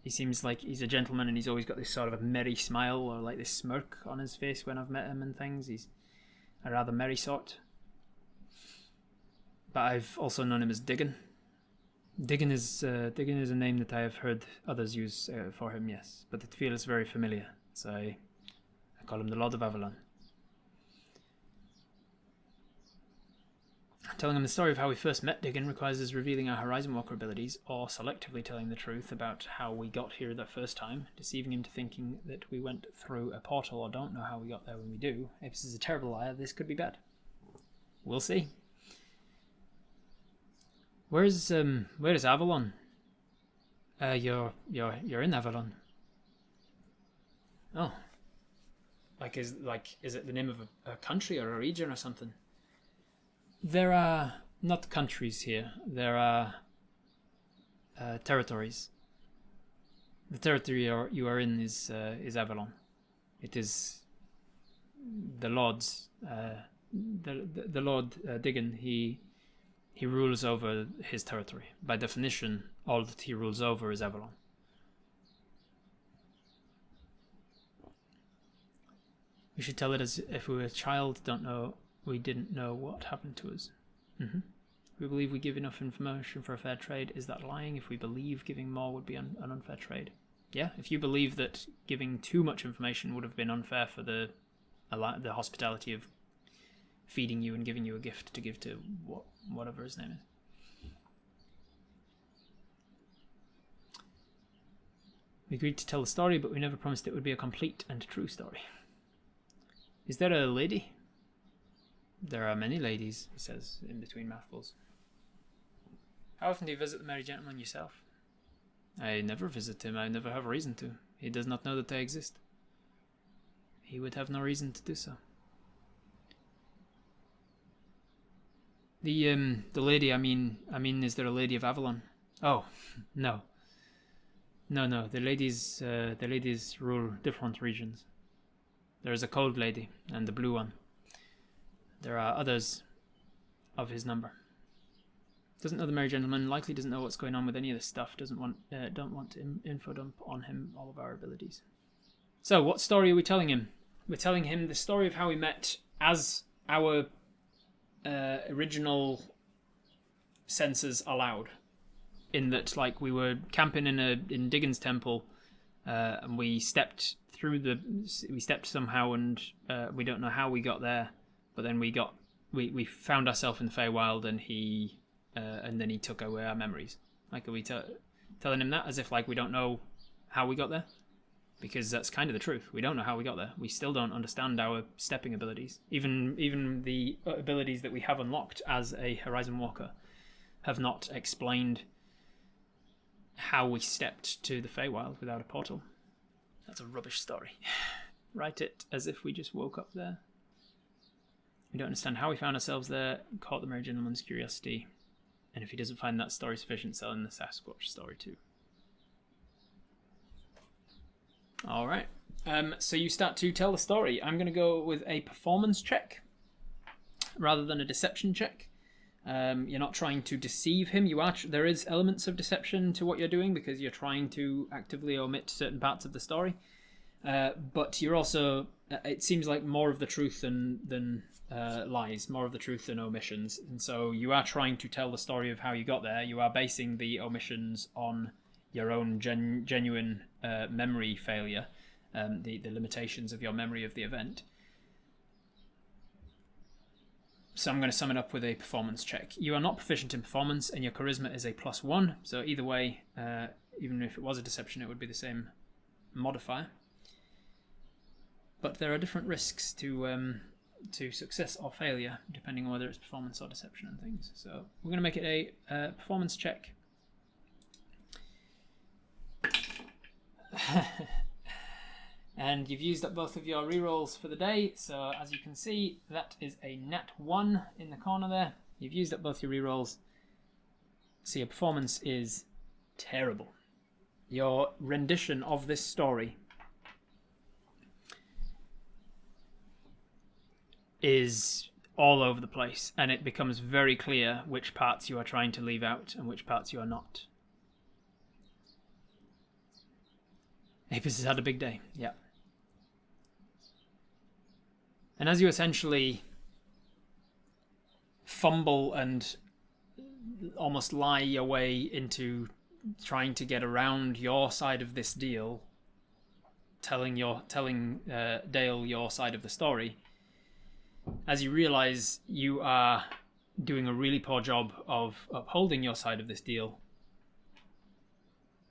seems like he's a gentleman, and he's always got this sort of a merry smile or like this smirk on his face when I've met him and things. He's a rather merry sort. But I've also known him as Diggin. Diggin is a name that I have heard others use for him, yes, but it feels very familiar, so I call him the Lord of Avalon. Telling him the story of how we first met Diggin requires us revealing our Horizon Walker abilities, or selectively telling the truth about how we got here the first time, deceiving him to thinking that we went through a portal or don't know how we got there when we do. If this is a terrible liar, this could be bad. We'll see. Where's Avalon? You're in Avalon. Oh. Is it the name of a country or a region or something? There are not countries here. There are territories. The territory you are in is Avalon. It is the Lord's. The Lord Diggin. He rules over his territory. By definition, all that he rules over is Avalon. We should tell it as if we were a child. We didn't know what happened to us. We believe we give enough information for a fair trade. Is that lying? If we believe giving more would be an unfair trade. Yeah, if you believe that giving too much information would have been unfair for the hospitality of feeding you and giving you a gift to give to whatever his name is. We agreed to tell the story, but we never promised it would be a complete and true story. Is there a lady? There are many ladies, he says, in between mouthfuls. How often do you visit the merry gentleman yourself? I never visit him. I never have reason to. He does not know that they exist. He would have no reason to do so. The lady, I mean, is there a lady of Avalon? Oh, no. No, the ladies rule different regions. There is a cold lady and the blue one. There are others of his number. Doesn't know the merry gentleman, likely doesn't know what's going on with any of this stuff, don't want info dump on him, all of our abilities. So, what story are we telling him? We're telling him the story of how we met as our original senses allowed. In that, we were camping in Diggin's temple, and we stepped somehow, and we don't know how we got there, but then we found ourselves in the Feywild, and then he took away our memories. Are we telling him that as if we don't know how we got there? Because that's kind of the truth. We don't know how we got there. We still don't understand our stepping abilities. Even the abilities that we have unlocked as a Horizon Walker have not explained how we stepped to the Feywild without a portal. That's a rubbish story. Write it as if we just woke up there. We don't understand how we found ourselves there, caught the merry gentleman's curiosity, and if he doesn't find that story sufficient, sell him the Sasquatch story too. Alright, so you start to tell the story. I'm going to go with a performance check rather than a deception check. You're not trying to deceive him. There is elements of deception to what you're doing because you're trying to actively omit certain parts of the story. But you're also, it seems like more of the truth than lies, more of the truth than omissions. And so you are trying to tell the story of how you got there. You are basing the omissions on your own genuine memory failure, the limitations of your memory of the event. So I'm going to sum it up with a performance check. You are not proficient in performance, and your charisma is a +1. So either way, even if it was a deception, it would be the same modifier. But there are different risks to success or failure, depending on whether it's performance or deception and things. So we're going to make it a performance check. And you've used up both of your rerolls for the day, so as you can see, that is a nat 1 in the corner there. You've used up both your rerolls, so your performance is terrible. Your rendition of this story is all over the place, and it becomes very clear which parts you are trying to leave out and which parts you are not. Apis has had a big day, yeah. And as you essentially fumble and almost lie your way into trying to get around your side of this deal, telling Dale your side of the story, as you realize you are doing a really poor job of upholding your side of this deal,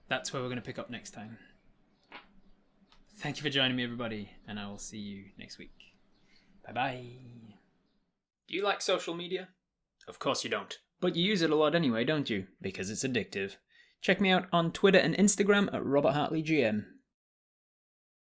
that's where we're going to pick up next time. Thank you for joining me, everybody, and I will see you next week. Bye-bye. Do you like social media? Of course you don't. But you use it a lot anyway, don't you? Because it's addictive. Check me out on Twitter and Instagram at Robert Hartley GM.